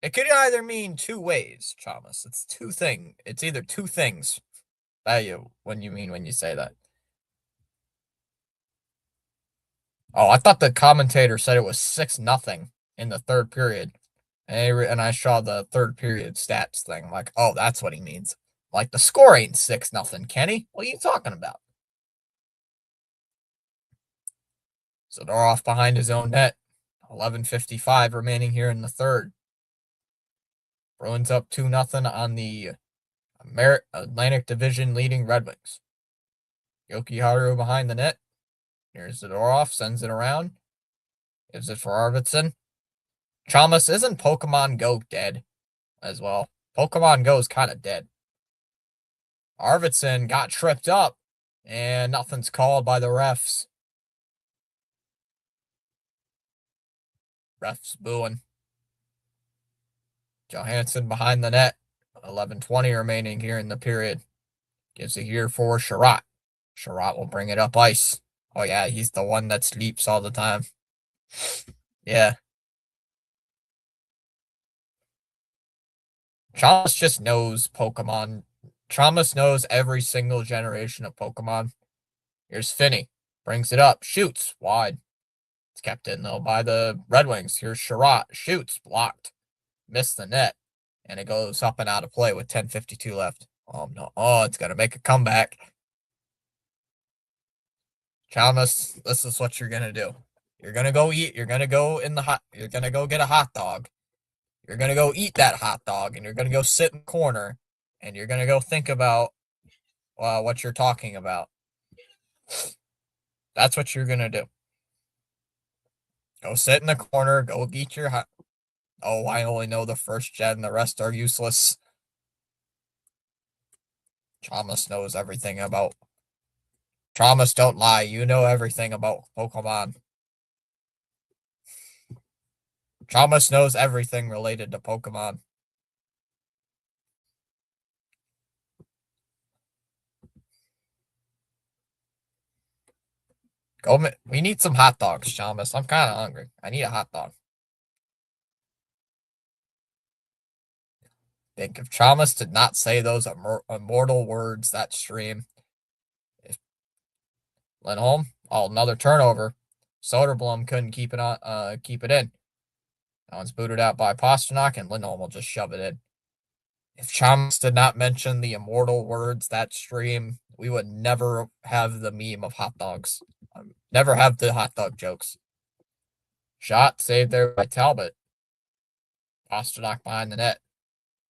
it could either mean two ways, Thomas. It's two thing. It's either two things that you when you mean when you say that. Oh, I thought the commentator said it was 6-0 in the third period, and I saw the third period stats thing. I'm like, oh, that's what he means. Like the score ain't 6-0, Kenny. What are you talking about? So they're off behind his own net. 11:55 remaining here in the third. Bruins up 2-0 on the Atlantic Division leading Red Wings. Yoki behind the net. Here's Zadorov, sends it around. Gives it for Arvidsson. Chalmers, isn't Pokemon Go dead as well? Pokemon Go is kind of dead. Arvidsson got tripped up, and nothing's called by the refs. Refs booing. Johansson behind the net. 11:20 remaining here in the period. Gives it here for Sherratt. Sherratt will bring it up ice. Oh, yeah, he's the one that sleeps all the time. Yeah. Chalmers just knows Pokemon. Chalmers knows every single generation of Pokemon. Here's Finney. Brings it up. Shoots. Wide. It's kept in, though, by the Red Wings. Here's Sherratt. Shoots. Blocked. Missed the net. And it goes up and out of play with 10:52 left. Oh, no. Oh, it's going to make a comeback. Chalmers, this is what you're going to do. You're going to go eat. You're going to go in the hot. You're going to go get a hot dog. You're going to go eat that hot dog. And you're going to go sit in the corner. And you're going to go think about what you're talking about. That's what you're going to do. Go sit in the corner. Go eat your hot. Oh, I only know the first gen. The rest are useless. Chalmers knows everything about. Chalmers, don't lie. You know everything about Pokemon. Chalmers knows everything related to Pokemon. Go. We need some hot dogs, Chalmers. I'm kind of hungry. I need a hot dog. Think if Chalmers did not say those immortal words that stream. If Lindholm, oh, another turnover. Soderblom couldn't keep it on. Keep it in. That one's booted out by Pastrnak, and Lindholm will just shove it in. If Chalmers did not mention the immortal words that stream, we would never have the meme of hot dogs. Never have the hot dog jokes. Shot saved there by Talbot. Pastrnak behind the net.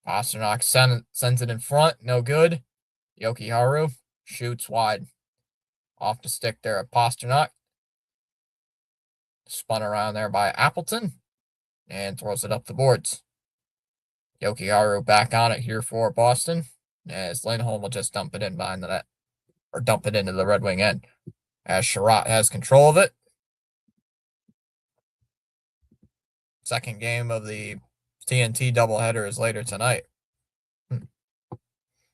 Pastrnak sends it in front. No good. Yoki shoots wide. Off the stick there at Pastrnak. Spun around there by Appleton. And throws it up the boards. Yoki back on it here for Boston. As Lindholm will just dump it in behind the net. Or dump it into the Red Wing end. As Sherratt has control of it. Second game of the TNT doubleheader is later tonight.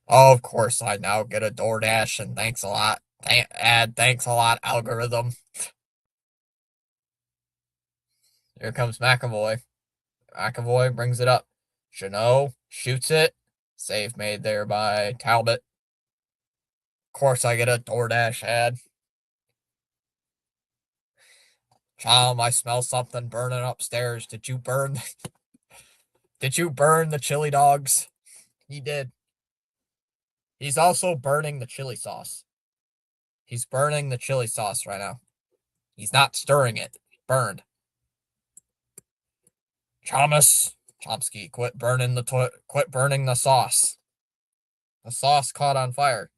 Oh, of course, I now get a DoorDash, and thanks a lot. Thanks a lot, algorithm. Here comes McAvoy. McAvoy brings it up. Chanot shoots it. Save made there by Talbot. Of course, I get a DoorDash ad. Chom, I smell something burning upstairs. Did you burn the chili dogs? He did. He's also burning the chili sauce. He's burning the chili sauce right now. He's not stirring it. Burned. Chomsky, quit burning the sauce. The sauce caught on fire.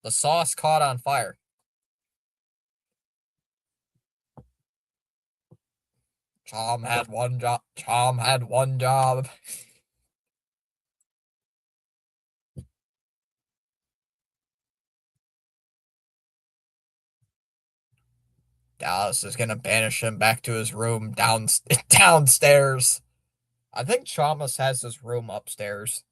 The sauce caught on fire. Chom had one job. Chom had one job. Dallas is gonna banish him back to his room downstairs. I think Chalmers has his room upstairs.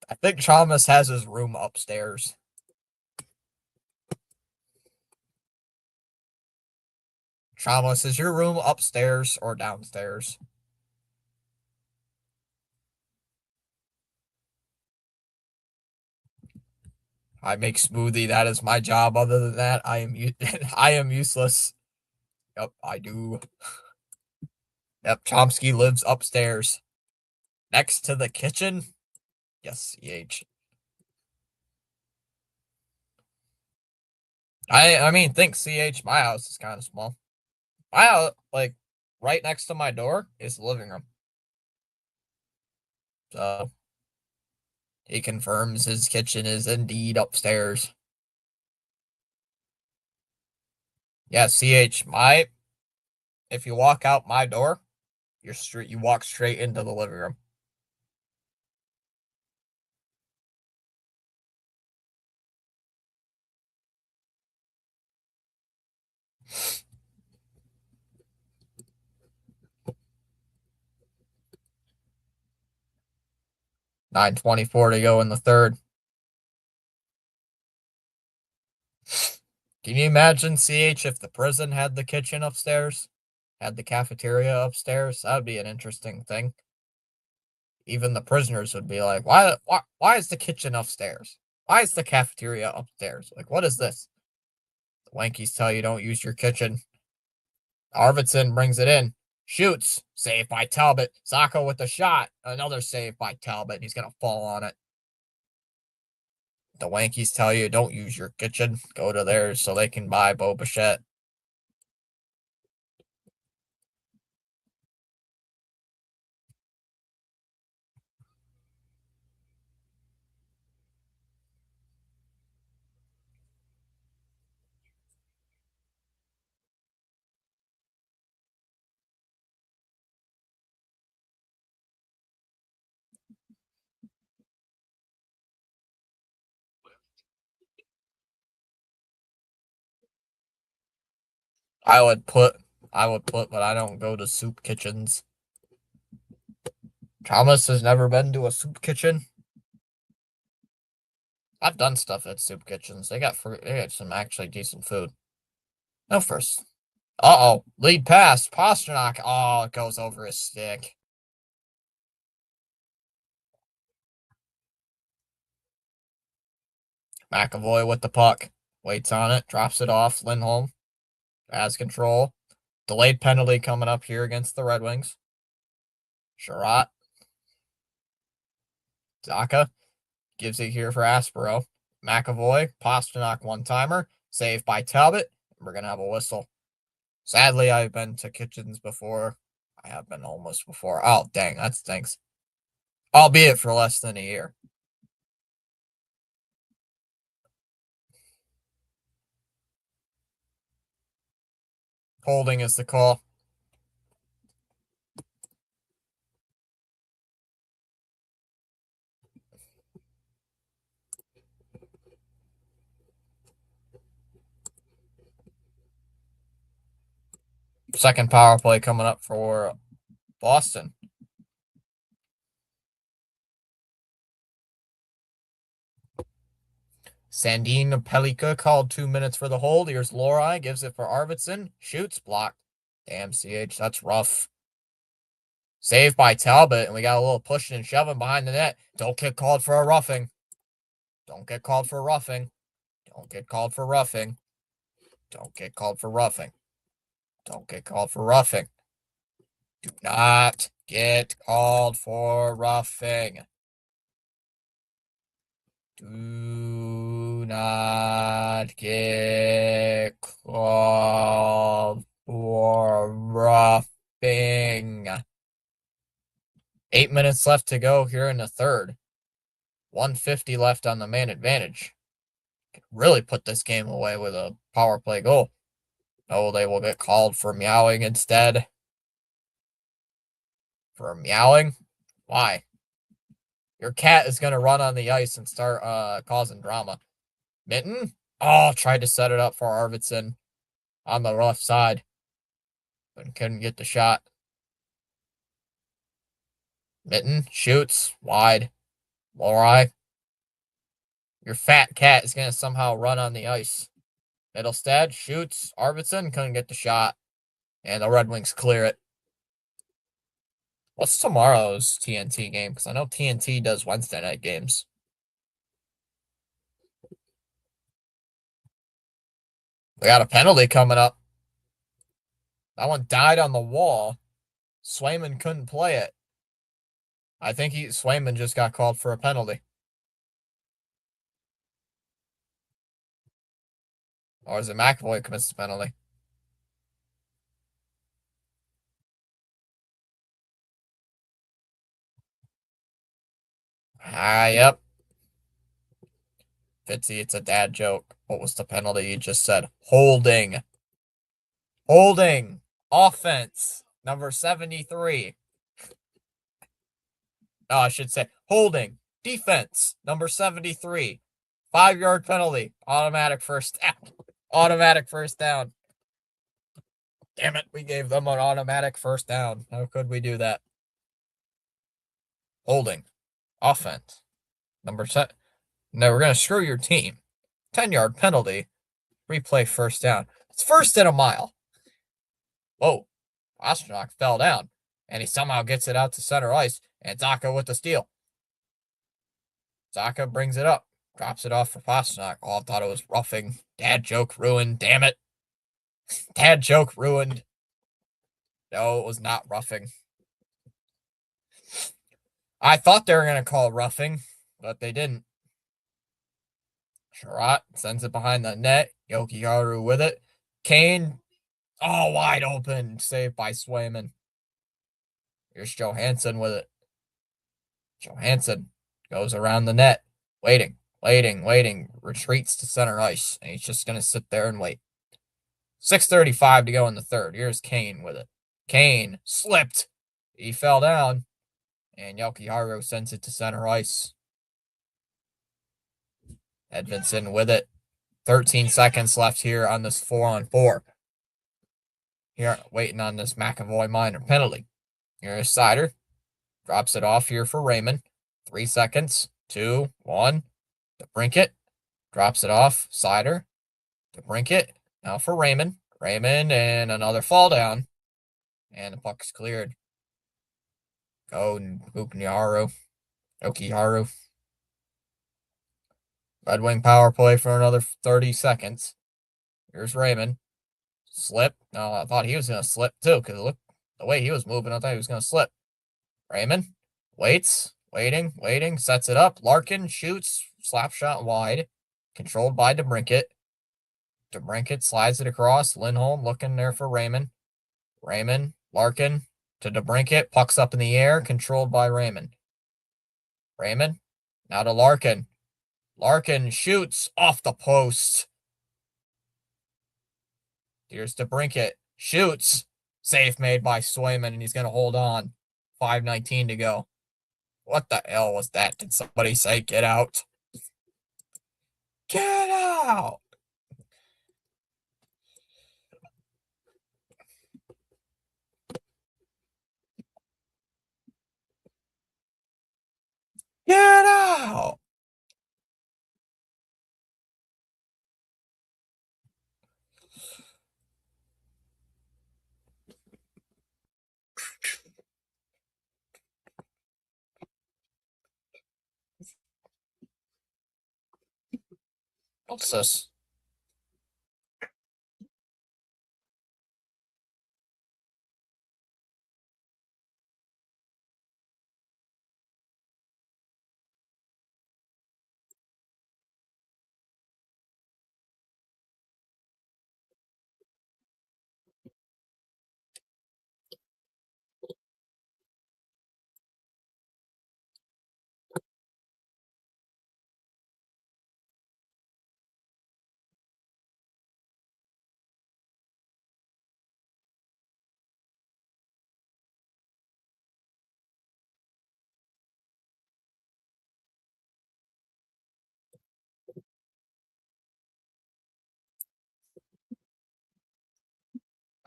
I think Chalmers has his room upstairs. Chalmers, is your room upstairs or downstairs? I make smoothie. That is my job. Other than that, I am I am useless. Yep, I do. Yep, Chomsky lives upstairs, next to the kitchen. Yes, CH. I mean, think CH. My house is kind of small. My house, like, right next to my door is the living room. So he confirms his kitchen is indeed upstairs. Yeah, CH. If you walk out my door, you walk straight into the living room. .924 to go in the third. Can you imagine, CH, if the prison had the kitchen upstairs? Had the cafeteria upstairs? That would be an interesting thing. Even the prisoners would be like, why is the kitchen upstairs? Why is the cafeteria upstairs? Like, what is this? The Wankies tell you don't use your kitchen. Arvidsson brings it in. Shoots. Saved by Talbot. Sacco with the shot. Another save by Talbot. He's going to fall on it. The Wankies tell you don't use your kitchen. Go to theirs so they can buy Bo Bichette. I would put, but I don't go to soup kitchens. Thomas has never been to a soup kitchen. I've done stuff at soup kitchens. They got some actually decent food. No first. Uh-oh. Lead pass. Pasternak. Oh, it goes over his stick. McAvoy with the puck. Waits on it. Drops it off. Lindholm has control. Delayed penalty coming up here against the Red Wings. Sherratt. Zaka gives it here for Aspero. McAvoy. Pasternak one-timer. Saved by Talbot. We're going to have a whistle. Sadly, I've been to kitchens before. I have been almost before. Oh, dang, that stinks. Albeit for less than a year. Holding is the call. Second power play coming up for Boston. Sandin Pelika called 2 minutes for the hold. Here's Lohrei, gives it for Arvidsson. Shoots, blocked. Damn, CH, that's rough. Saved by Talbot, and we got a little pushing and shoving behind the net. Don't get called for a roughing. Don't get called for roughing. Don't get called for roughing. Don't get called for roughing. Don't get called for roughing. Do not get called for roughing. Do not get called for roughing. 8 minutes left to go here in the third. 150 left on the man advantage. Could really put this game away with a power play goal. Oh, they will get called for meowing instead. For meowing? Why? Your cat is going to run on the ice and start causing drama. Mitten? Oh, tried to set it up for Arvidsson on the left side, but couldn't get the shot. Mitten shoots wide. Lorai, your fat cat is going to somehow run on the ice. Middlestad shoots. Arvidsson couldn't get the shot, and the Red Wings clear it. What's tomorrow's TNT game? Because I know TNT does Wednesday night games. We got a penalty coming up. That one died on the wall. Swayman couldn't play it. I think Swayman just got called for a penalty. Or is it McAvoy commits the penalty? Yep. Fitzy, it's a dad joke. What was the penalty you just said? Holding. Holding. Offense. Number 73. No, I should say holding. Defense. Number 73. 5-yard penalty. Automatic first down. Automatic first down. Damn it. We gave them an automatic first down. How could we do that? Holding. Offense. Number 7. No, we're going to screw your team. 10-yard penalty. Replay first down. It's first and a mile. Whoa. Pastrnak fell down. And he somehow gets it out to center ice. And Zacha with the steal. Zacha brings it up. Drops it off for Pastrnak. Oh, I thought it was roughing. Dad joke ruined. Damn it. Dad joke ruined. No, it was not roughing. I thought they were going to call roughing, but they didn't. Sherratt sends it behind the net. Jokiharju with it. Kane, oh, wide open. Saved by Swayman. Here's Johansson with it. Johansson goes around the net. Waiting. Retreats to center ice. And he's just going to sit there and wait. 6:35 to go in the third. Here's Kane with it. Kane slipped. He fell down. And Jokiharju sends it to center ice. Edvinsson with it. 13 seconds left here on this 4-on-4. Here, waiting on this McAvoy minor penalty. Here's Seider. Drops it off here for Raymond. 3 seconds. 2, 1. DeBrincat. Drops it off. Seider. DeBrincat. Now for Raymond. Raymond and another fall down. And the puck's cleared. Go Jokiharju. Red Wing power play for another 30 seconds. Here's Raymond. Slip. No, I thought he was going to slip too, because look the way he was moving, I thought he was going to slip. Raymond waits, waiting, sets it up. Larkin shoots, slap shot wide, controlled by DeBrincat. DeBrincat slides it across. Lindholm looking there for Raymond. Larkin to DeBrincat, pucks up in the air, controlled by Raymond. Raymond, now to Larkin. Larkin shoots off the post. Here's DeBrincat. Shoots. Save made by Swayman, and he's going to hold on. 5:19 to go. What the hell was that? Did somebody say get out? Get out! Get out! What's this?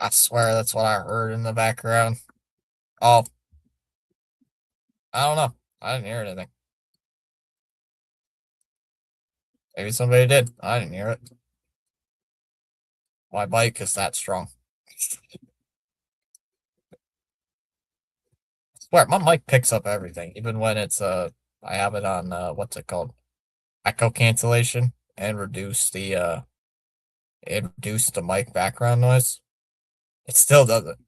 I swear that's what I heard in the background. Oh, I don't know. I didn't hear anything. Maybe somebody did. I didn't hear it. My bike is that strong. I swear, my mic picks up everything, even when it's I have it on what's it called? Echo cancellation and reduce the mic background noise. It still does it.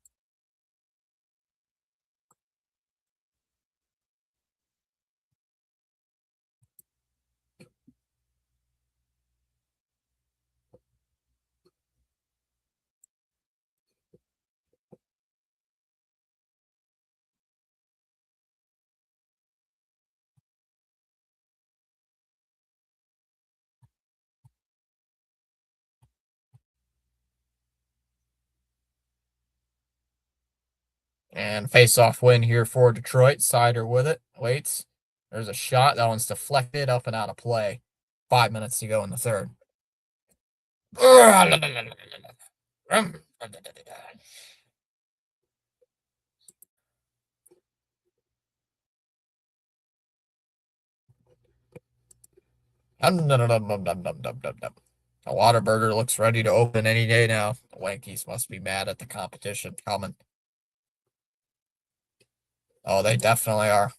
And face-off win here for Detroit. Sider with it. Waits. There's a shot. That one's deflected up and out of play. 5 minutes to go in the third. A Waterburger looks ready to open any day now. The Wankies must be mad at the competition coming. Oh, they definitely are.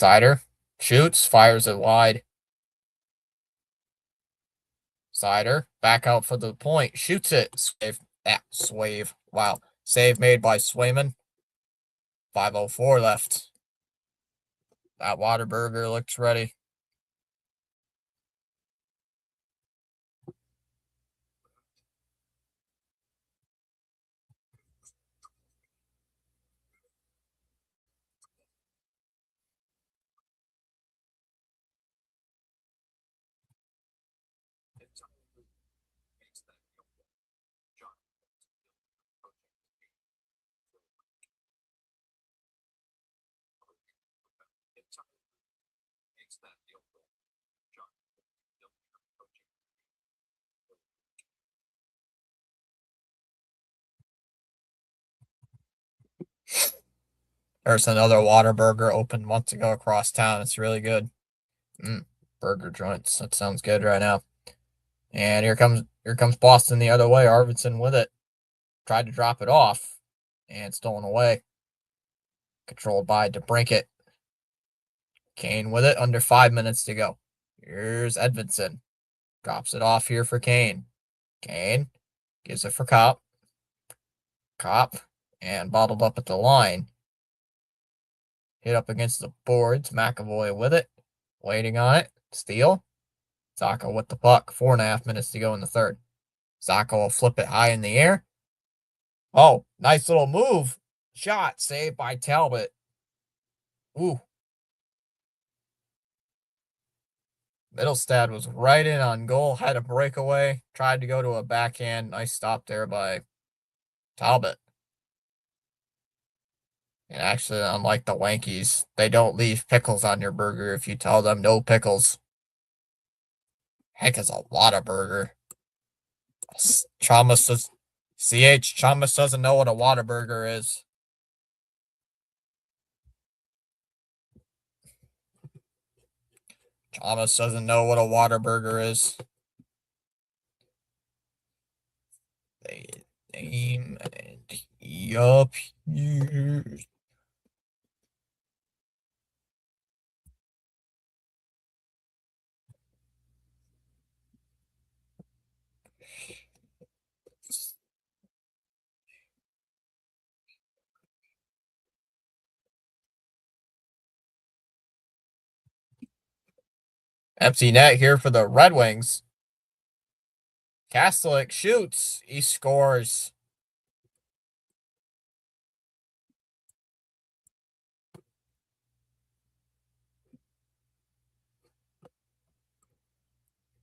Sider shoots, fires it wide. Sider back out for the point, shoots it. Swave. Swave. Wow. Save made by Swayman. 5:04 left. That Waterburger looks ready. There's another Waterburger opened months ago across town. It's really good. Burger joints. That sounds good right now. And here comes Boston the other way. Arvidsson with it. Tried to drop it off. And stolen away. Controlled by DeBrincat. Kane with it. Under 5 minutes to go. Here's Edvinsson. Drops it off here for Kane. Kane gives it for Cop. Cop. And bottled up at the line. Hit up against the boards. McAvoy with it. Waiting on it. Steal. Zacha with the puck. 4.5 minutes to go in the third. Zacha will flip it high in the air. Oh, nice little move. Shot saved by Talbot. Ooh. Middlestad was right in on goal. Had a breakaway. Tried to go to a backhand. Nice stop there by Talbot. And actually, unlike the Wankies, they don't leave pickles on your burger if you tell them no pickles. Heck is a Whataburger. Chalmers says, Chalmers doesn't know what a Whataburger is. Chalmers doesn't know what a Whataburger is. They name and yup here. Empty net here for the Red Wings. Kastelik shoots. He scores.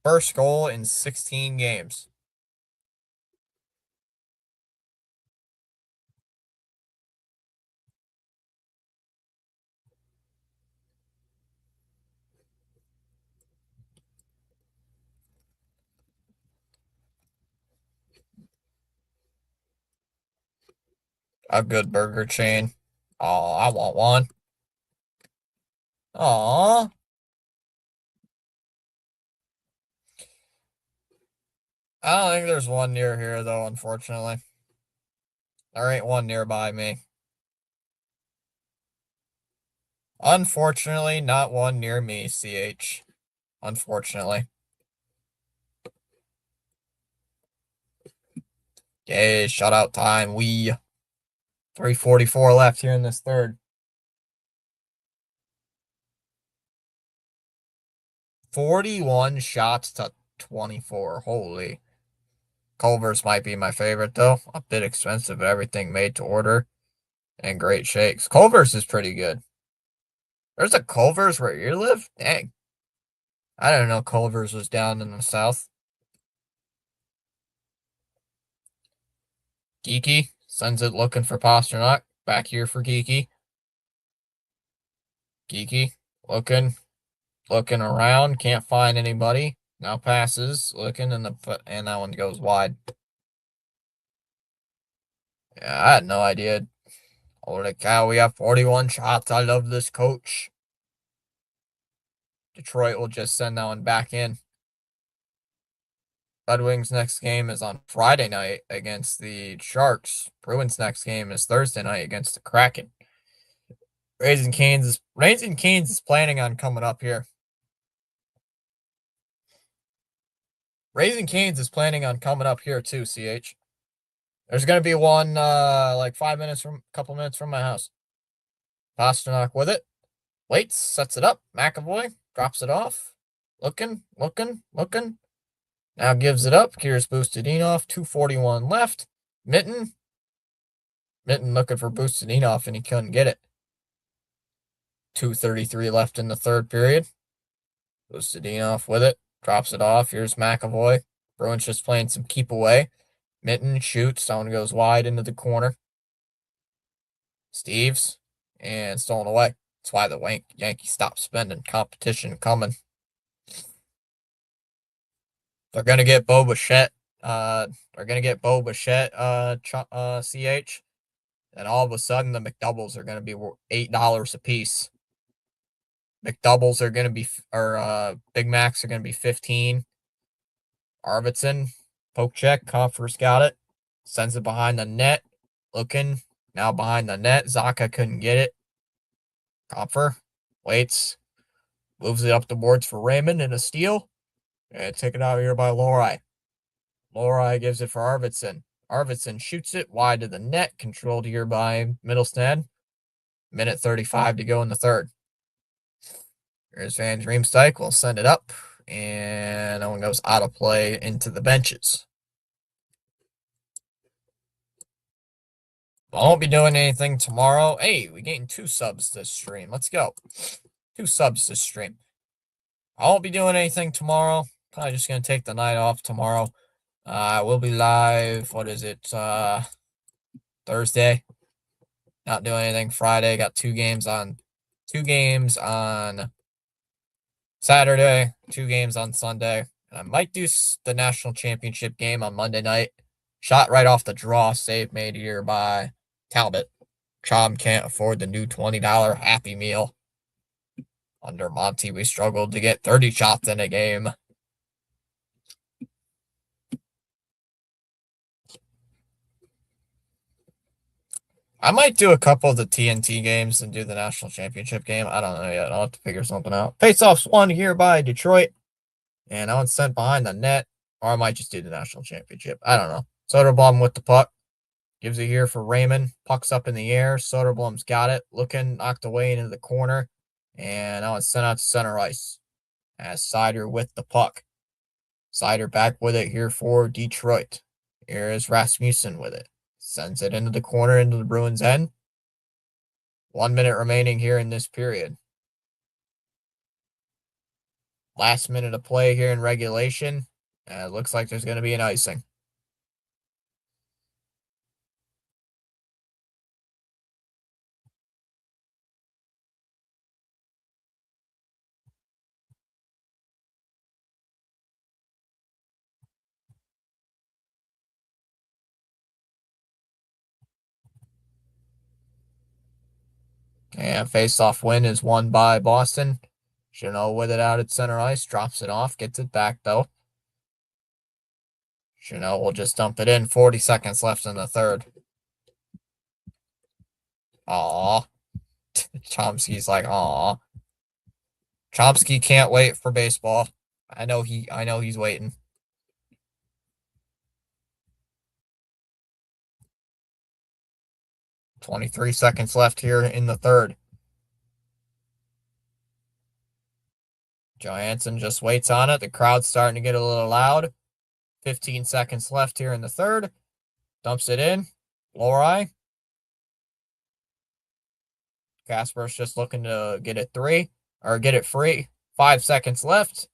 First goal in 16 games. A good burger chain. Oh, I want one. Aw. I don't think there's one near here, though, unfortunately. There ain't one nearby me. Unfortunately, not one near me, CH. Unfortunately. Yay, shutout time. 3:44 left here in this third. 41 shots to 24. Holy. Culver's might be my favorite, though. A bit expensive, but everything made to order. And great shakes. Culver's is pretty good. There's a Culver's where you live? Dang. I didn't know Culver's was down in the south. Geeky sends it looking for Pasternak. Back here for Geeky. Geeky looking around. Can't find anybody. Now passes. Looking and that one goes wide. Yeah, I had no idea. Holy cow, we have 41 shots. I love this coach. Detroit will just send that one back in. Red Wings' next game is on Friday night against the Sharks. Bruins' next game is Thursday night against the Kraken. Raising Canes is planning on coming up here. Raising Canes is planning on coming up here too, CH. There's gonna be one like a couple minutes from my house. Pasternak with it. Waits, sets it up. McAvoy drops it off. Looking. Now gives it up. Here's Bustadinov. 2:41 left. Mitten looking for Bustadinov and he couldn't get it. 2:33 left in the third period. Bustadinov with it. Drops it off. Here's McAvoy. Bruins just playing some keep away. Mitten shoots. Someone goes wide into the corner. Steves. And stolen away. That's why the Yankees stopped spending. Competition coming. They're gonna get Bo Bichette. CH. And all of a sudden, the McDoubles are gonna be $8 a piece. McDoubles are gonna be, or Big Macs are gonna be 15. Arvidsson, poke check. Comfort's got it. Sends it behind the net. Looking now behind the net. Zaka couldn't get it. Comfer waits. Moves it up the boards for Raymond in a steal. And taken out here by Lohrei. Lohrei gives it for Arvidsson. Arvidsson shoots it wide to the net. Controlled here by Middlestad. Minute 35 to go in the third. Here's Van Dreamstike. We'll send it up. And that one goes out of play into the benches. I won't be doing anything tomorrow. Hey, we getting 2 subs this stream. Let's go. 2 subs this stream. I won't be doing anything tomorrow. Probably just going to take the night off tomorrow. We'll be live. What is it? Thursday. Not doing anything Friday. Got 2 games on Saturday, 2 games on Sunday. And I might do the national championship game on Monday night. Shot right off the draw. Save made here by Talbot. Chom can't afford the new $20 Happy Meal. Under Monty, we struggled to get 30 shots in a game. I might do a couple of the TNT games and do the national championship game. I don't know yet. I'll have to figure something out. Faceoffs won here by Detroit. And that one's sent behind the net. Or I might just do the national championship. I don't know. Soderblom with the puck. Gives it here for Raymond. Puck's up in the air. Soderblom's got it. Looking, knocked away into the corner. And now it's sent out to center ice. As Seider with the puck. Seider back with it here for Detroit. Here is Rasmussen with it. Sends it into the corner into the Bruins' end. 1 minute remaining here in this period. Last minute of play here in regulation. It looks like there's going to be an icing. And face-off win is won by Boston. Chanel with it out at center ice, drops it off, gets it back though. Chanel will just dump it in. 40 seconds left in the third. Aw. Chomsky's like, aw. Chomsky can't wait for baseball. I know he's waiting. "23 seconds left here in the third. Johansson just waits on it. The crowd's starting to get a little loud. 15 seconds left here in the third. Dumps it in. Lori. Casper's just looking to get it free. 5 seconds left.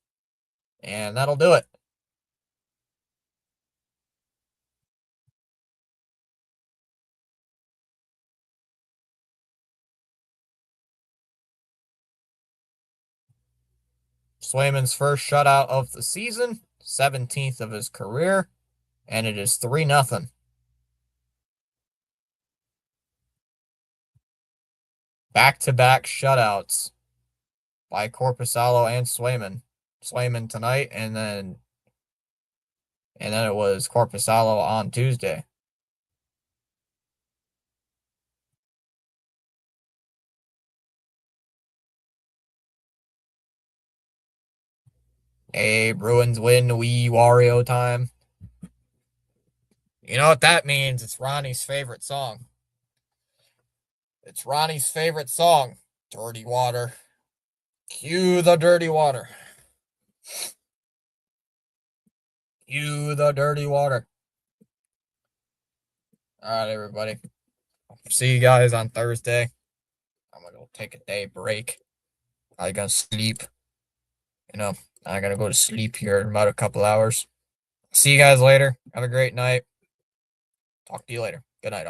And that'll do it. Swayman's first shutout of the season, 17th of his career, and it is 3-0. Back-to-back shutouts by Korpisalo and Swayman. Swayman tonight, and then it was Korpisalo on Tuesday. A Bruins win, wee Wario time. You know what that means? It's Ronnie's favorite song. It's Ronnie's favorite song, Dirty Water. Cue the dirty water. Cue the dirty water. All right, everybody. See you guys on Thursday. I'm going to go take a day break. I'm going to sleep. I'm going to go to sleep here in about a couple hours. See you guys later. Have a great night. Talk to you later. Good night, all.